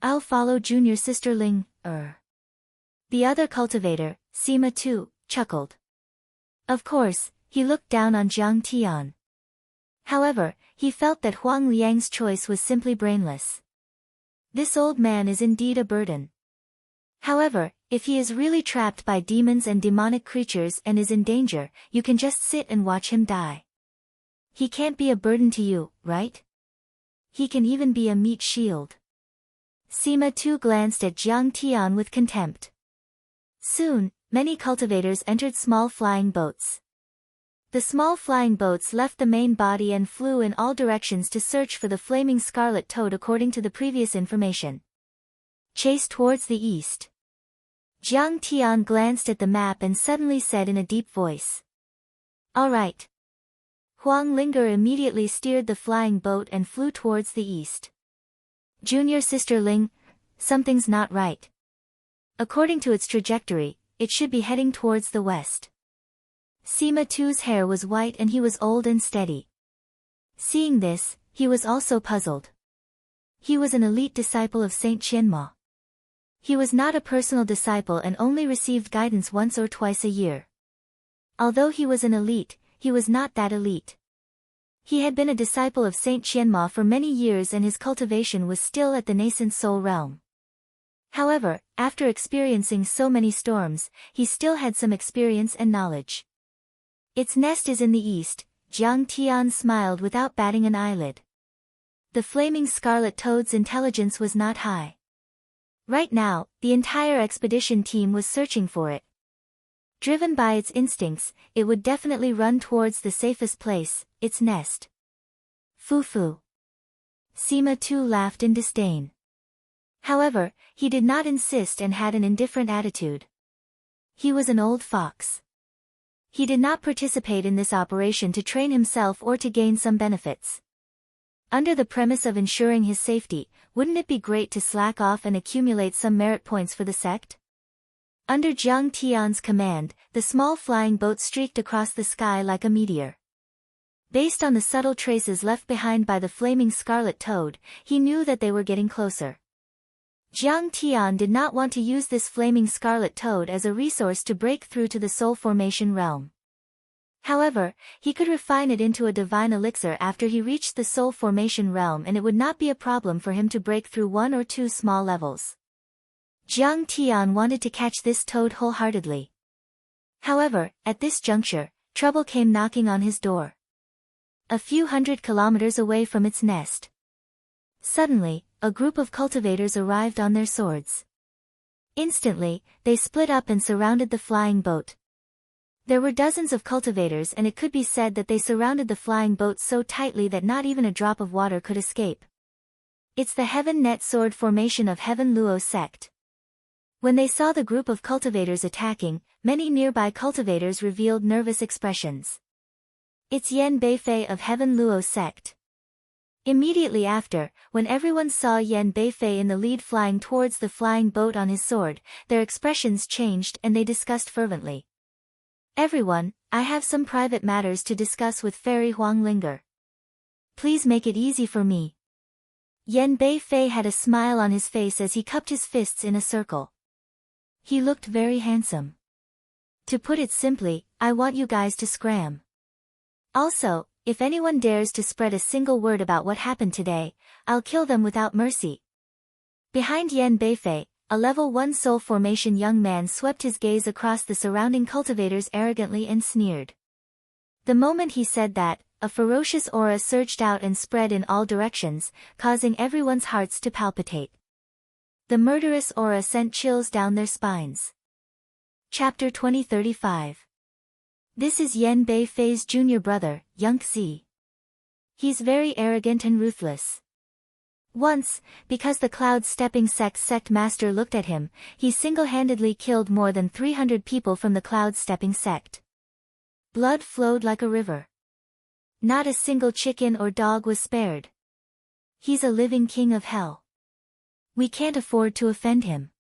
I'll follow junior sister Ling, The other cultivator, Sima too, chuckled. Of course, he looked down on Jiang Tian. However, he felt that Huang Liang's choice was simply brainless. This old man is indeed a burden. However, if he is really trapped by demons and demonic creatures and is in danger, you can just sit and watch him die. He can't be a burden to you, right? He can even be a meat shield. Sima too glanced at Jiang Tian with contempt. Soon, many cultivators entered small flying boats. The small flying boats left the main body and flew in all directions to search for the flaming scarlet toad according to the previous information. Chase towards the east. Jiang Tian glanced at the map and suddenly said in a deep voice. All right. Huang Linger immediately steered the flying boat and flew towards the east. Junior sister Ling, something's not right. According to its trajectory, it should be heading towards the west. Sima Tu's hair was white and he was old and steady. Seeing this, he was also puzzled. He was an elite disciple of Saint Qianma. He was not a personal disciple and only received guidance once or twice a year. Although he was an elite, he was not that elite. He had been a disciple of Saint Qianma for many years and his cultivation was still at the nascent soul realm. However, after experiencing so many storms, he still had some experience and knowledge. Its nest is in the east, Jiang Tian smiled without batting an eyelid. The flaming scarlet toad's intelligence was not high. Right now, the entire expedition team was searching for it. Driven by its instincts, it would definitely run towards the safest place, its nest. Foo-foo. Sima too laughed in disdain. However, he did not insist and had an indifferent attitude. He was an old fox. He did not participate in this operation to train himself or to gain some benefits. Under the premise of ensuring his safety, wouldn't it be great to slack off and accumulate some merit points for the sect? Under Jiang Tian's command, the small flying boat streaked across the sky like a meteor. Based on the subtle traces left behind by the flaming scarlet toad, he knew that they were getting closer. Jiang Tian did not want to use this flaming scarlet toad as a resource to break through to the soul formation realm. However, he could refine it into a divine elixir after he reached the soul formation realm and it would not be a problem for him to break through one or two small levels. Jiang Tian wanted to catch this toad wholeheartedly. However, at this juncture, trouble came knocking on his door. A few 100 kilometers away from its nest. Suddenly, a group of cultivators arrived on their swords. Instantly, they split up and surrounded the flying boat. There were dozens of cultivators and it could be said that they surrounded the flying boat so tightly that not even a drop of water could escape. It's the Heaven Net Sword formation of Heaven Luo sect. When they saw the group of cultivators attacking, many nearby cultivators revealed nervous expressions. It's Yan Beifei of Heaven Luo sect. Immediately after, when everyone saw Yan Beifei in the lead flying towards the flying boat on his sword, their expressions changed and they discussed fervently. Everyone, I have some private matters to discuss with Fairy Huang Linger. Please make it easy for me. Yan Beifei had a smile on his face as he cupped his fists in a circle. He looked very handsome. To put it simply, I want you guys to scram. Also, if anyone dares to spread a single word about what happened today, I'll kill them without mercy. Behind Yan Beifei, a level 1 soul formation young man swept his gaze across the surrounding cultivators arrogantly and sneered. The moment he said that, a ferocious aura surged out and spread in all directions, causing everyone's hearts to palpitate. The murderous aura sent chills down their spines. Chapter 2035. This is Yan Beifei's junior brother, Yunxi. He's very arrogant and ruthless. Once, because the Cloud Stepping sect master looked at him, he single-handedly killed more than 300 people from the Cloud Stepping sect. Blood flowed like a river. Not a single chicken or dog was spared. He's a living king of hell. We can't afford to offend him.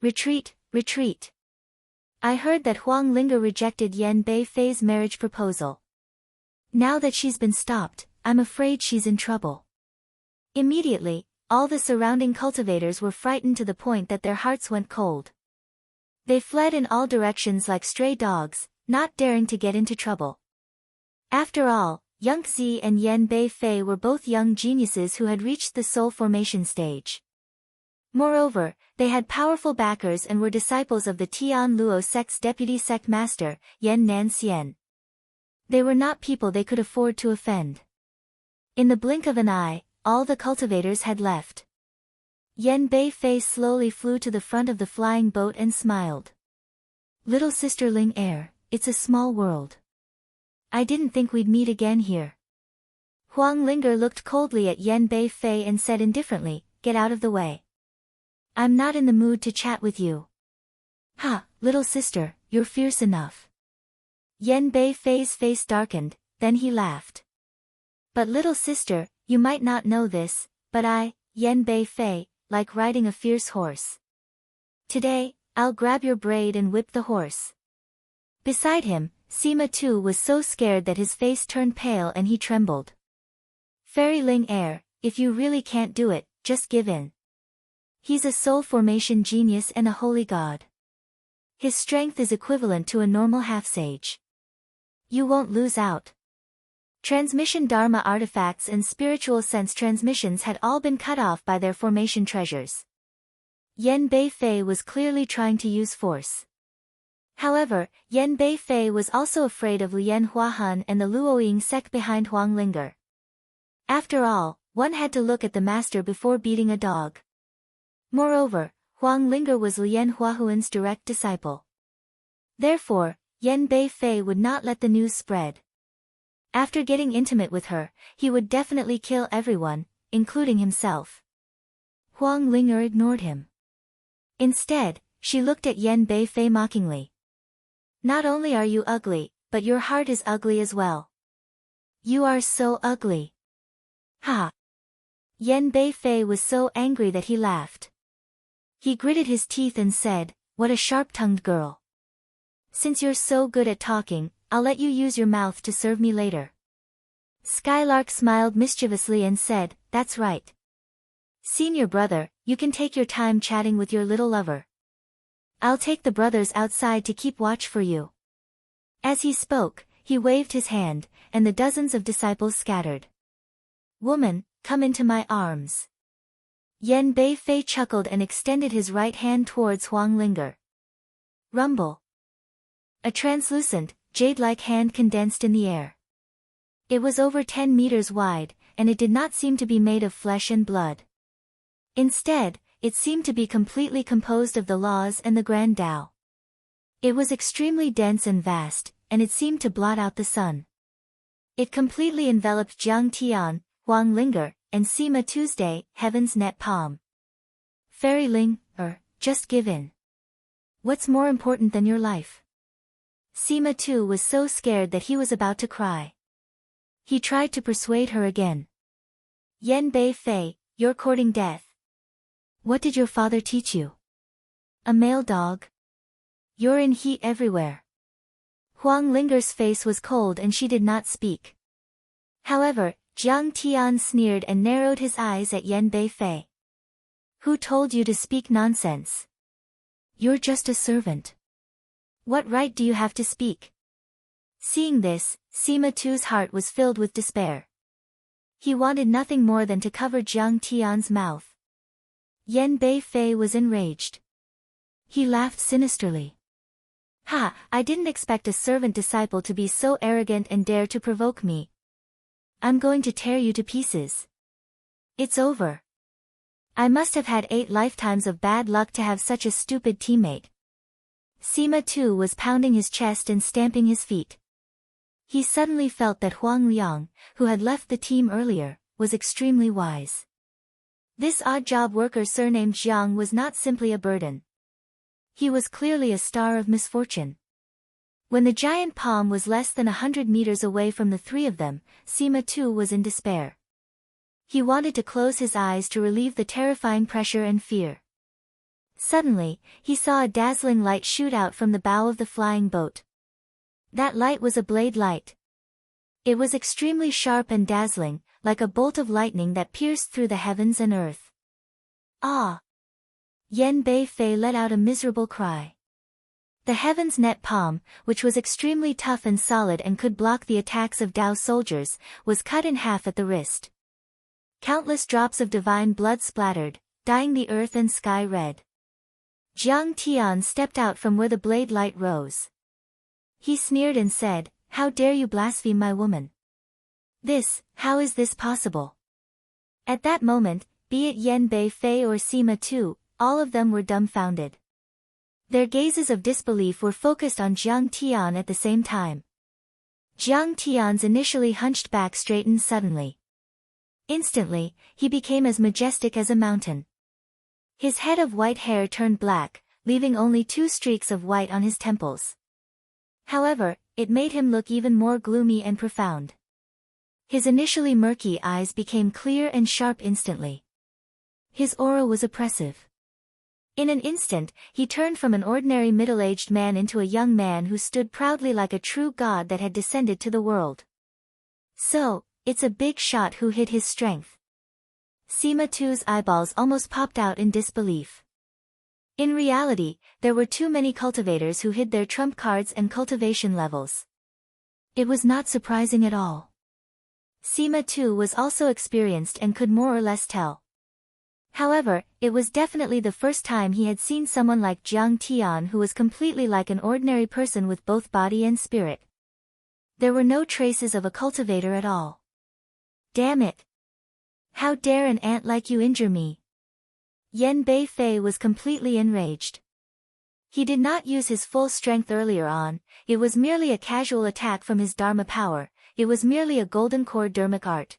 Retreat, retreat. I heard that Huang Linge rejected Yan Beifei's marriage proposal. Now that she's been stopped, I'm afraid she's in trouble. Immediately, all the surrounding cultivators were frightened to the point that their hearts went cold. They fled in all directions like stray dogs, not daring to get into trouble. After all, Yang Zi and Yan Beifei were both young geniuses who had reached the soul formation stage. Moreover, they had powerful backers and were disciples of the Tian Luo sect's deputy sect master, Yan Nanxian. They were not people they could afford to offend. In the blink of an eye, all the cultivators had left. Yan Beifei slowly flew to the front of the flying boat and smiled. Little sister Ling Er, it's a small world. I didn't think we'd meet again here. Huang Linge looked coldly at Yan Beifei and said indifferently, get out of the way. I'm not in the mood to chat with you. Ha, little sister, you're fierce enough. Yan Beifei's face darkened, then he laughed. But little sister, you might not know this, but I, Yan Beifei, like riding a fierce horse. Today, I'll grab your braid and whip the horse. Beside him, Sima too was so scared that his face turned pale and he trembled. Fairy Ling Er, if you really can't do it, just give in. He's a soul formation genius and a holy god. His strength is equivalent to a normal half-sage. You won't lose out. Transmission Dharma artifacts and spiritual sense transmissions had all been cut off by their formation treasures. Yan Beifei was clearly trying to use force. However, Yan Beifei was also afraid of Lian Huahan and the Luoying sect behind Huang Linge. After all, one had to look at the master before beating a dog. Moreover, Huang Linge was Lian Huahuan's direct disciple. Therefore, Yan Beifei would not let the news spread. After getting intimate with her, he would definitely kill everyone, including himself. Huang Linge ignored him. Instead, she looked at Yan Beifei mockingly. Not only are you ugly, but your heart is ugly as well. You are so ugly. Ha! Yan Beifei was so angry that he laughed. He gritted his teeth and said, what a sharp-tongued girl. Since you're so good at talking, I'll let you use your mouth to serve me later. Skylark smiled mischievously and said, that's right. Senior brother, you can take your time chatting with your little lover. I'll take the brothers outside to keep watch for you. As he spoke, he waved his hand, and the dozens of disciples scattered. Woman, come into my arms. Yan Beifei chuckled and extended his right hand towards Huang Linge. Rumble. A translucent, jade-like hand condensed in the air. It was over 10 meters wide, and it did not seem to be made of flesh and blood. Instead, it seemed to be completely composed of the laws and the Grand Tao. It was extremely dense and vast, and it seemed to blot out the sun. It completely enveloped Jiang Tian, Huang Linge, and Sima Tuesday, Heaven's net palm. Fairy Ling, just give in. What's more important than your life? Sima too was so scared that he was about to cry. He tried to persuade her again. Yan Beifei, you're courting death. What did your father teach you? A male dog? You're in heat everywhere. Huang Linge's face was cold and she did not speak. However, Jiang Tian sneered and narrowed his eyes at Yan Beifei. Who told you to speak nonsense? You're just a servant. What right do you have to speak? Seeing this, Sima Tu's heart was filled with despair. He wanted nothing more than to cover Jiang Tian's mouth. Yan Beifei was enraged. He laughed sinisterly. Ha, I didn't expect a servant disciple to be so arrogant and dare to provoke me. I'm going to tear you to pieces. It's over. I must have had 8 lifetimes of bad luck to have such a stupid teammate. Sima too was pounding his chest and stamping his feet. He suddenly felt that Huang Liang, who had left the team earlier, was extremely wise. This odd-job worker surnamed Jiang was not simply a burden. He was clearly a star of misfortune. When the giant palm was less than 100 meters away from the 3 of them, Sima too was in despair. He wanted to close his eyes to relieve the terrifying pressure and fear. Suddenly, he saw a dazzling light shoot out from the bow of the flying boat. That light was a blade light. It was extremely sharp and dazzling, like a bolt of lightning that pierced through the heavens and earth. Ah! Yen Bei Fei let out a miserable cry. The heaven's net palm, which was extremely tough and solid and could block the attacks of Dao soldiers, was cut in half at the wrist. Countless drops of divine blood splattered, dyeing the earth and sky red. Jiang Tian stepped out from where the blade light rose. He sneered and said, "How dare you blaspheme my woman? How is this possible?" At that moment, be it Yen Bei Fei or Sima Tu, all of them were dumbfounded. Their gazes of disbelief were focused on Jiang Tian at the same time. Jiang Tian's initially hunched back straightened suddenly. Instantly, he became as majestic as a mountain. His head of white hair turned black, leaving only 2 streaks of white on his temples. However, it made him look even more gloomy and profound. His initially murky eyes became clear and sharp instantly. His aura was oppressive. In an instant, he turned from an ordinary middle-aged man into a young man who stood proudly like a true god that had descended to the world. So, it's a big shot who hid his strength. Sima Tu's eyeballs almost popped out in disbelief. In reality, there were too many cultivators who hid their trump cards and cultivation levels. It was not surprising at all. Sima Tu was also experienced and could more or less tell. However, it was definitely the first time he had seen someone like Jiang Tian who was completely like an ordinary person with both body and spirit. There were no traces of a cultivator at all. Damn it! How dare an ant like you injure me? Yen Bei Fei was completely enraged. He did not use his full strength earlier on, it was merely a casual attack from his Dharma power, it was merely a golden core dermic art.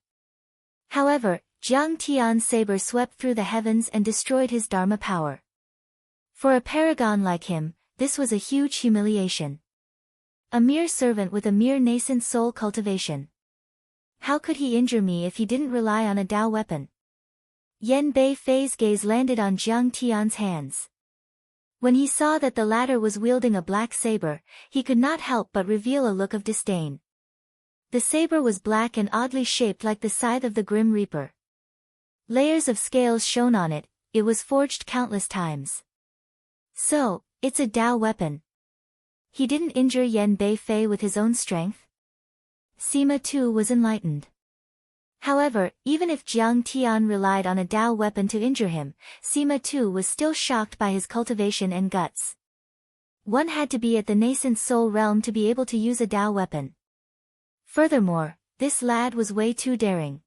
However, Jiang Tian's saber swept through the heavens and destroyed his Dharma power. For a paragon like him, this was a huge humiliation. A mere servant with a mere nascent soul cultivation. How could he injure me if he didn't rely on a Dao weapon? Yen Bei Fei's gaze landed on Jiang Tian's hands. When he saw that the latter was wielding a black saber, he could not help but reveal a look of disdain. The saber was black and oddly shaped like the scythe of the Grim Reaper. Layers of scales shone on it, it was forged countless times. So, it's a Dao weapon. He didn't injure Yen Bei Fei with his own strength? Sima Tu was enlightened. However, even if Jiang Tian relied on a Dao weapon to injure him, Sima Tu was still shocked by his cultivation and guts. One had to be at the nascent soul realm to be able to use a Dao weapon. Furthermore, this lad was way too daring.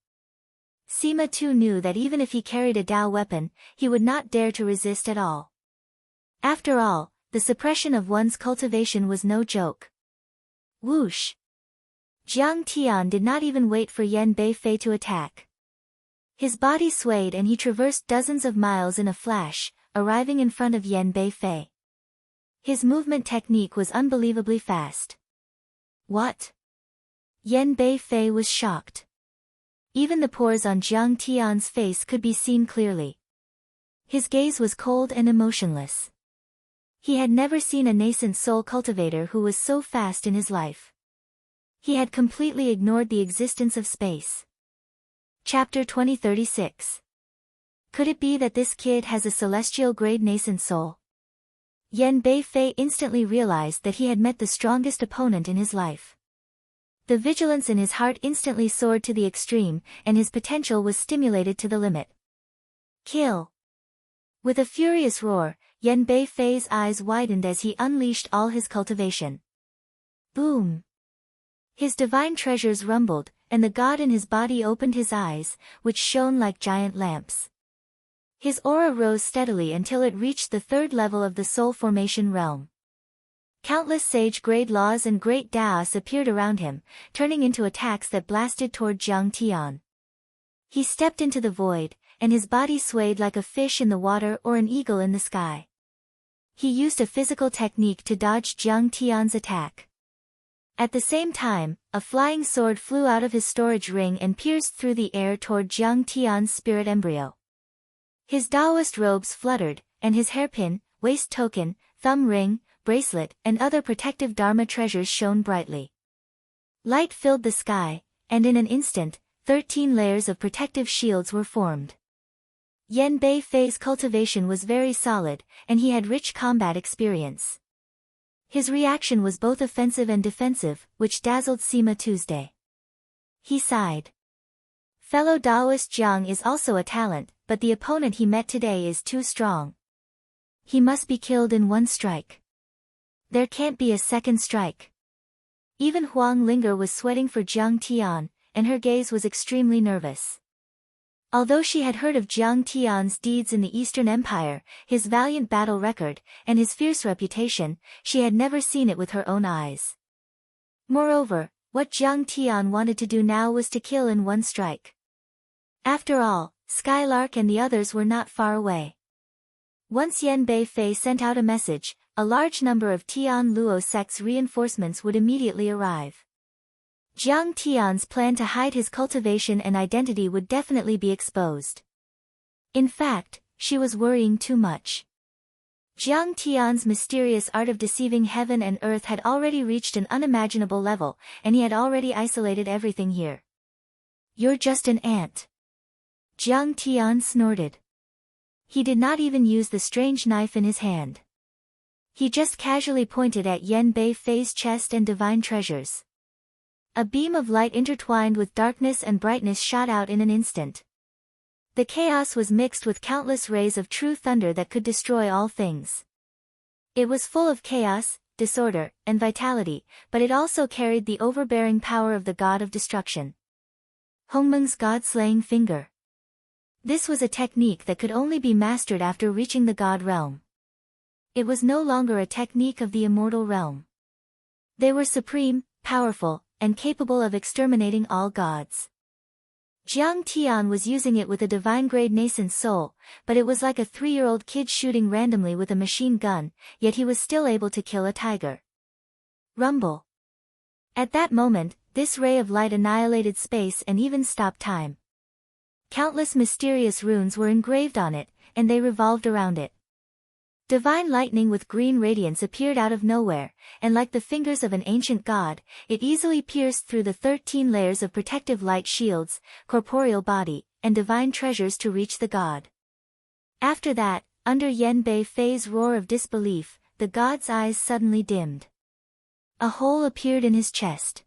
Sima Tu knew that even if he carried a Dao weapon, he would not dare to resist at all. After all, the suppression of one's cultivation was no joke. Whoosh! Jiang Tian did not even wait for Yen Bei Fei to attack. His body swayed and he traversed dozens of miles in a flash, arriving in front of Yen Bei Fei. His movement technique was unbelievably fast. What? Yen Bei Fei was shocked. Even the pores on Jiang Tian's face could be seen clearly. His gaze was cold and emotionless. He had never seen a nascent soul cultivator who was so fast in his life. He had completely ignored the existence of space. Chapter 2036. Could it be that this kid has a celestial-grade nascent soul? Yen Bei Fei instantly realized that he had met the strongest opponent in his life. The vigilance in his heart instantly soared to the extreme, and his potential was stimulated to the limit. Kill! With a furious roar, Yen Bei Fei's eyes widened as he unleashed all his cultivation. Boom! His divine treasures rumbled, and the god in his body opened his eyes, which shone like giant lamps. His aura rose steadily until it reached the 3rd level of the soul formation realm. Countless sage-grade laws and great Daos appeared around him, turning into attacks that blasted toward Jiang Tian. He stepped into the void, and his body swayed like a fish in the water or an eagle in the sky. He used a physical technique to dodge Jiang Tian's attack. At the same time, a flying sword flew out of his storage ring and pierced through the air toward Jiang Tian's spirit embryo. His Taoist robes fluttered, and his hairpin, waist token, thumb ring, bracelet, and other protective Dharma treasures shone brightly. Light filled the sky, and in an instant, 13 layers of protective shields were formed. Yan Bei Fei's cultivation was very solid, and he had rich combat experience. His reaction was both offensive and defensive, which dazzled Sima Tuesday. He sighed. Fellow Taoist Jiang is also a talent, but the opponent he met today is too strong. He must be killed in one strike. There can't be a second strike. Even Huang Linger was sweating for Jiang Tian, and her gaze was extremely nervous. Although she had heard of Jiang Tian's deeds in the Eastern Empire, his valiant battle record, and his fierce reputation, she had never seen it with her own eyes. Moreover, what Jiang Tian wanted to do now was to kill in one strike. After all, Skylark and the others were not far away. Once Yan Bei Fei sent out a message, a large number of Tian Luo sect's reinforcements would immediately arrive. Jiang Tian's plan to hide his cultivation and identity would definitely be exposed. In fact, she was worrying too much. Jiang Tian's mysterious art of deceiving heaven and earth had already reached an unimaginable level, and he had already isolated everything here. "You're just an ant." Jiang Tian snorted. He did not even use the strange knife in his hand. He just casually pointed at Yan Bei Fei's chest and divine treasures. A beam of light intertwined with darkness and brightness shot out in an instant. The chaos was mixed with countless rays of true thunder that could destroy all things. It was full of chaos, disorder, and vitality, but it also carried the overbearing power of the god of destruction. Hongmeng's god-slaying finger. This was a technique that could only be mastered after reaching the god realm. It was no longer a technique of the immortal realm. They were supreme, powerful, and capable of exterminating all gods. Jiang Tian was using it with a divine-grade nascent soul, but it was like a 3-year-old kid shooting randomly with a machine gun, yet he was still able to kill a tiger. Rumble. At that moment, this ray of light annihilated space and even stopped time. Countless mysterious runes were engraved on it, and they revolved around it. Divine lightning with green radiance appeared out of nowhere, and like the fingers of an ancient god, it easily pierced through the 13 layers of protective light shields, corporeal body, and divine treasures to reach the god. After that, under Yan Bei Fei's roar of disbelief, the god's eyes suddenly dimmed. A hole appeared in his chest.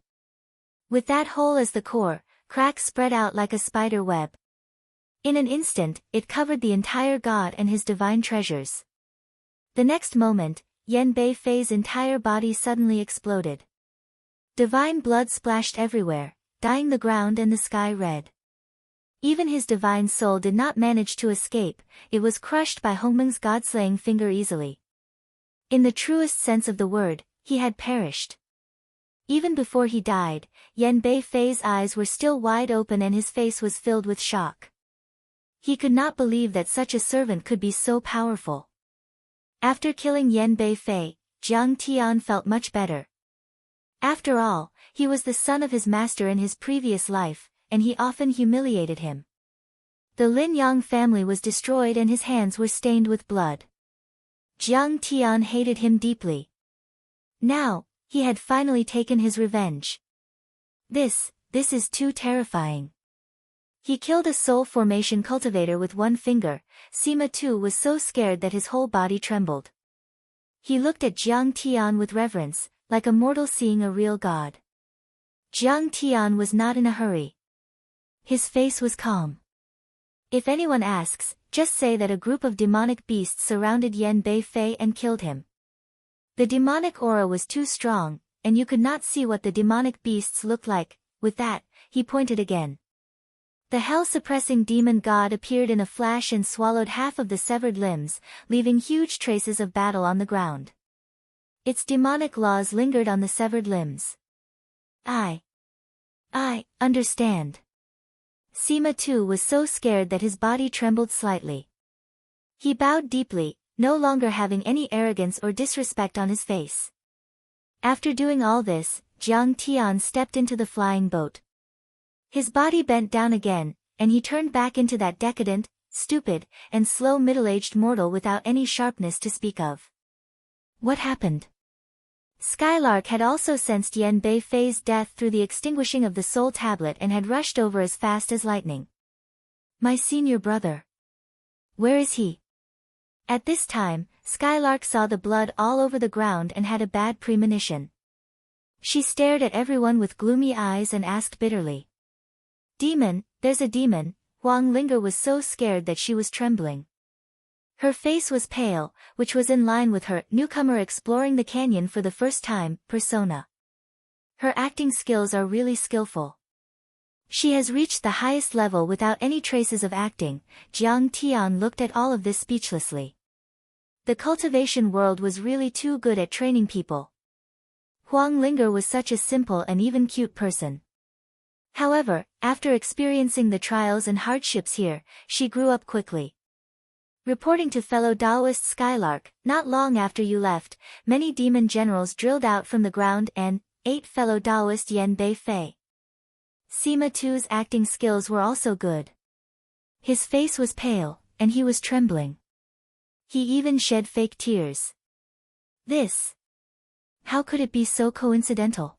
With that hole as the core, cracks spread out like a spider web. In an instant, it covered the entire god and his divine treasures. The next moment, Yan Bei Fei's entire body suddenly exploded. Divine blood splashed everywhere, dyeing the ground and the sky red. Even his divine soul did not manage to escape, it was crushed by Hongmeng's god-slaying finger easily. In the truest sense of the word, he had perished. Even before he died, Yan Bei Fei's eyes were still wide open and his face was filled with shock. He could not believe that such a servant could be so powerful. After killing Yan Bei Fei, Jiang Tian felt much better. After all, he was the son of his master in his previous life, and he often humiliated him. The Lin Yang family was destroyed and his hands were stained with blood. Jiang Tian hated him deeply. Now, he had finally taken his revenge. This is too terrifying. He killed a soul formation cultivator with one finger. Sima too was so scared that his whole body trembled. He looked at Jiang Tian with reverence, like a mortal seeing a real god. Jiang Tian was not in a hurry. His face was calm. If anyone asks, just say that a group of demonic beasts surrounded Yan Bei Fei and killed him. The demonic aura was too strong, and you could not see what the demonic beasts looked like. With that, he pointed again. The hell-suppressing demon god appeared in a flash and swallowed half of the severed limbs, leaving huge traces of battle on the ground. Its demonic laws lingered on the severed limbs. I understand. Sima too was so scared that his body trembled slightly. He bowed deeply, no longer having any arrogance or disrespect on his face. After doing all this, Jiang Tian stepped into the flying boat. His body bent down again, and he turned back into that decadent, stupid, and slow middle-aged mortal without any sharpness to speak of. What happened? Skylark had also sensed Yan Bei Fei's death through the extinguishing of the soul tablet and had rushed over as fast as lightning. My senior brother. Where is he? At this time, Skylark saw the blood all over the ground and had a bad premonition. She stared at everyone with gloomy eyes and asked bitterly. Demon, there's a demon. Huang Linger was so scared that she was trembling. Her face was pale, which was in line with her newcomer exploring the canyon for the first time persona. Her acting skills are really skillful. She has reached the highest level without any traces of acting. Jiang Tian looked at all of this speechlessly. The cultivation world was really too good at training people. Huang Linger was such a simple and even cute person. However, after experiencing the trials and hardships here, she grew up quickly. Reporting to fellow Taoist Skylark, not long after you left, many demon generals drilled out from the ground and ate fellow Taoist Yan Bei Fei. Sima Tu's acting skills were also good. His face was pale, and he was trembling. He even shed fake tears. This. How could it be so coincidental?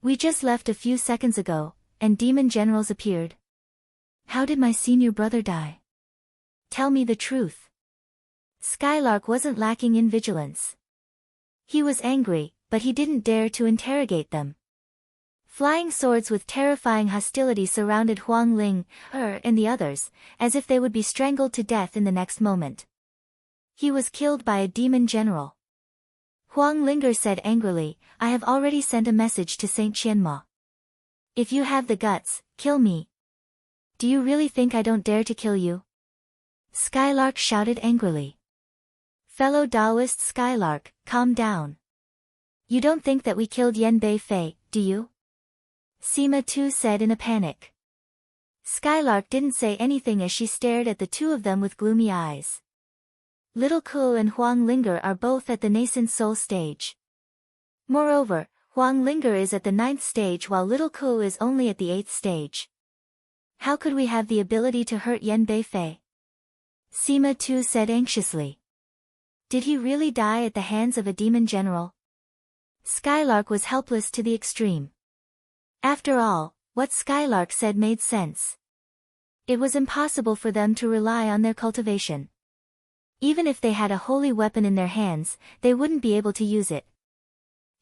We just left a few seconds ago, and demon generals appeared. How did my senior brother die? Tell me the truth. Skylark wasn't lacking in vigilance. He was angry, but he didn't dare to interrogate them. Flying swords with terrifying hostility surrounded Huang Ling, and the others, as if they would be strangled to death in the next moment. He was killed by a demon general. Huang Linger said angrily, I have already sent a message to Saint Qianma. If you have the guts, kill me. Do you really think I don't dare to kill you? Skylark shouted angrily. Fellow Taoist Skylark, calm down. You don't think that we killed Yan Bei Fei, do you? Sima Tu said in a panic. Skylark didn't say anything as she stared at the two of them with gloomy eyes. Little Ku and Huang Linger are both at the nascent soul stage. Moreover, Huang Linger is at the 9th stage while Little Ku is only at the 8th stage. How could we have the ability to hurt Yan Bei Fei? Sima Tu said anxiously. Did he really die at the hands of a demon general? Skylark was helpless to the extreme. After all, what Skylark said made sense. It was impossible for them to rely on their cultivation. Even if they had a holy weapon in their hands, they wouldn't be able to use it.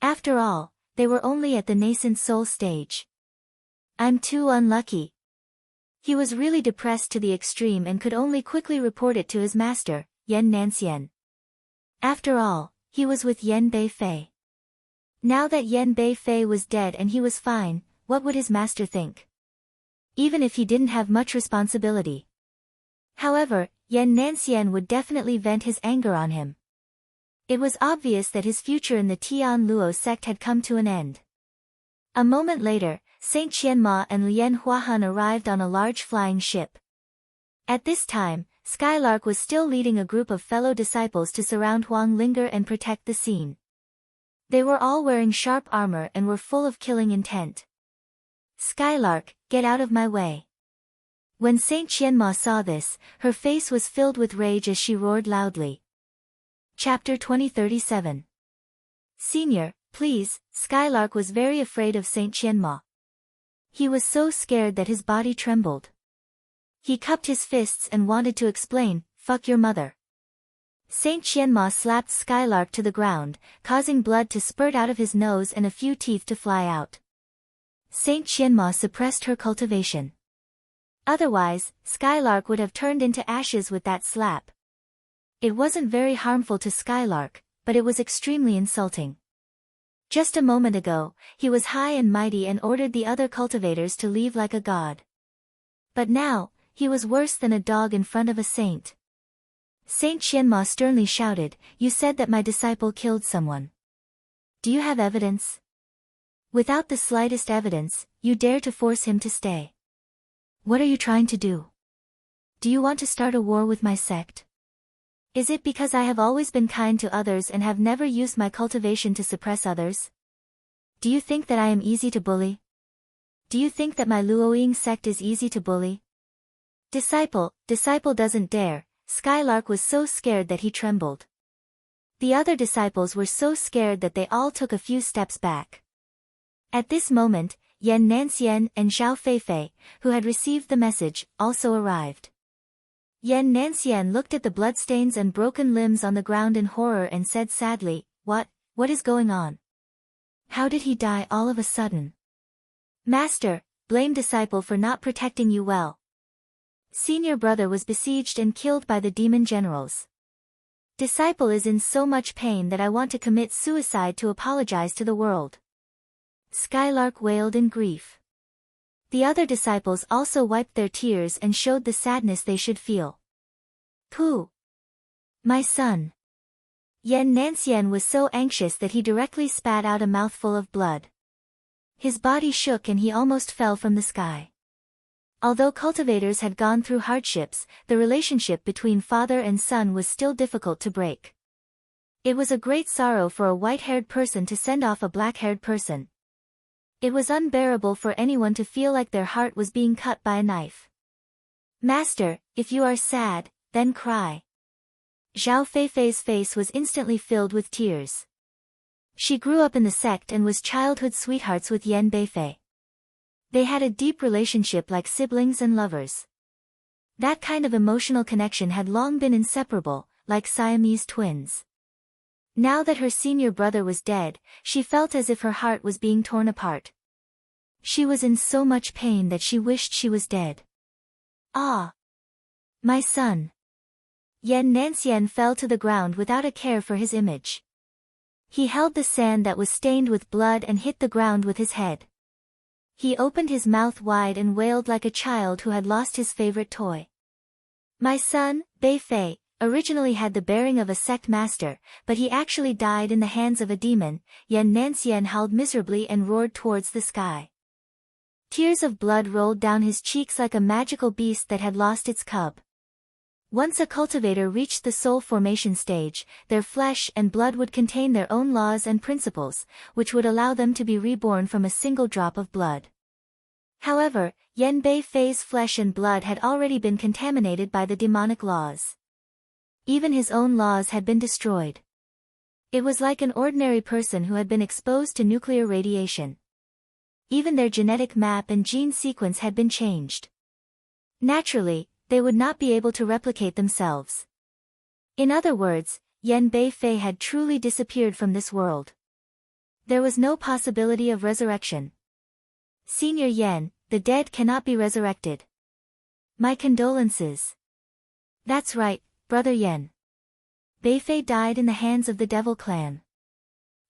After all, they were only at the nascent soul stage. I'm too unlucky. He was really depressed to the extreme and could only quickly report it to his master, Yan Nanxian. After all, he was with Yan Bei Fei. Now that Yan Bei Fei was dead and he was fine, what would his master think? Even if he didn't have much responsibility. However, Yan Nanxian would definitely vent his anger on him. It was obvious that his future in the Tian Luo sect had come to an end. A moment later, Saint Qianma and Lian Huahan arrived on a large flying ship. At this time, Skylark was still leading a group of fellow disciples to surround Huang Linger and protect the scene. They were all wearing sharp armor and were full of killing intent. Skylark, get out of my way. When Saint Qianma saw this, her face was filled with rage as she roared loudly. Chapter 2037. Senior, please. Skylark was very afraid of Saint Qianma. He was so scared that his body trembled. He cupped his fists and wanted to explain, fuck your mother. Saint Qianma slapped Skylark to the ground, causing blood to spurt out of his nose and a few teeth to fly out. Saint Qianma suppressed her cultivation. Otherwise, Skylark would have turned into ashes with that slap. It wasn't very harmful to Skylark, but it was extremely insulting. Just a moment ago, he was high and mighty and ordered the other cultivators to leave like a god. But now, he was worse than a dog in front of a saint. Saint Qianma sternly shouted, "You said that my disciple killed someone. Do you have evidence? Without the slightest evidence, you dare to force him to stay. What are you trying to do? Do you want to start a war with my sect? Is it because I have always been kind to others and have never used my cultivation to suppress others? Do you think that I am easy to bully? Do you think that my Luoying sect is easy to bully? Disciple doesn't dare. Skylark was so scared that he trembled. The other disciples were so scared that they all took a few steps back. At this moment, Yan Nanxian and Zhao Feifei, who had received the message, also arrived. Yan Nanxian looked at the bloodstains and broken limbs on the ground in horror and said sadly, What is going on? How did he die all of a sudden? Master, blame disciple for not protecting you well. Senior brother was besieged and killed by the demon generals. Disciple is in so much pain that I want to commit suicide to apologize to the world. Skylark wailed in grief. The other disciples also wiped their tears and showed the sadness they should feel. Pooh! My son. Yan Nanxian was so anxious that he directly spat out a mouthful of blood. His body shook and he almost fell from the sky. Although cultivators had gone through hardships, the relationship between father and son was still difficult to break. It was a great sorrow for a white-haired person to send off a black-haired person. It was unbearable for anyone to feel like their heart was being cut by a knife. Master, if you are sad, then cry. Zhao Feifei's face was instantly filled with tears. She grew up in the sect and was childhood sweethearts with Yan Beifei. They had a deep relationship like siblings and lovers. That kind of emotional connection had long been inseparable, like Siamese twins. Now that her senior brother was dead, she felt as if her heart was being torn apart. She was in so much pain that she wished she was dead. Ah! My son! Yan Nanxian fell to the ground without a care for his image. He held the sand that was stained with blood and hit the ground with his head. He opened his mouth wide and wailed like a child who had lost his favorite toy. My son, Beifei, originally had the bearing of a sect master, but he actually died in the hands of a demon. Yan Nanxian howled miserably and roared towards the sky. Tears of blood rolled down his cheeks like a magical beast that had lost its cub. Once a cultivator reached the soul formation stage, their flesh and blood would contain their own laws and principles, which would allow them to be reborn from a single drop of blood. However, Yan Beifei's flesh and blood had already been contaminated by the demonic laws. Even his own laws had been destroyed. It was like an ordinary person who had been exposed to nuclear radiation. Even their genetic map and gene sequence had been changed. Naturally, they would not be able to replicate themselves. In other words, Yan Beifei had truly disappeared from this world. There was no possibility of resurrection. Senior Yan, the dead cannot be resurrected. My condolences. That's right, Brother Yan. Beifei died in the hands of the Devil Clan.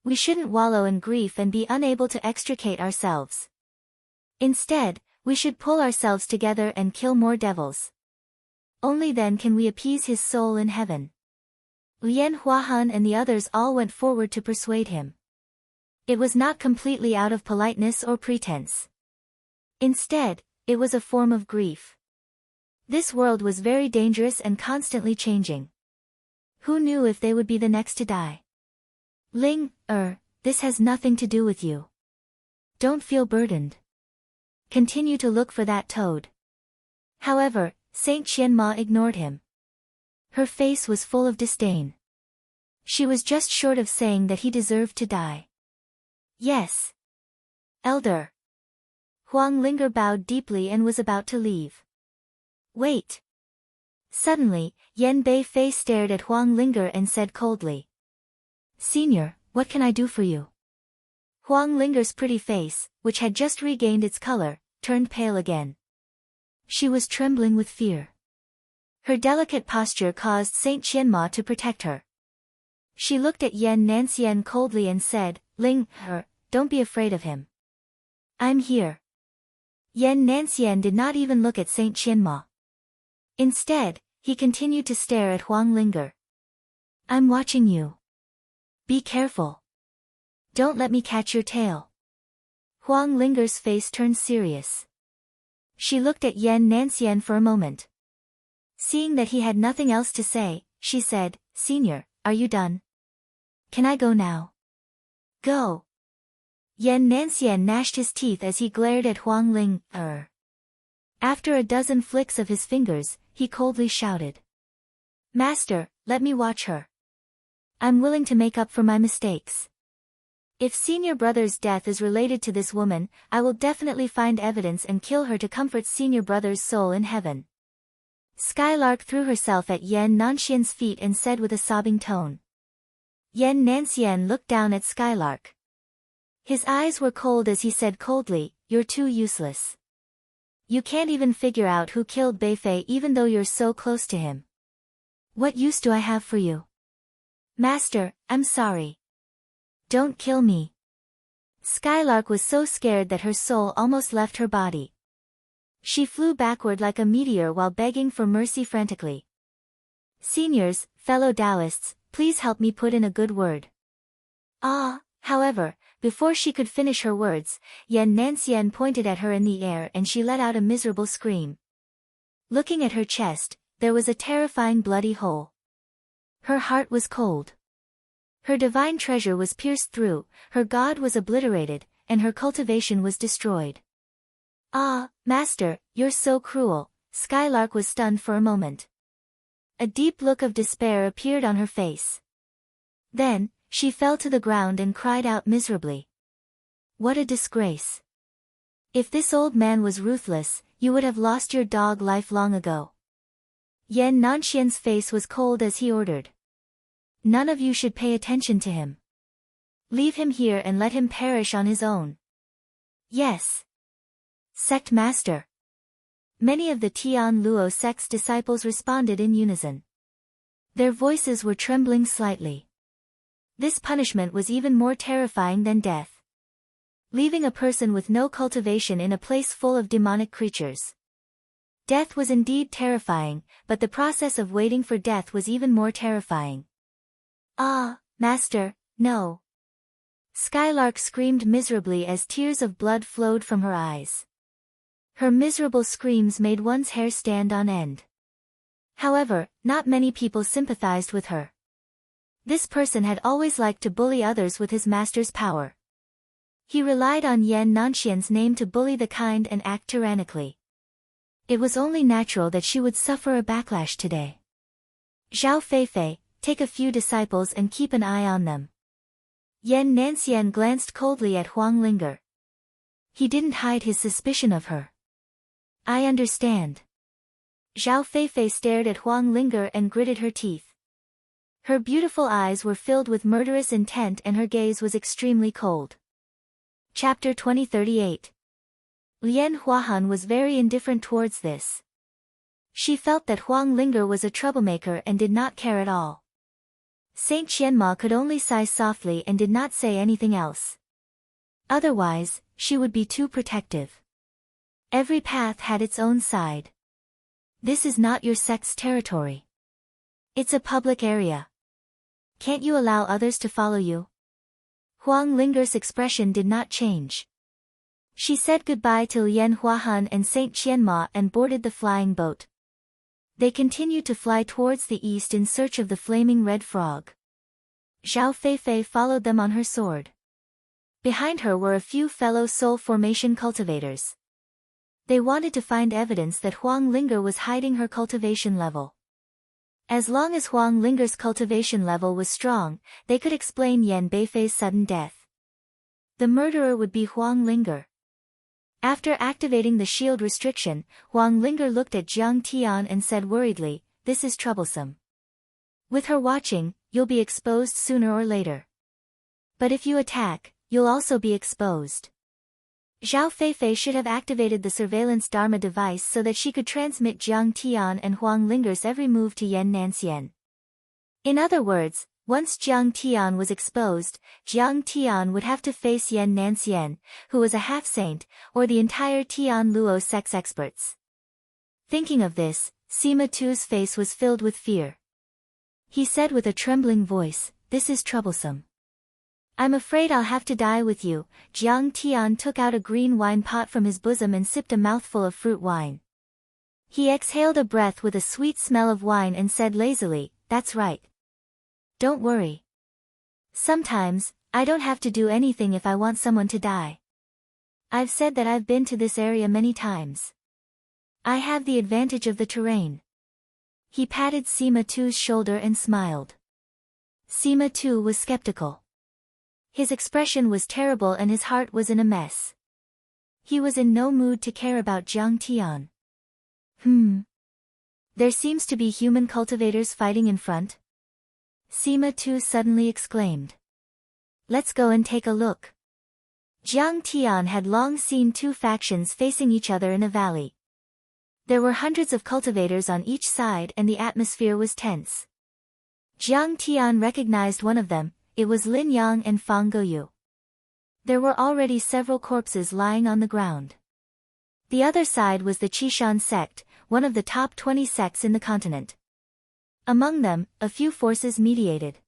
We shouldn't wallow in grief and be unable to extricate ourselves. Instead, we should pull ourselves together and kill more devils. Only then can we appease his soul in heaven. Lian Huahan and the others all went forward to persuade him. It was not completely out of politeness or pretense. Instead, it was a form of grief. This world was very dangerous and constantly changing. Who knew if they would be the next to die? Ling, this has nothing to do with you. Don't feel burdened. Continue to look for that toad. However, Saint Qianma ignored him. Her face was full of disdain. She was just short of saying that he deserved to die. Yes. Elder. Huang Linger bowed deeply and was about to leave. Wait. Suddenly, Yan Beifei stared at Huang Linger and said coldly. Senior, what can I do for you? Huang Linger's pretty face, which had just regained its color, turned pale again. She was trembling with fear. Her delicate posture caused Saint Qianma to protect her. She looked at Yan Nanxian coldly and said, Ling, don't be afraid of him. I'm here. Yan Nanxian did not even look at Saint Qianma. Instead, he continued to stare at Huang Linger. I'm watching you. Be careful. Don't let me catch your tail. Huang Linger's face turned serious. She looked at Yan Nanxian for a moment. Seeing that he had nothing else to say, she said, Senior, are you done? Can I go now? Go. Yan Nanxian gnashed his teeth as he glared at Huang Ling. After a dozen flicks of his fingers, he coldly shouted. Master, let me watch her. I'm willing to make up for my mistakes. If senior brother's death is related to this woman, I will definitely find evidence and kill her to comfort senior brother's soul in heaven. Skylark threw herself at Yan Nanxian's feet and said with a sobbing tone. Yan Nanxian looked down at Skylark. His eyes were cold as he said coldly, You're too useless. You can't even figure out who killed Beifei even though you're so close to him. What use do I have for you? Master, I'm sorry. Don't kill me. Skylark was so scared that her soul almost left her body. She flew backward like a meteor while begging for mercy frantically. Seniors, fellow Taoists, please help me put in a good word. However, before she could finish her words, Yan Nanxian pointed at her in the air and she let out a miserable scream. Looking at her chest, there was a terrifying bloody hole. Her heart was cold. Her divine treasure was pierced through, her god was obliterated, and her cultivation was destroyed. Master, you're so cruel. Skylark was stunned for a moment. A deep look of despair appeared on her face. Then, she fell to the ground and cried out miserably. What a disgrace. If this old man was ruthless, you would have lost your dog life long ago. Yan Nanxian's face was cold as he ordered. None of you should pay attention to him. Leave him here and let him perish on his own. Yes. Sect Master. Many of the Tian Luo sect's disciples responded in unison. Their voices were trembling slightly. This punishment was even more terrifying than death. Leaving a person with no cultivation in a place full of demonic creatures. Death was indeed terrifying, but the process of waiting for death was even more terrifying. Master, no. Skylark screamed miserably as tears of blood flowed from her eyes. Her miserable screams made one's hair stand on end. However, not many people sympathized with her. This person had always liked to bully others with his master's power. He relied on Yan Nanxian's name to bully the kind and act tyrannically. It was only natural that she would suffer a backlash today. Zhao Feifei, take a few disciples and keep an eye on them. Yan Nanxian glanced coldly at Huang Linger. He didn't hide his suspicion of her. I understand. Zhao Feifei stared at Huang Linger and gritted her teeth. Her beautiful eyes were filled with murderous intent and her gaze was extremely cold. Chapter 2038. Lian Huahan was very indifferent towards this. She felt that Huang Linger was a troublemaker and did not care at all. Saint Qianma could only sigh softly and did not say anything else. Otherwise, she would be too protective. Every path had its own side. This is not your sect's territory. It's a public area. Can't you allow others to follow you? Huang Linger's expression did not change. She said goodbye to Lian Huahan and Saint Qianma and boarded the flying boat. They continued to fly towards the east in search of the flaming red frog. Zhao Feifei followed them on her sword. Behind her were a few fellow soul formation cultivators. They wanted to find evidence that Huang Linger was hiding her cultivation level. As long as Huang Linger's cultivation level was strong, they could explain Yan Beifei's sudden death. The murderer would be Huang Linger. After activating the shield restriction, Huang Linger looked at Jiang Tian and said worriedly, This is troublesome. With her watching, you'll be exposed sooner or later. But if you attack, you'll also be exposed. Zhao Feifei should have activated the surveillance Dharma device so that she could transmit Jiang Tian and Huang Linger's every move to Yan Nanxian. In other words, once Jiang Tian was exposed, Jiang Tian would have to face Yan Nanxian, who was a half-saint, or the entire Tian Luo sect's experts. Thinking of this, Sima Tu's face was filled with fear. He said with a trembling voice, This is troublesome. I'm afraid I'll have to die with you. Jiang Tian took out a green wine pot from his bosom and sipped a mouthful of fruit wine. He exhaled a breath with a sweet smell of wine and said lazily, That's right. Don't worry. Sometimes, I don't have to do anything if I want someone to die. I've said that I've been to this area many times. I have the advantage of the terrain. He patted Sima 2's shoulder and smiled. Sima 2 was skeptical. His expression was terrible and his heart was in a mess. He was in no mood to care about Jiang Tian. There seems to be human cultivators fighting in front. Sima 2 suddenly exclaimed. Let's go and take a look. Jiang Tian had long seen two factions facing each other in a valley. There were hundreds of cultivators on each side and the atmosphere was tense. Jiang Tian recognized one of them, it was Lin Yang and Fang Goyu. There were already several corpses lying on the ground. The other side was the Qishan sect, one of the top 20 sects in the continent. Among them, a few forces mediated.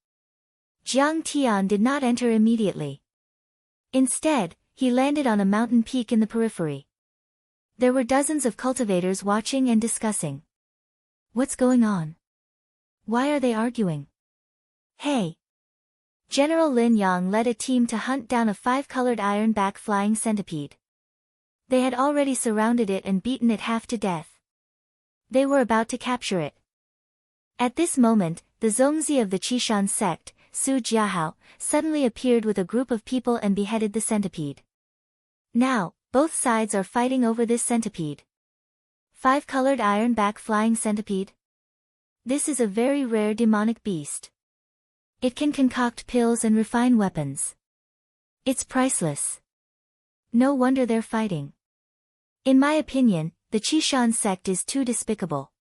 Jiang Tian did not enter immediately. Instead, he landed on a mountain peak in the periphery. There were dozens of cultivators watching and discussing. What's going on? Why are they arguing? Hey! General Lin Yang led a team to hunt down a 5-colored iron-back flying centipede. They had already surrounded it and beaten it half to death. They were about to capture it. At this moment, the Zongzi of the Qishan sect, Su Jiahao, suddenly appeared with a group of people and beheaded the centipede. Now, both sides are fighting over this centipede. 5-colored iron-back flying centipede? This is a very rare demonic beast. It can concoct pills and refine weapons. It's priceless. No wonder they're fighting. In my opinion, the Qishan sect is too despicable.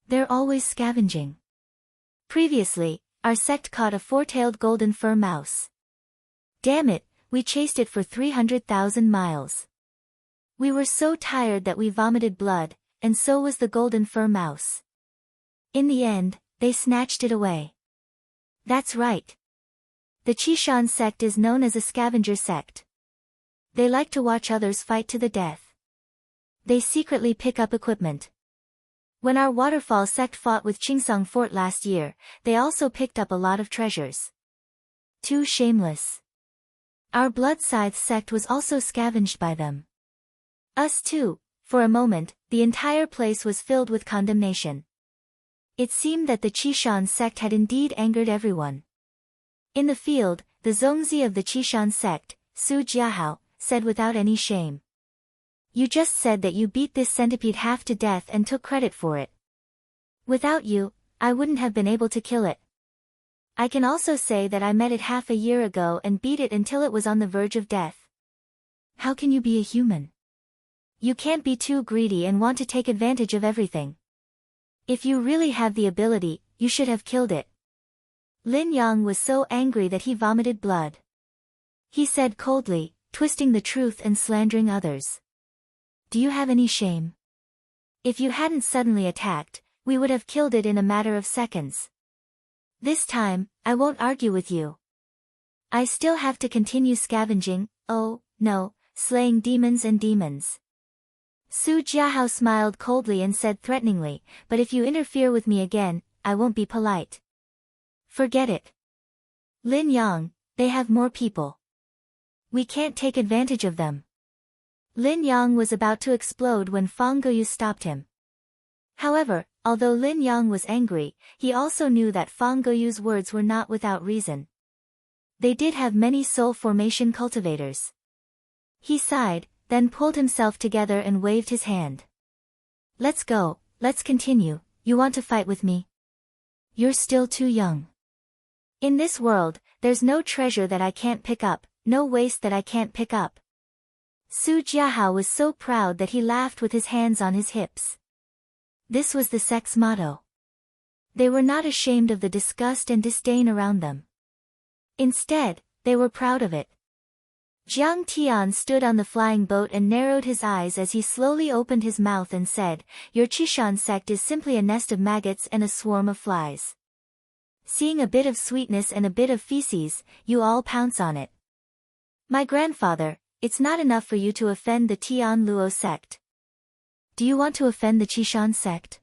They're always scavenging. Previously, our sect caught a 4-tailed golden fur mouse. Damn it, we chased it for 300,000 miles. We were so tired that we vomited blood, and so was the golden fur mouse. In the end, they snatched it away. That's right. The Qishan sect is known as a scavenger sect. They like to watch others fight to the death. They secretly pick up equipment. When our waterfall sect fought with Qingsong Fort last year, they also picked up a lot of treasures. Too shameless. Our Blood Scythe sect was also scavenged by them. Us too. For a moment, the entire place was filled with condemnation. It seemed that the Qishan sect had indeed angered everyone. In the field, the Zongzi of the Qishan sect, Su Jiahao, said without any shame. You just said that you beat this centipede half to death and took credit for it. Without you, I wouldn't have been able to kill it. I can also say that I met it half a year ago and beat it until it was on the verge of death. How can you be a human? You can't be too greedy and want to take advantage of everything. If you really have the ability, you should have killed it. Lin Yang was so angry that he vomited blood. He said coldly, twisting the truth and slandering others. Do you have any shame? If you hadn't suddenly attacked, we would have killed it in a matter of seconds. This time, I won't argue with you. I still have to continue scavenging, oh, no, slaying demons and demons. Su Jiahao smiled coldly and said threateningly, but if you interfere with me again, I won't be polite. Forget it. Lin Yang, they have more people. We can't take advantage of them. Lin Yang was about to explode when Fang Goyu stopped him. However, although Lin Yang was angry, he also knew that Fang Goyu's words were not without reason. They did have many soul formation cultivators. He sighed, then pulled himself together and waved his hand. Let's go, let's continue, you want to fight with me? You're still too young. In this world, there's no treasure that I can't pick up, no waste that I can't pick up. Su Jiahao was so proud that he laughed with his hands on his hips. This was the sect's motto. They were not ashamed of the disgust and disdain around them. Instead, they were proud of it. Jiang Tian stood on the flying boat and narrowed his eyes as he slowly opened his mouth and said, Your Qishan sect is simply a nest of maggots and a swarm of flies. Seeing a bit of sweetness and a bit of feces, you all pounce on it. My grandfather, it's not enough for you to offend the Tian Luo sect. Do you want to offend the Qishan sect?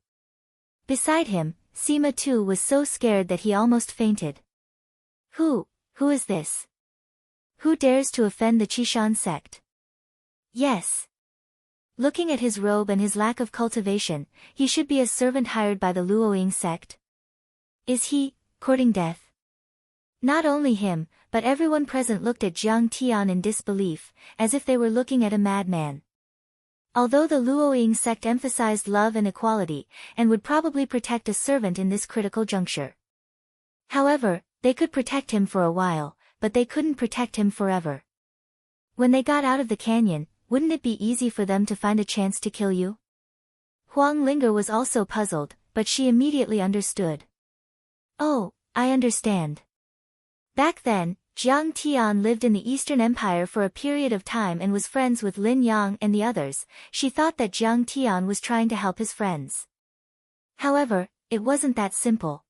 Beside him, Sima too was so scared that he almost fainted. Who is this? Who dares to offend the Qishan sect? Yes. Looking at his robe and his lack of cultivation, he should be a servant hired by the Luoying sect. Is he, courting death? Not only him, but everyone present looked at Jiang Tian in disbelief, as if they were looking at a madman. Although the Luoying sect emphasized love and equality, and would probably protect a servant in this critical juncture. However, they could protect him for a while, but they couldn't protect him forever. When they got out of the canyon, wouldn't it be easy for them to find a chance to kill you? Huang Linger was also puzzled, but she immediately understood. Oh, I understand. Back then, Jiang Tian lived in the Eastern Empire for a period of time and was friends with Lin Yang and the others. She thought that Jiang Tian was trying to help his friends. However, it wasn't that simple.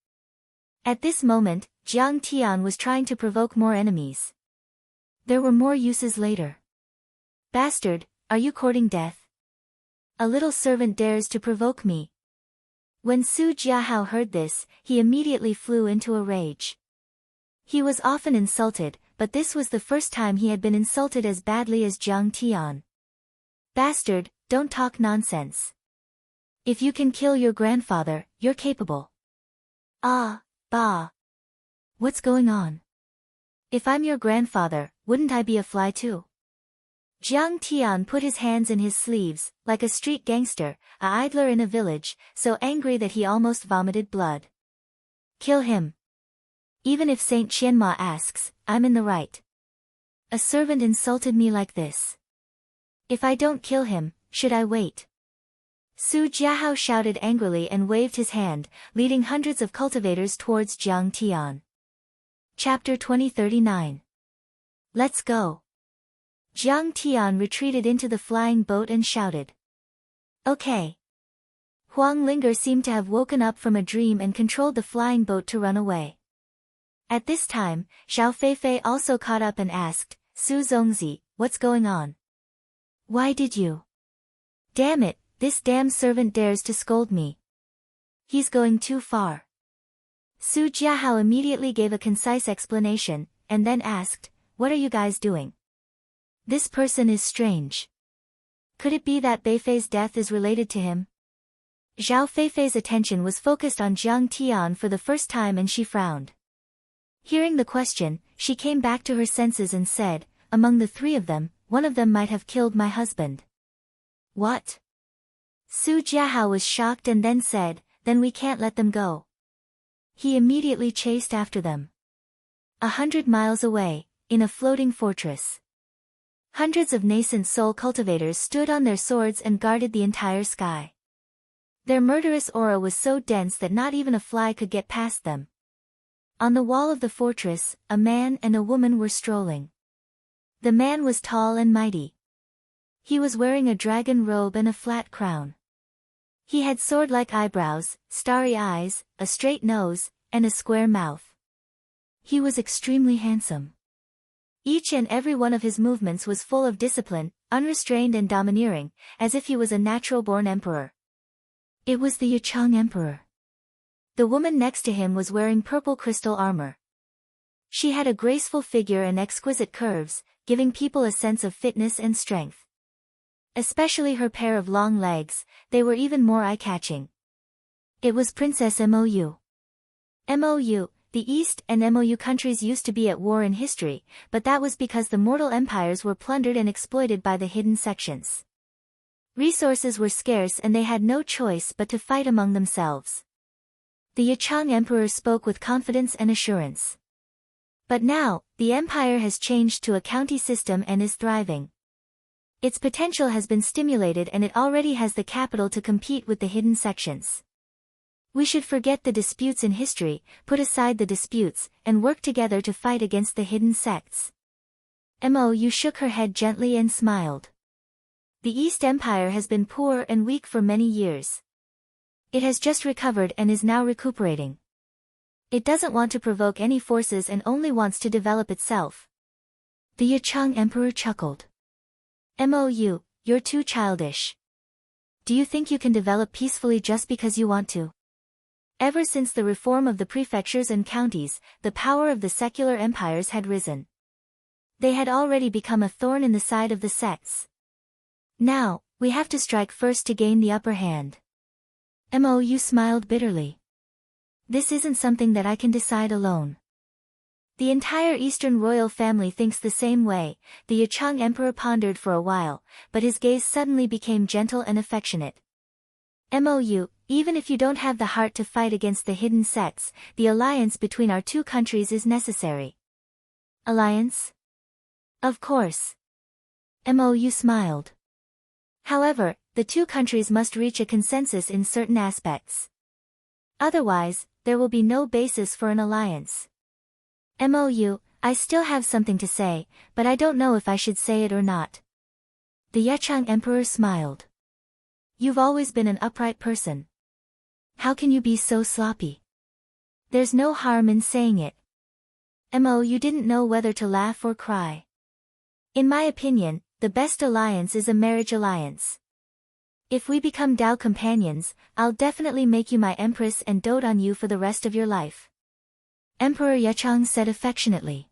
At this moment, Jiang Tian was trying to provoke more enemies. There were more uses later. Bastard, are you courting death? A little servant dares to provoke me. When Su Jiahao heard this, he immediately flew into a rage. He was often insulted, but this was the first time he had been insulted as badly as Jiang Tian. Bastard, don't talk nonsense. If you can kill your grandfather, you're capable. Ah, bah. What's going on? If I'm your grandfather, wouldn't I be a fly too? Jiang Tian put his hands in his sleeves, like a street gangster, a idler in a village, so angry that he almost vomited blood. Kill him. Even if Saint Qianma asks, I'm in the right. A servant insulted me like this. If I don't kill him, should I wait? Su Jiahao shouted angrily and waved his hand, leading hundreds of cultivators towards Jiang Tian. Chapter 2039. Let's go. Jiang Tian retreated into the flying boat and shouted. Okay. Huang Linger seemed to have woken up from a dream and controlled the flying boat to run away. At this time, Xiao Feifei also caught up and asked, Su Zongzi, what's going on? Why did you? Damn it, this damn servant dares to scold me. He's going too far. Su Jiahao immediately gave a concise explanation, and then asked, what are you guys doing? This person is strange. Could it be that Beifei's death is related to him? Xiao Feifei's attention was focused on Jiang Tian for the first time and she frowned. Hearing the question, she came back to her senses and said, among the three of them, one of them might have killed my husband. What? Su Jiahao was shocked and then said, then we can't let them go. He immediately chased after them. 100 miles away, in a floating fortress. Hundreds of nascent soul cultivators stood on their swords and guarded the entire sky. Their murderous aura was so dense that not even a fly could get past them. On the wall of the fortress, a man and a woman were strolling. The man was tall and mighty. He was wearing a dragon robe and a flat crown. He had sword-like eyebrows, starry eyes, a straight nose, and a square mouth. He was extremely handsome. Each and every one of his movements was full of discipline, unrestrained and domineering, as if he was a natural-born emperor. It was the Yichang Emperor. The woman next to him was wearing purple crystal armor. She had a graceful figure and exquisite curves, giving people a sense of fitness and strength. Especially her pair of long legs, they were even more eye-catching. It was Princess Mou. Mou, the East and Mou countries used to be at war in history, but that was because the mortal empires were plundered and exploited by the hidden sections. Resources were scarce and they had no choice but to fight among themselves. The Yichang Emperor spoke with confidence and assurance. But now, the empire has changed to a county system and is thriving. Its potential has been stimulated and it already has the capital to compete with the hidden sections. We should forget the disputes in history, put aside the disputes, and work together to fight against the hidden sects. Mou shook her head gently and smiled. The East Empire has been poor and weak for many years. It has just recovered and is now recuperating. It doesn't want to provoke any forces and only wants to develop itself. The Yichang Emperor chuckled. Mou, you're too childish. Do you think you can develop peacefully just because you want to? Ever since the reform of the prefectures and counties, the power of the secular empires had risen. They had already become a thorn in the side of the sects. Now, we have to strike first to gain the upper hand. Mou smiled bitterly. This isn't something that I can decide alone. The entire Eastern royal family thinks the same way. The Yachang emperor pondered for a while, but his gaze suddenly became gentle and affectionate. Mou, even if you don't have the heart to fight against the hidden sects, the alliance between our two countries is necessary. Alliance? Of course. Mou smiled. However, the two countries must reach a consensus in certain aspects. Otherwise, there will be no basis for an alliance. Mou, I still have something to say, but I don't know if I should say it or not. The Yachang emperor smiled. You've always been an upright person. How can you be so sloppy? There's no harm in saying it. Mou didn't know whether to laugh or cry. In my opinion, the best alliance is a marriage alliance. If we become Dao companions, I'll definitely make you my empress and dote on you for the rest of your life. Emperor Yachang said affectionately.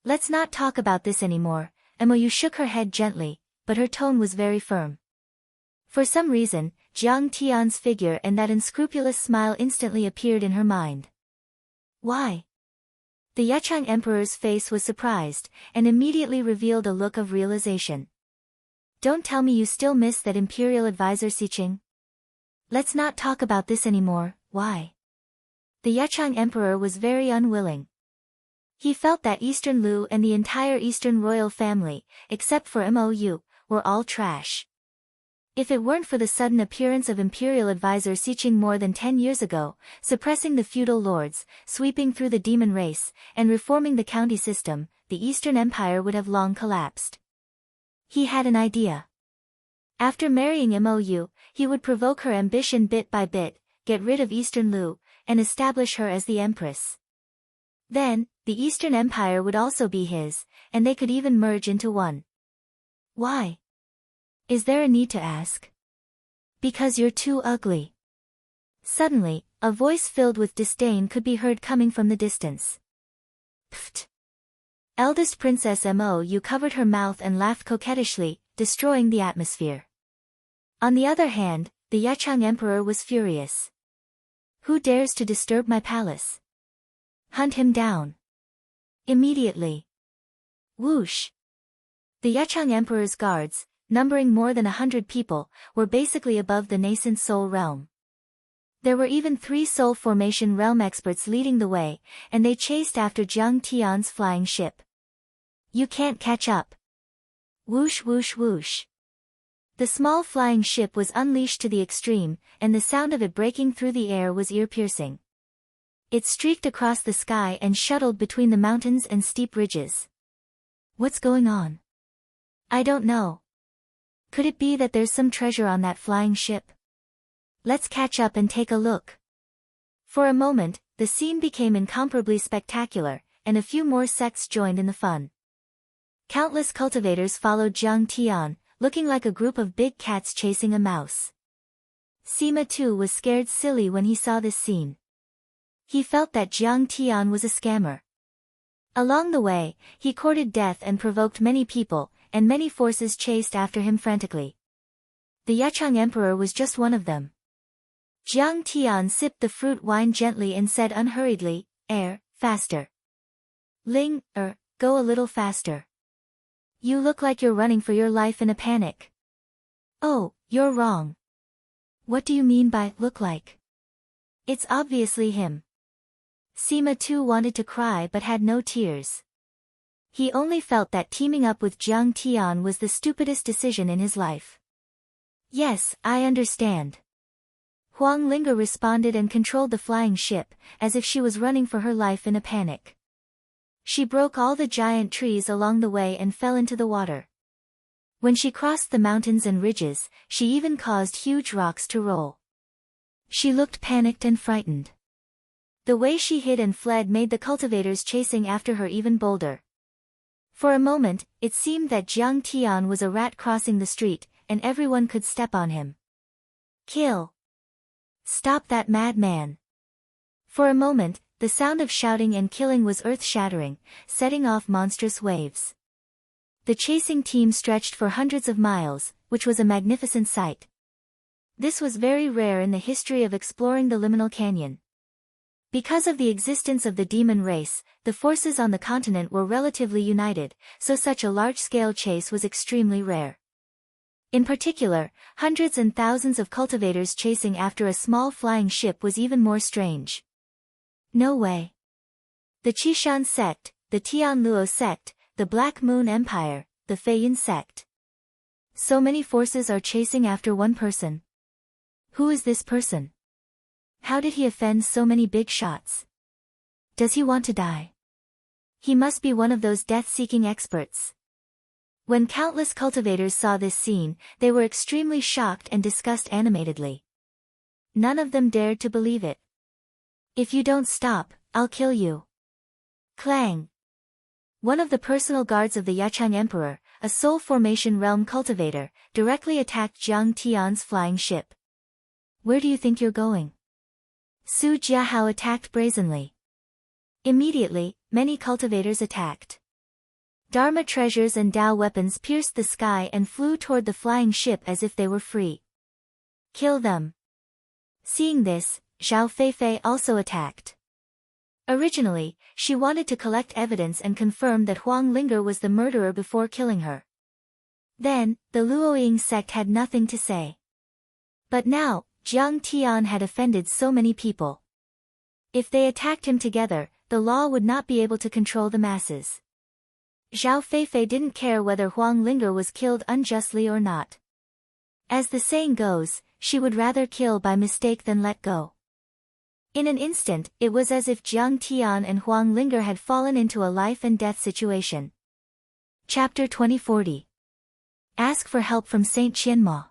Let's not talk about this anymore. Mou shook her head gently, but her tone was very firm. For some reason, Jiang Tian's figure and that unscrupulous smile instantly appeared in her mind. Why? The Yachang emperor's face was surprised, and immediately revealed a look of realization. Don't tell me you still miss that imperial advisor Siqing? Let's not talk about this anymore. Why? The Yachang emperor was very unwilling. He felt that Eastern Lu and the entire Eastern royal family, except for Mou, were all trash. If it weren't for the sudden appearance of imperial advisor Siqing more than 10 years ago, suppressing the feudal lords, sweeping through the demon race, and reforming the county system, the Eastern Empire would have long collapsed. He had an idea. After marrying Mou, he would provoke her ambition bit by bit, get rid of Eastern Lu, and establish her as the empress. Then, the Eastern Empire would also be his, and they could even merge into one. Why? Is there a need to ask? Because you're too ugly. Suddenly, a voice filled with disdain could be heard coming from the distance. Pfft. Eldest Princess Mou covered her mouth and laughed coquettishly, destroying the atmosphere. On the other hand, the Yachang emperor was furious. Who dares to disturb my palace? Hunt him down. Immediately. Whoosh. The Yachang emperor's guards, numbering more than 100 people, were basically above the nascent soul realm. There were even 3 soul formation realm experts leading the way, and they chased after Jiang Tian's flying ship. You can't catch up. Whoosh whoosh whoosh. The small flying ship was unleashed to the extreme, and the sound of it breaking through the air was ear-piercing. It streaked across the sky and shuttled between the mountains and steep ridges. What's going on? I don't know. Could it be that there's some treasure on that flying ship? Let's catch up and take a look. For a moment, the scene became incomparably spectacular, and a few more sects joined in the fun. Countless cultivators followed Jiang Tian, looking like a group of big cats chasing a mouse. Sima too was scared silly when he saw this scene. He felt that Jiang Tian was a scammer. Along the way, he courted death and provoked many people, and many forces chased after him frantically. The Yachang emperor was just one of them. Jiang Tian sipped the fruit wine gently and said unhurriedly, faster. Ling, go a little faster. You look like you're running for your life in a panic. Oh, you're wrong. What do you mean by look like? It's obviously him. Sima too wanted to cry but had no tears. He only felt that teaming up with Jiang Tian was the stupidest decision in his life. Yes, I understand. Huang Linga responded and controlled the flying ship, as if she was running for her life in a panic. She broke all the giant trees along the way and fell into the water. When she crossed the mountains and ridges, she even caused huge rocks to roll. She looked panicked and frightened. The way she hid and fled made the cultivators chasing after her even bolder. For a moment, it seemed that Jiang Tian was a rat crossing the street, and everyone could step on him. Kill! Stop that madman! For a moment, the sound of shouting and killing was earth-shattering, setting off monstrous waves. The chasing team stretched for hundreds of miles, which was a magnificent sight. This was very rare in the history of exploring the liminal canyon. Because of the existence of the demon race, the forces on the continent were relatively united, so such a large-scale chase was extremely rare. In particular, hundreds and thousands of cultivators chasing after a small flying ship was even more strange. No way. The Qishan sect, the Tianluo sect, the Black Moon Empire, the Feiyin sect. So many forces are chasing after one person. Who is this person? How did he offend so many big shots? Does he want to die? He must be one of those death-seeking experts. When countless cultivators saw this scene, they were extremely shocked and discussed animatedly. None of them dared to believe it. If you don't stop, I'll kill you. Clang! One of the personal guards of the Yachang Emperor, a Soul Formation Realm cultivator, directly attacked Jiang Tian's flying ship. Where do you think you're going? Su Jiahao attacked brazenly. Immediately, many cultivators attacked. Dharma treasures and Dao weapons pierced the sky and flew toward the flying ship as if they were free. Kill them. Seeing this, Zhao Feifei also attacked. Originally, she wanted to collect evidence and confirm that Huang Linger was the murderer before killing her. Then, the Luoying sect had nothing to say. But now, Jiang Tian had offended so many people. If they attacked him together, the law would not be able to control the masses. Zhao Feifei didn't care whether Huang Linger was killed unjustly or not. As the saying goes, she would rather kill by mistake than let go. In an instant, it was as if Jiang Tian and Huang Linger had fallen into a life-and-death situation. Chapter 2040. Ask for help from Saint Qianma.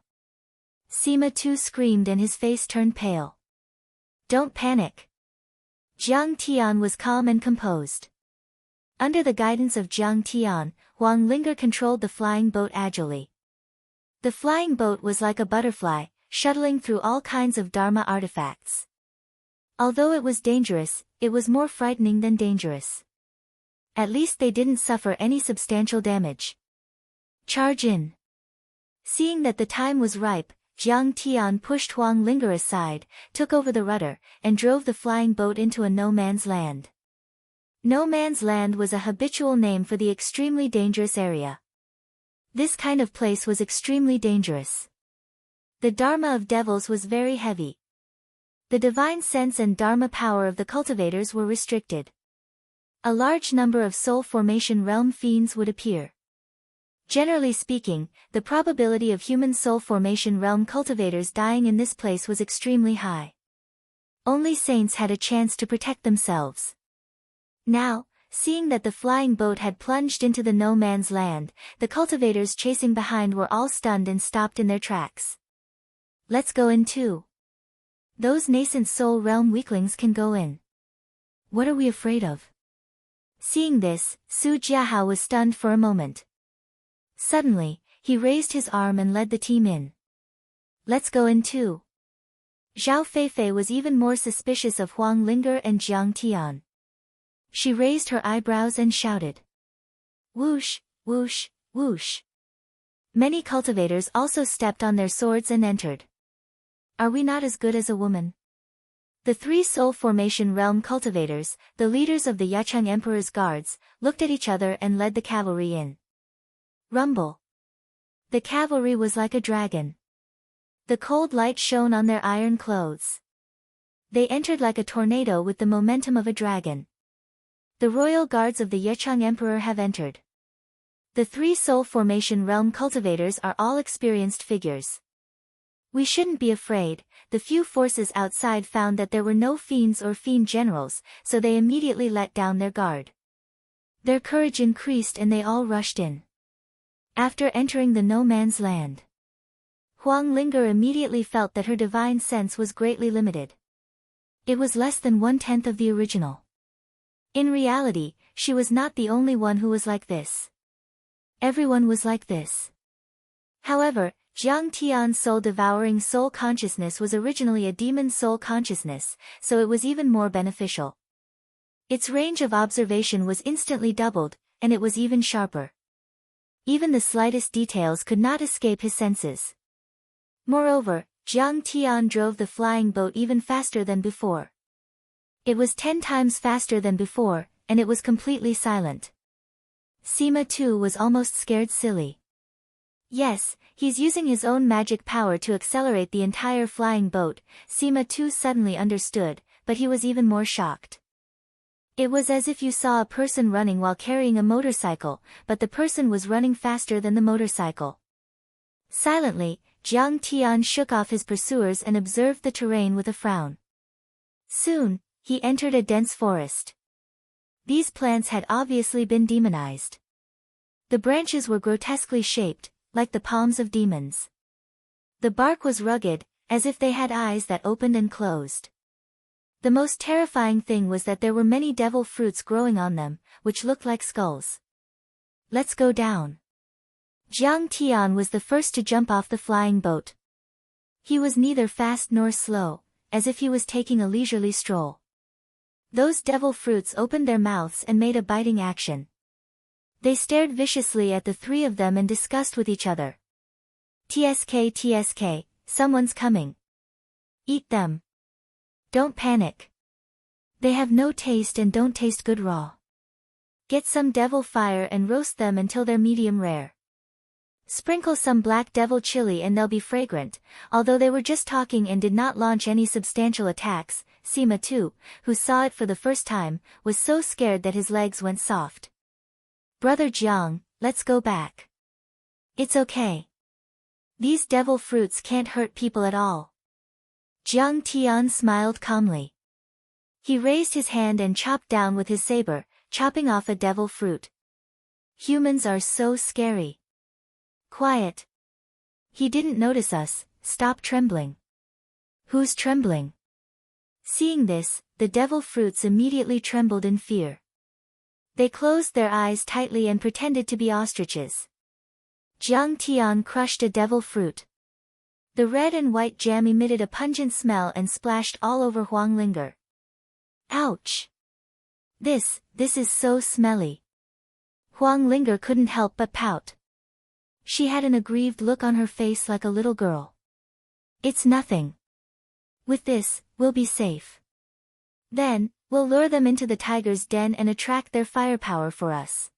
Sima Tu screamed and his face turned pale. Don't panic. Jiang Tian was calm and composed. Under the guidance of Jiang Tian, Huang Linger controlled the flying boat agilely. The flying boat was like a butterfly, shuttling through all kinds of Dharma artifacts. Although it was dangerous, it was more frightening than dangerous. At least they didn't suffer any substantial damage. Charge in. Seeing that the time was ripe, Jiang Tian pushed Huang Linger aside, took over the rudder, and drove the flying boat into a no-man's land. No Man's Land was a habitual name for the extremely dangerous area. This kind of place was extremely dangerous. The Dharma of devils was very heavy. The divine sense and Dharma power of the cultivators were restricted. A large number of soul formation realm fiends would appear. Generally speaking, the probability of human soul formation realm cultivators dying in this place was extremely high. Only saints had a chance to protect themselves. Now, seeing that the flying boat had plunged into the no man's land, the cultivators chasing behind were all stunned and stopped in their tracks. Let's go in too. Those nascent soul realm weaklings can go in. What are we afraid of? Seeing this, Su Jiahao was stunned for a moment. Suddenly, he raised his arm and led the team in. Let's go in too. Zhao Feifei was even more suspicious of Huang Linger and Jiang Tian. She raised her eyebrows and shouted. Whoosh, whoosh, whoosh. Many cultivators also stepped on their swords and entered. Are we not as good as a woman? The three soul formation realm cultivators, the leaders of the Yachang Emperor's guards, looked at each other and led the cavalry in. Rumble. The cavalry was like a dragon. The cold light shone on their iron clothes. They entered like a tornado with the momentum of a dragon. The royal guards of the Yachang Emperor have entered. The three soul formation realm cultivators are all experienced figures. We shouldn't be afraid. The few forces outside found that there were no fiends or fiend generals, so they immediately let down their guard. Their courage increased and they all rushed in. After entering the no man's land, Huang Linger immediately felt that her divine sense was greatly limited. It was less than 1/10 of the original. In reality, she was not the only one who was like this. Everyone was like this. However, Jiang Tian's soul-devouring soul consciousness was originally a demon soul consciousness, so it was even more beneficial. Its range of observation was instantly doubled, and it was even sharper. Even the slightest details could not escape his senses. Moreover, Jiang Tian drove the flying boat even faster than before. It was 10 times faster than before, and it was completely silent. Sima too was almost scared silly. Yes, he's using his own magic power to accelerate the entire flying boat, Sima too suddenly understood, but he was even more shocked. It was as if you saw a person running while carrying a motorcycle, but the person was running faster than the motorcycle. Silently, Jiang Tian shook off his pursuers and observed the terrain with a frown. Soon, he entered a dense forest. These plants had obviously been demonized. The branches were grotesquely shaped, like the palms of demons. The bark was rugged, as if they had eyes that opened and closed. The most terrifying thing was that there were many devil fruits growing on them, which looked like skulls. Let's go down. Jiang Tian was the first to jump off the flying boat. He was neither fast nor slow, as if he was taking a leisurely stroll. Those devil fruits opened their mouths and made a biting action. They stared viciously at the three of them and discussed with each other. "TSK, TSK, someone's coming. Eat them. Don't panic. They have no taste and don't taste good raw. Get some devil fire and roast them until they're medium rare. Sprinkle some black devil chili and they'll be fragrant." Although they were just talking and did not launch any substantial attacks, Sima too, who saw it for the first time, was so scared that his legs went soft. "Brother Jiang, let's go back. It's okay. These devil fruits can't hurt people at all." Jiang Tian smiled calmly. He raised his hand and chopped down with his saber, chopping off a devil fruit. "Humans are so scary. Quiet. He didn't notice us, stop trembling." "Who's trembling?" Seeing this, the devil fruits immediately trembled in fear. They closed their eyes tightly and pretended to be ostriches. Jiang Tian crushed a devil fruit. The red and white jam emitted a pungent smell and splashed all over Huang Linger. "Ouch! This is so smelly." Huang Linger couldn't help but pout. She had an aggrieved look on her face like a little girl. "It's nothing. With this, we'll be safe. Then, we'll lure them into the tiger's den and attract their firepower for us."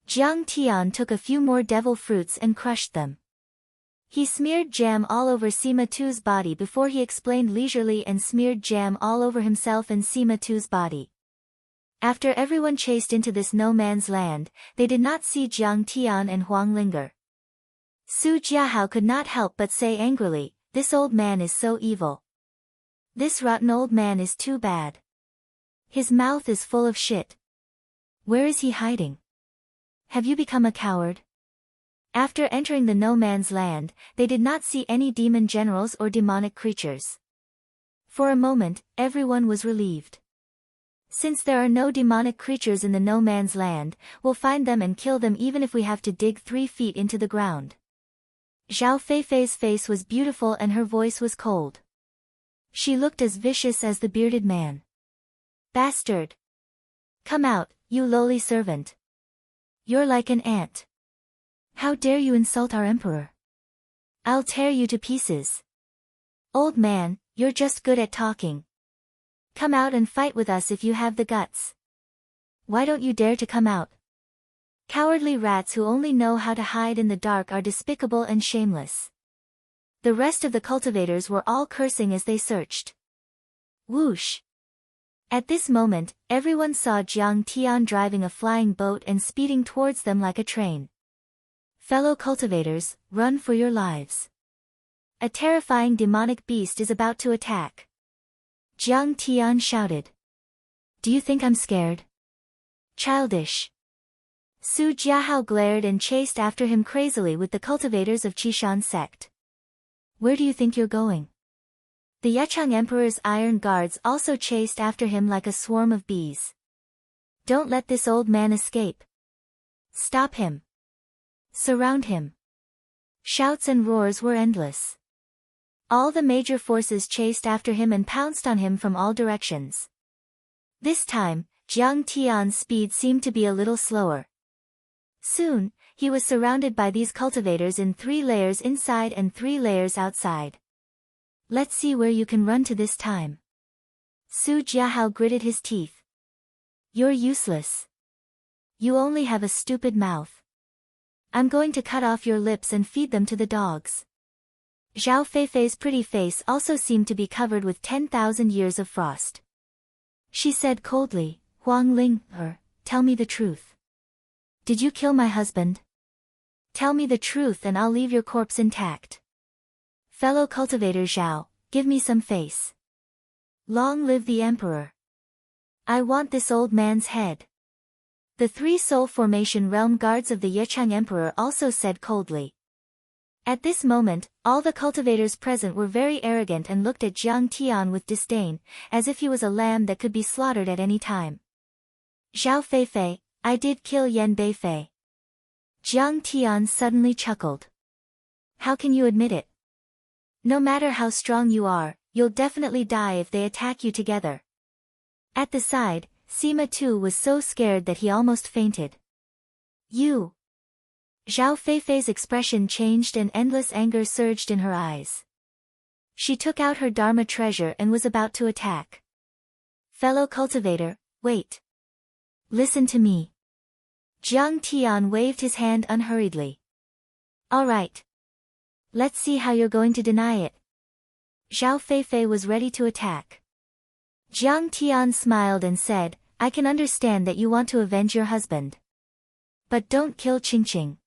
Jiang Tian took a few more devil fruits and crushed them. He smeared jam all over Sima Tu's body before he explained leisurely and smeared jam all over himself and Sima Tu's body. After everyone chased into this no man's land, they did not see Jiang Tian and Huang Linger. Su Jiahao could not help but say angrily, "This old man is so evil. This rotten old man is too bad. His mouth is full of shit. Where is he hiding? Have you become a coward?" After entering the no man's land, they did not see any demon generals or demonic creatures. For a moment, everyone was relieved. Since there are no demonic creatures in the no man's land, we'll find them and kill them even if we have to dig 3 feet into the ground. Zhao Feifei's face was beautiful and her voice was cold. She looked as vicious as the bearded man. "Bastard! Come out, you lowly servant. You're like an ant. How dare you insult our emperor? I'll tear you to pieces. Old man, you're just good at talking. Come out and fight with us if you have the guts. Why don't you dare to come out? Cowardly rats who only know how to hide in the dark are despicable and shameless." The rest of the cultivators were all cursing as they searched. Whoosh! At this moment, everyone saw Jiang Tian driving a flying boat and speeding towards them like a train. "Fellow cultivators, run for your lives. A terrifying demonic beast is about to attack." Jiang Tian shouted. "Do you think I'm scared? Childish." Su Jiahao glared and chased after him crazily with the cultivators of Qishan sect. "Where do you think you're going?" The Yecheng Emperor's iron guards also chased after him like a swarm of bees. "Don't let this old man escape. Stop him. Surround him." Shouts and roars were endless. All the major forces chased after him and pounced on him from all directions. This time, Jiang Tian's speed seemed to be a little slower. Soon, he was surrounded by these cultivators in 3 layers inside and 3 layers outside. Let's see where you can run to this time. Su Jiahao gritted his teeth. You're useless. You only have a stupid mouth. I'm going to cut off your lips and feed them to the dogs. Zhao Feifei's pretty face also seemed to be covered with 10,000 years of frost. She said coldly, Huang Ling, tell me the truth. Did you kill my husband? Tell me the truth and I'll leave your corpse intact. Fellow cultivator Zhao, give me some face. Long live the emperor. I want this old man's head. The 3 soul formation realm guards of the Yechang emperor also said coldly. At this moment, all the cultivators present were very arrogant and looked at Jiang Tian with disdain, as if he was a lamb that could be slaughtered at any time. Zhao Feifei, I did kill Yan Beifei. Jiang Tian suddenly chuckled. How can you admit it? No matter how strong you are, you'll definitely die if they attack you together. At the side, Sima too was so scared that he almost fainted. You! Zhao Feifei's expression changed and endless anger surged in her eyes. She took out her Dharma treasure and was about to attack. Fellow cultivator, wait. Listen to me. Jiang Tian waved his hand unhurriedly. All right. Let's see how you're going to deny it. Zhao Feifei was ready to attack. Jiang Tian smiled and said, I can understand that you want to avenge your husband. But don't kill Qingqing.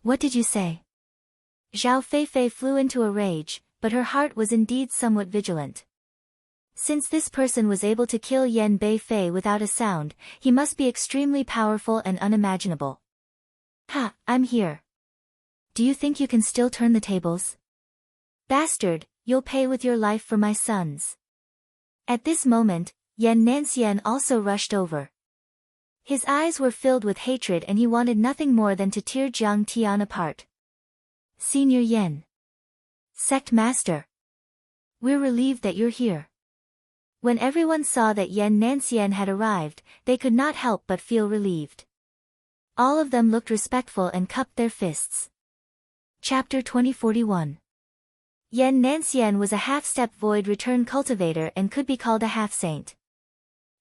What did you say? Zhao Feifei flew into a rage, but her heart was indeed somewhat vigilant. Since this person was able to kill Yan Beifei without a sound, he must be extremely powerful and unimaginable. Ha, I'm here. Do you think you can still turn the tables? Bastard, you'll pay with your life for my sons. At this moment, Yan Nanxian also rushed over. His eyes were filled with hatred and he wanted nothing more than to tear Jiang Tian apart. Senior Yan. Sect Master. We're relieved that you're here. When everyone saw that Yan Nanxian had arrived, they could not help but feel relieved. All of them looked respectful and cupped their fists. Chapter 2041. Yan Nanxian was a half-step void return cultivator and could be called a half-saint.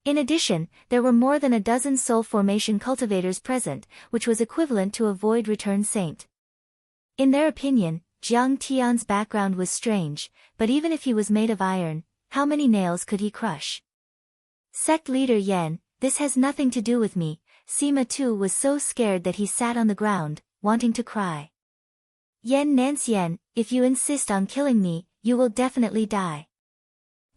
In addition, there were more than a dozen soul formation cultivators present, which was equivalent to a void return saint. In their opinion, Jiang Tian's background was strange, but even if he was made of iron, how many nails could he crush? Sect leader Yan, this has nothing to do with me. Sima too was so scared that he sat on the ground, wanting to cry. Yan Nanxian, if you insist on killing me, you will definitely die.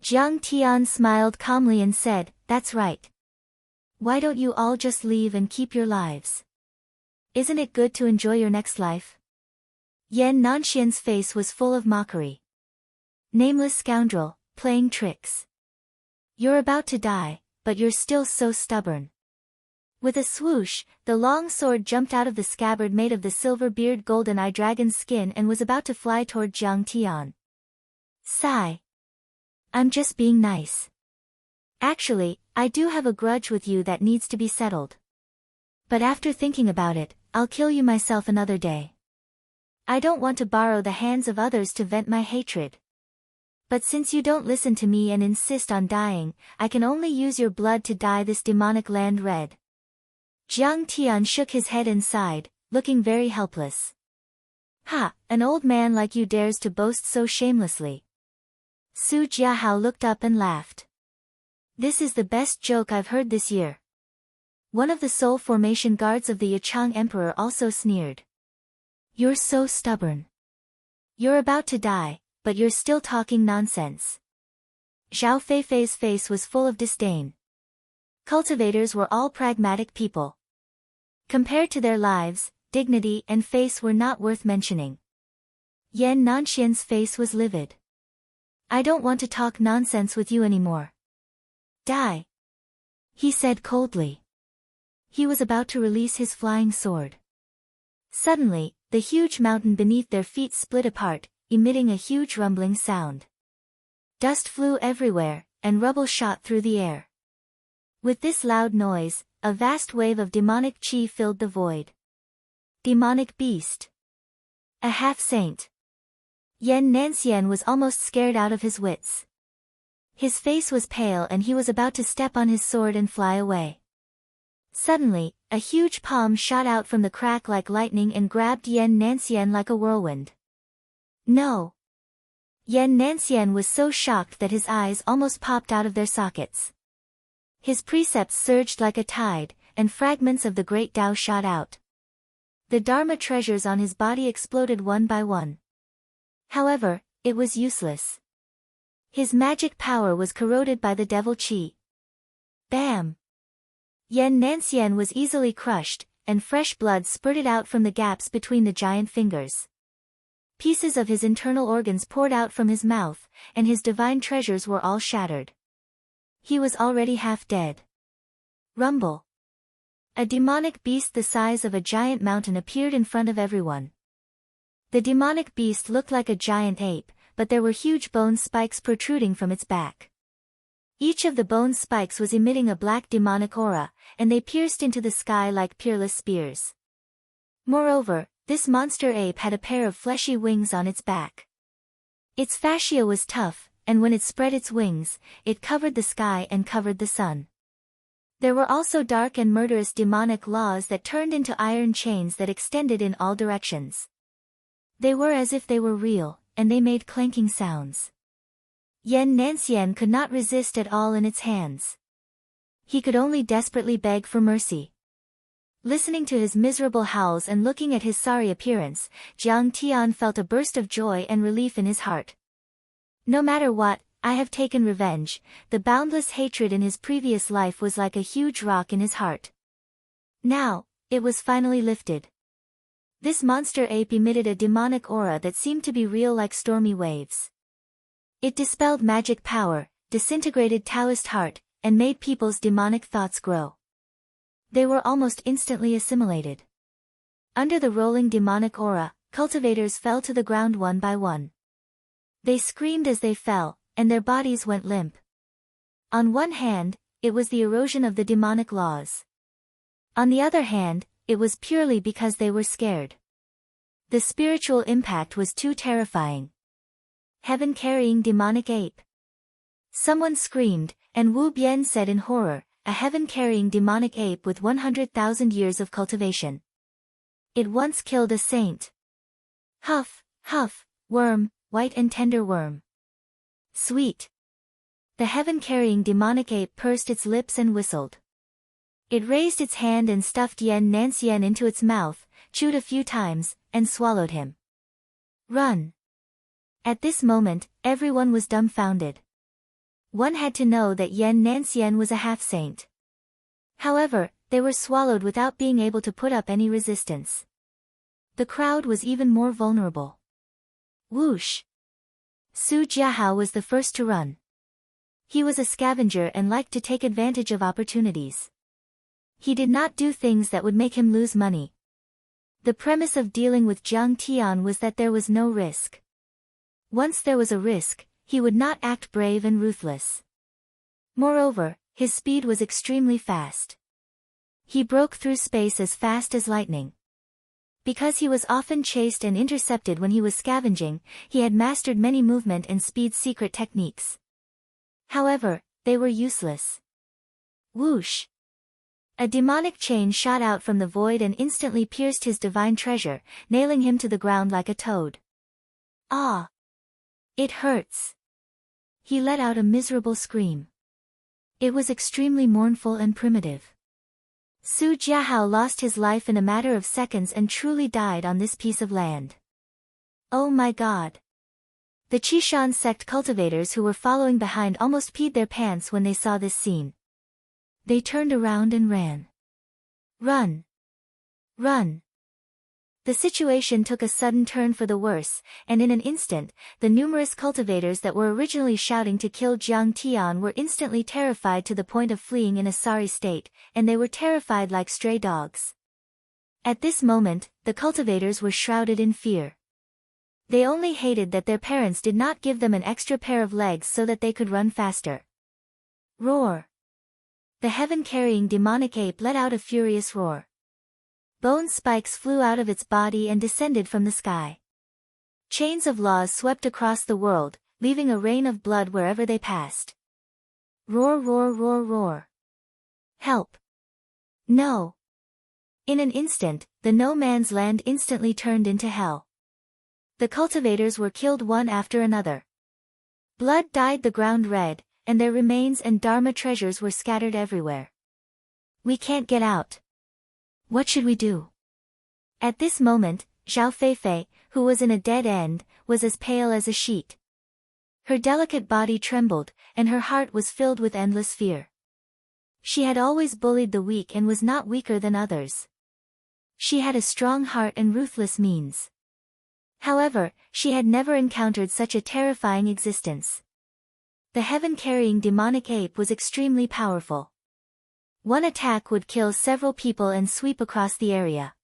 Jiang Tian smiled calmly and said, that's right. Why don't you all just leave and keep your lives? Isn't it good to enjoy your next life? Yan Nanxian's face was full of mockery. Nameless scoundrel, playing tricks. You're about to die, but you're still so stubborn. With a swoosh, the long sword jumped out of the scabbard made of the silver-beard golden eye dragon's skin and was about to fly toward Jiang Tian. Sigh. I'm just being nice. Actually, I do have a grudge with you that needs to be settled. But after thinking about it, I'll kill you myself another day. I don't want to borrow the hands of others to vent my hatred. But since you don't listen to me and insist on dying, I can only use your blood to dye this demonic land red. Jiang Tian shook his head and sighed, looking very helpless. Ha, an old man like you dares to boast so shamelessly. Su Jiahao looked up and laughed. This is the best joke I've heard this year. One of the soul formation guards of the Yechang Emperor also sneered. You're so stubborn. You're about to die, but you're still talking nonsense. Zhao Feifei's face was full of disdain. Cultivators were all pragmatic people. Compared to their lives, dignity and face were not worth mentioning. Yan Nanxian's face was livid. I don't want to talk nonsense with you anymore. Die. He said coldly. He was about to release his flying sword. Suddenly, the huge mountain beneath their feet split apart, emitting a huge rumbling sound. Dust flew everywhere, and rubble shot through the air. With this loud noise, a vast wave of demonic chi filled the void. Demonic beast. A half-saint. Yan Nansien was almost scared out of his wits. His face was pale and he was about to step on his sword and fly away. Suddenly, a huge palm shot out from the crack like lightning and grabbed Yan Nansien like a whirlwind. No! Yan Nansien was so shocked that his eyes almost popped out of their sockets. His precepts surged like a tide, and fragments of the great Tao shot out. The Dharma treasures on his body exploded one by one. However, it was useless. His magic power was corroded by the devil chi. Bam! Yan Nansien was easily crushed, and fresh blood spurted out from the gaps between the giant fingers. Pieces of his internal organs poured out from his mouth, and his divine treasures were all shattered. He was already half dead. Rumble. A demonic beast the size of a giant mountain appeared in front of everyone. The demonic beast looked like a giant ape, but there were huge bone spikes protruding from its back. Each of the bone spikes was emitting a black demonic aura, and they pierced into the sky like peerless spears. Moreover, this monster ape had a pair of fleshy wings on its back. Its fascia was tough, and when it spread its wings, it covered the sky and covered the sun. There were also dark and murderous demonic laws that turned into iron chains that extended in all directions. They were as if they were real, and they made clanking sounds. Yan Nansien could not resist at all in its hands. He could only desperately beg for mercy. Listening to his miserable howls and looking at his sorry appearance, Jiang Tian felt a burst of joy and relief in his heart. No matter what, I have taken revenge. The boundless hatred in his previous life was like a huge rock in his heart. Now, it was finally lifted. This monster ape emitted a demonic aura that seemed to be real like stormy waves. It dispelled magic power, disintegrated Taoist heart, and made people's demonic thoughts grow. They were almost instantly assimilated. Under the rolling demonic aura, cultivators fell to the ground one by one. They screamed as they fell, and their bodies went limp. On one hand, it was the erosion of the demonic laws. On the other hand, it was purely because they were scared. The spiritual impact was too terrifying. Heaven-carrying demonic ape. Someone screamed, and Wu Bian said in horror, a heaven-carrying demonic ape with 100,000 years of cultivation. It once killed a saint. Huff, huff, worm, white and tender worm. Sweet. The heaven-carrying demonic ape pursed its lips and whistled. It raised its hand and stuffed Yan Nansien into its mouth, chewed a few times, and swallowed him. Run. At this moment, everyone was dumbfounded. One had to know that Yan Nansien was a half-saint. However, they were swallowed without being able to put up any resistance. The crowd was even more vulnerable. Whoosh! Su Jiahao was the first to run. He was a scavenger and liked to take advantage of opportunities. He did not do things that would make him lose money. The premise of dealing with Jiang Tian was that there was no risk. Once there was a risk, he would not act brave and ruthless. Moreover, his speed was extremely fast. He broke through space as fast as lightning. Because he was often chased and intercepted when he was scavenging, he had mastered many movement and speed secret techniques. However, they were useless. Whoosh! A demonic chain shot out from the void and instantly pierced his divine treasure, nailing him to the ground like a toad. Ah! It hurts. He let out a miserable scream. It was extremely mournful and primitive. Su Jiahao lost his life in a matter of seconds and truly died on this piece of land. Oh my God! The Qishan sect cultivators who were following behind almost peed their pants when they saw this scene. They turned around and ran. Run! Run! The situation took a sudden turn for the worse, and in an instant, the numerous cultivators that were originally shouting to kill Jiang Tian were instantly terrified to the point of fleeing in a sorry state, and they were terrified like stray dogs. At this moment, the cultivators were shrouded in fear. They only hated that their parents did not give them an extra pair of legs so that they could run faster. Roar! The heaven-carrying demonic ape let out a furious roar. Bone spikes flew out of its body and descended from the sky. Chains of laws swept across the world, leaving a rain of blood wherever they passed. Roar, roar, roar, roar. Help! No! In an instant, the no man's land instantly turned into hell. The cultivators were killed one after another. Blood dyed the ground red, and their remains and Dharma treasures were scattered everywhere. We can't get out. What should we do? At this moment, Zhao Feifei, who was in a dead end, was as pale as a sheet. Her delicate body trembled, and her heart was filled with endless fear. She had always bullied the weak and was not weaker than others. She had a strong heart and ruthless means. However, she had never encountered such a terrifying existence. The heaven-carrying demonic ape was extremely powerful. One attack would kill several people and sweep across the area.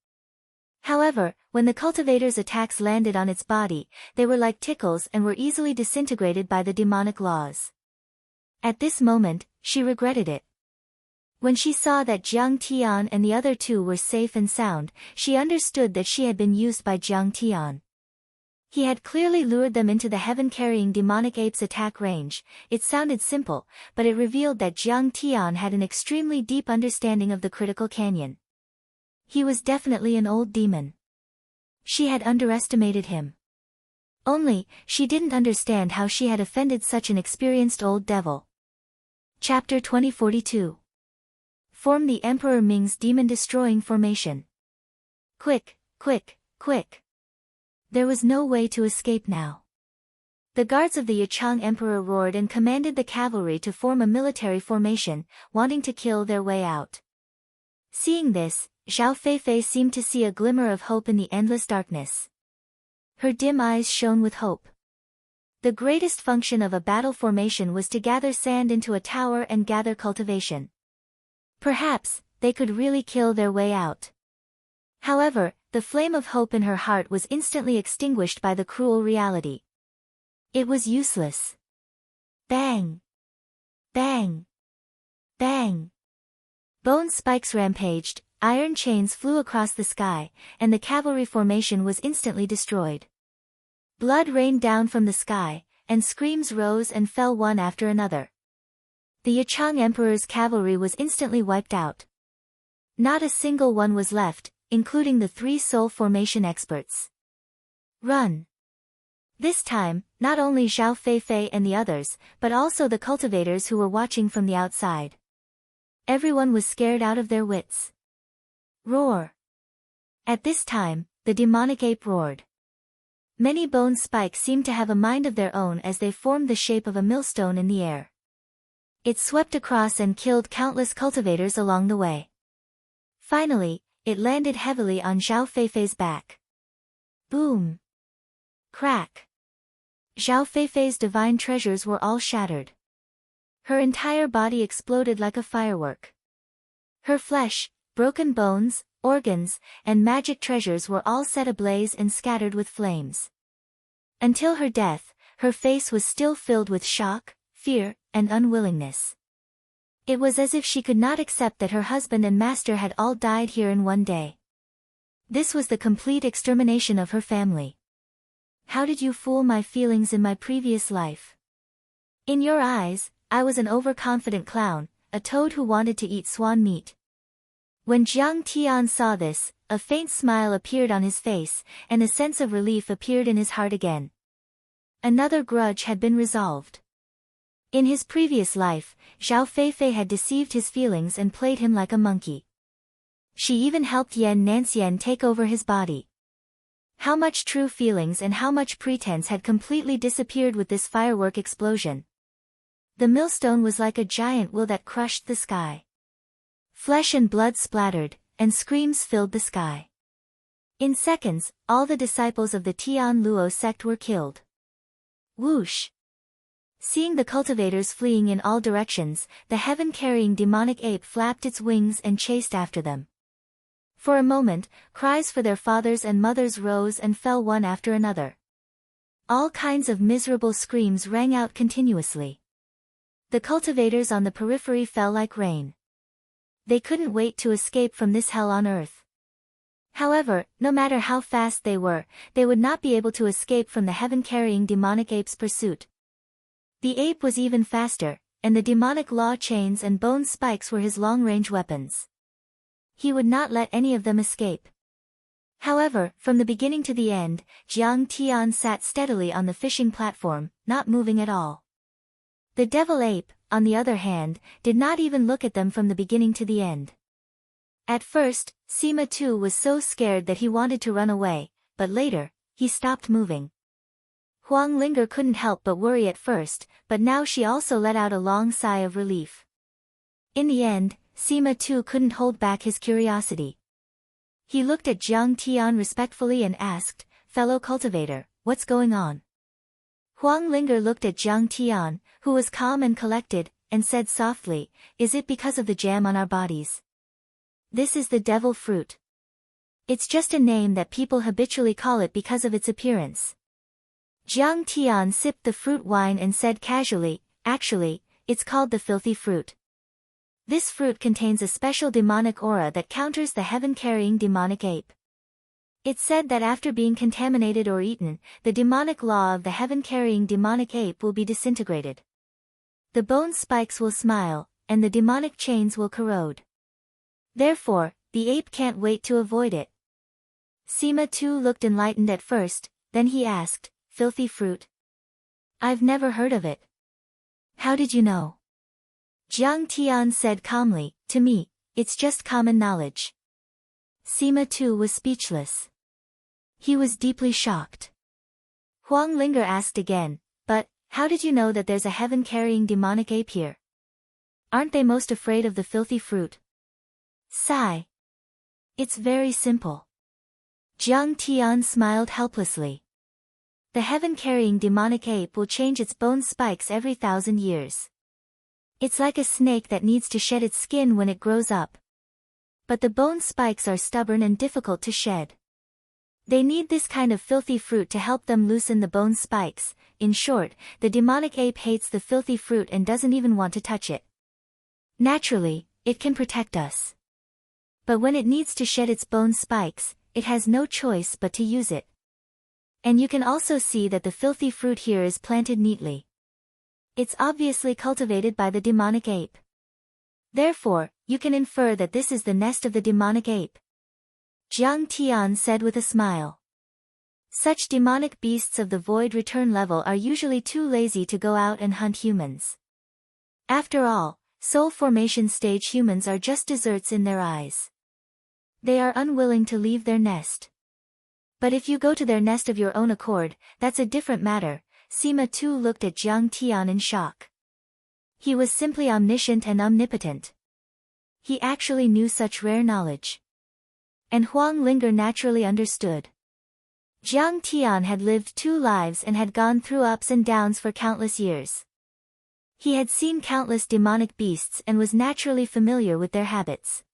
However, when the cultivator's attacks landed on its body, they were like tickles and were easily disintegrated by the demonic laws. At this moment, she regretted it. When she saw that Jiang Tian and the other two were safe and sound, she understood that she had been used by Jiang Tian. He had clearly lured them into the heaven-carrying demonic ape's attack range. It sounded simple, but it revealed that Jiang Tian had an extremely deep understanding of the critical canyon. He was definitely an old demon. She had underestimated him. Only, she didn't understand how she had offended such an experienced old devil. Chapter 2042. Form the Emperor Ming's demon-destroying formation. Quick, quick, quick. There was no way to escape now. The guards of the Yichang Emperor roared and commanded the cavalry to form a military formation, wanting to kill their way out. Seeing this, Zhao Feifei seemed to see a glimmer of hope in the endless darkness. Her dim eyes shone with hope. The greatest function of a battle formation was to gather sand into a tower and gather cultivation. Perhaps, they could really kill their way out. However, the flame of hope in her heart was instantly extinguished by the cruel reality. It was useless. Bang! Bang! Bang! Bone spikes rampaged, iron chains flew across the sky, and the cavalry formation was instantly destroyed. Blood rained down from the sky, and screams rose and fell one after another. The Yichang Emperor's cavalry was instantly wiped out. Not a single one was left, including the 3 soul formation experts. Run! This time, not only Zhao Feifei and the others, but also the cultivators who were watching from the outside. Everyone was scared out of their wits. Roar! At this time, the demonic ape roared. Many bone spikes seemed to have a mind of their own as they formed the shape of a millstone in the air. It swept across and killed countless cultivators along the way. Finally, it landed heavily on Zhao Feifei's back. Boom! Crack! Zhao Feifei's divine treasures were all shattered. Her entire body exploded like a firework. Her flesh, broken bones, organs, and magic treasures were all set ablaze and scattered with flames. Until her death, her face was still filled with shock, fear, and unwillingness. It was as if she could not accept that her husband and master had all died here in one day. This was the complete extermination of her family. How did you fool my feelings in my previous life? In your eyes, I was an overconfident clown, a toad who wanted to eat swan meat. When Jiang Tian saw this, a faint smile appeared on his face, and a sense of relief appeared in his heart again. Another grudge had been resolved. In his previous life, Zhao Feifei had deceived his feelings and played him like a monkey. She even helped Yan Nancian take over his body. How much true feelings and how much pretense had completely disappeared with this firework explosion. The millstone was like a giant wheel that crushed the sky. Flesh and blood splattered, and screams filled the sky. In seconds, all the disciples of the Tian Luo sect were killed. Whoosh! Seeing the cultivators fleeing in all directions, the heaven-carrying demonic ape flapped its wings and chased after them. For a moment, cries for their fathers and mothers rose and fell one after another. All kinds of miserable screams rang out continuously. The cultivators on the periphery fell like rain. They couldn't wait to escape from this hell on earth. However, no matter how fast they would not be able to escape from the heaven-carrying demonic ape's pursuit. The ape was even faster, and the demonic law chains and bone spikes were his long-range weapons. He would not let any of them escape. However, from the beginning to the end, Jiang Tian sat steadily on the fishing platform, not moving at all. The devil ape, on the other hand, did not even look at them from the beginning to the end. At first, Sima too was so scared that he wanted to run away, but later, he stopped moving. Huang Linger couldn't help but worry at first, but now she also let out a long sigh of relief. In the end, Sima too couldn't hold back his curiosity. He looked at Jiang Tian respectfully and asked, "Fellow cultivator, what's going on?" Huang Linger looked at Jiang Tian, who was calm and collected, and said softly, "Is it because of the jam on our bodies? This is the devil fruit. It's just a name that people habitually call it because of its appearance." Jiang Tian sipped the fruit wine and said casually, "Actually, it's called the filthy fruit. This fruit contains a special demonic aura that counters the heaven-carrying demonic ape. It's said that after being contaminated or eaten, the demonic law of the heaven-carrying demonic ape will be disintegrated. The bone spikes will smile, and the demonic chains will corrode. Therefore, the ape can't wait to avoid it." Sima too looked enlightened at first, then he asked, "Filthy fruit? I've never heard of it. How did you know?" Jiang Tian said calmly, "To me, it's just common knowledge." Sima too was speechless. He was deeply shocked. Huang Linger asked again, "But, how did you know that there's a heaven-carrying demonic ape here? Aren't they most afraid of the filthy fruit?" Sigh. "It's very simple." Jiang Tian smiled helplessly. "The heaven-carrying demonic ape will change its bone spikes every 1,000 years. It's like a snake that needs to shed its skin when it grows up. But the bone spikes are stubborn and difficult to shed. They need this kind of filthy fruit to help them loosen the bone spikes. In short, the demonic ape hates the filthy fruit and doesn't even want to touch it. Naturally, it can protect us. But when it needs to shed its bone spikes, it has no choice but to use it. And you can also see that the filthy fruit here is planted neatly. It's obviously cultivated by the demonic ape. Therefore, you can infer that this is the nest of the demonic ape." Jiang Tian said with a smile. Such demonic beasts of the void return level are usually too lazy to go out and hunt humans. After all, soul formation stage humans are just desserts in their eyes. They are unwilling to leave their nest. But if you go to their nest of your own accord, that's a different matter. Sima too looked at Jiang Tian in shock. He was simply omniscient and omnipotent. He actually knew such rare knowledge. And Huang Linger naturally understood. Jiang Tian had lived 2 lives and had gone through ups and downs for countless years. He had seen countless demonic beasts and was naturally familiar with their habits.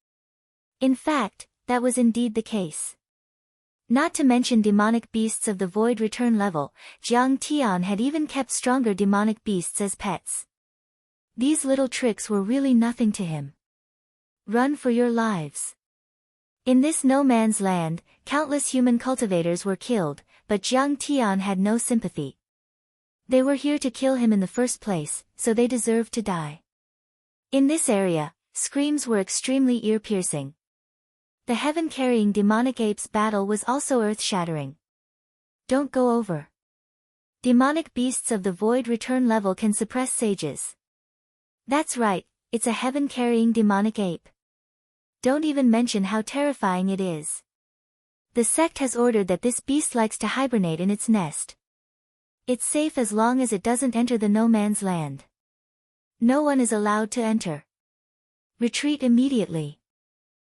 In fact, that was indeed the case. Not to mention demonic beasts of the void return level, Jiang Tian had even kept stronger demonic beasts as pets. These little tricks were really nothing to him. Run for your lives. In this no-man's land, countless human cultivators were killed, but Jiang Tian had no sympathy. They were here to kill him in the first place, so they deserved to die. In this area, screams were extremely ear-piercing. The heaven-carrying demonic ape's battle was also earth-shattering. Don't go over. Demonic beasts of the void return level can suppress sages. That's right, it's a heaven-carrying demonic ape. Don't even mention how terrifying it is. The sect has ordered that this beast likes to hibernate in its nest. It's safe as long as it doesn't enter the no-man's land. No one is allowed to enter. Retreat immediately.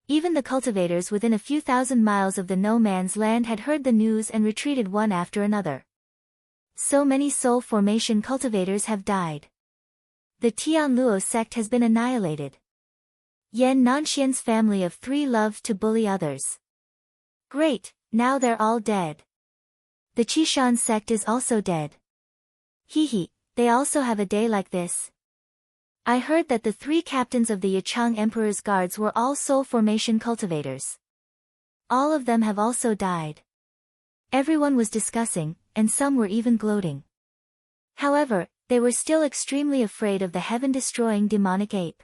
Even the cultivators within a few thousand miles of the no-man's land had heard the news and retreated one after another. So many soul formation cultivators have died. The Tianluo sect has been annihilated. Yan Nanxian's family of 3 loved to bully others. Great, now they're all dead. The Qishan sect is also dead. Hee hee, they also have a day like this. I heard that the 3 captains of the Yachang Emperor's guards were all soul formation cultivators. All of them have also died. Everyone was discussing, and some were even gloating. However, they were still extremely afraid of the heaven-destroying demonic ape.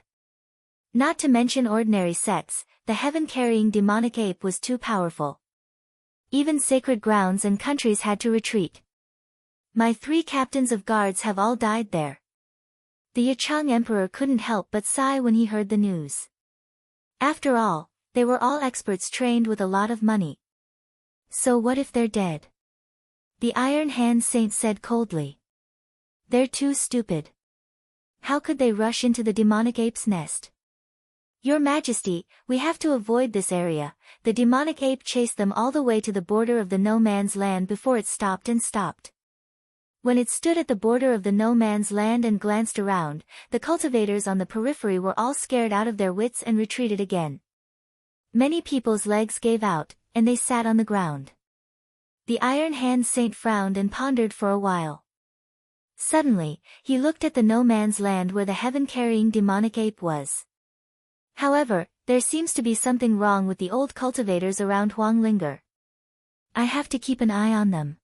Not to mention ordinary sects, the heaven-carrying demonic ape was too powerful. Even sacred grounds and countries had to retreat. My 3 captains of guards have all died there. The Yachang Emperor couldn't help but sigh when he heard the news. After all, they were all experts trained with a lot of money. So what if they're dead? The Iron Hand Saint said coldly. They're too stupid. How could they rush into the demonic ape's nest? Your Majesty, we have to avoid this area. The demonic ape chased them all the way to the border of the no man's land before it stopped and stopped. When it stood at the border of the no man's land and glanced around, the cultivators on the periphery were all scared out of their wits and retreated again. Many people's legs gave out, and they sat on the ground. The Iron Hand Saint frowned and pondered for a while. Suddenly, he looked at the no man's land where the heaven-carrying demonic ape was. However, there seems to be something wrong with the old cultivators around Huanglinger. I have to keep an eye on them.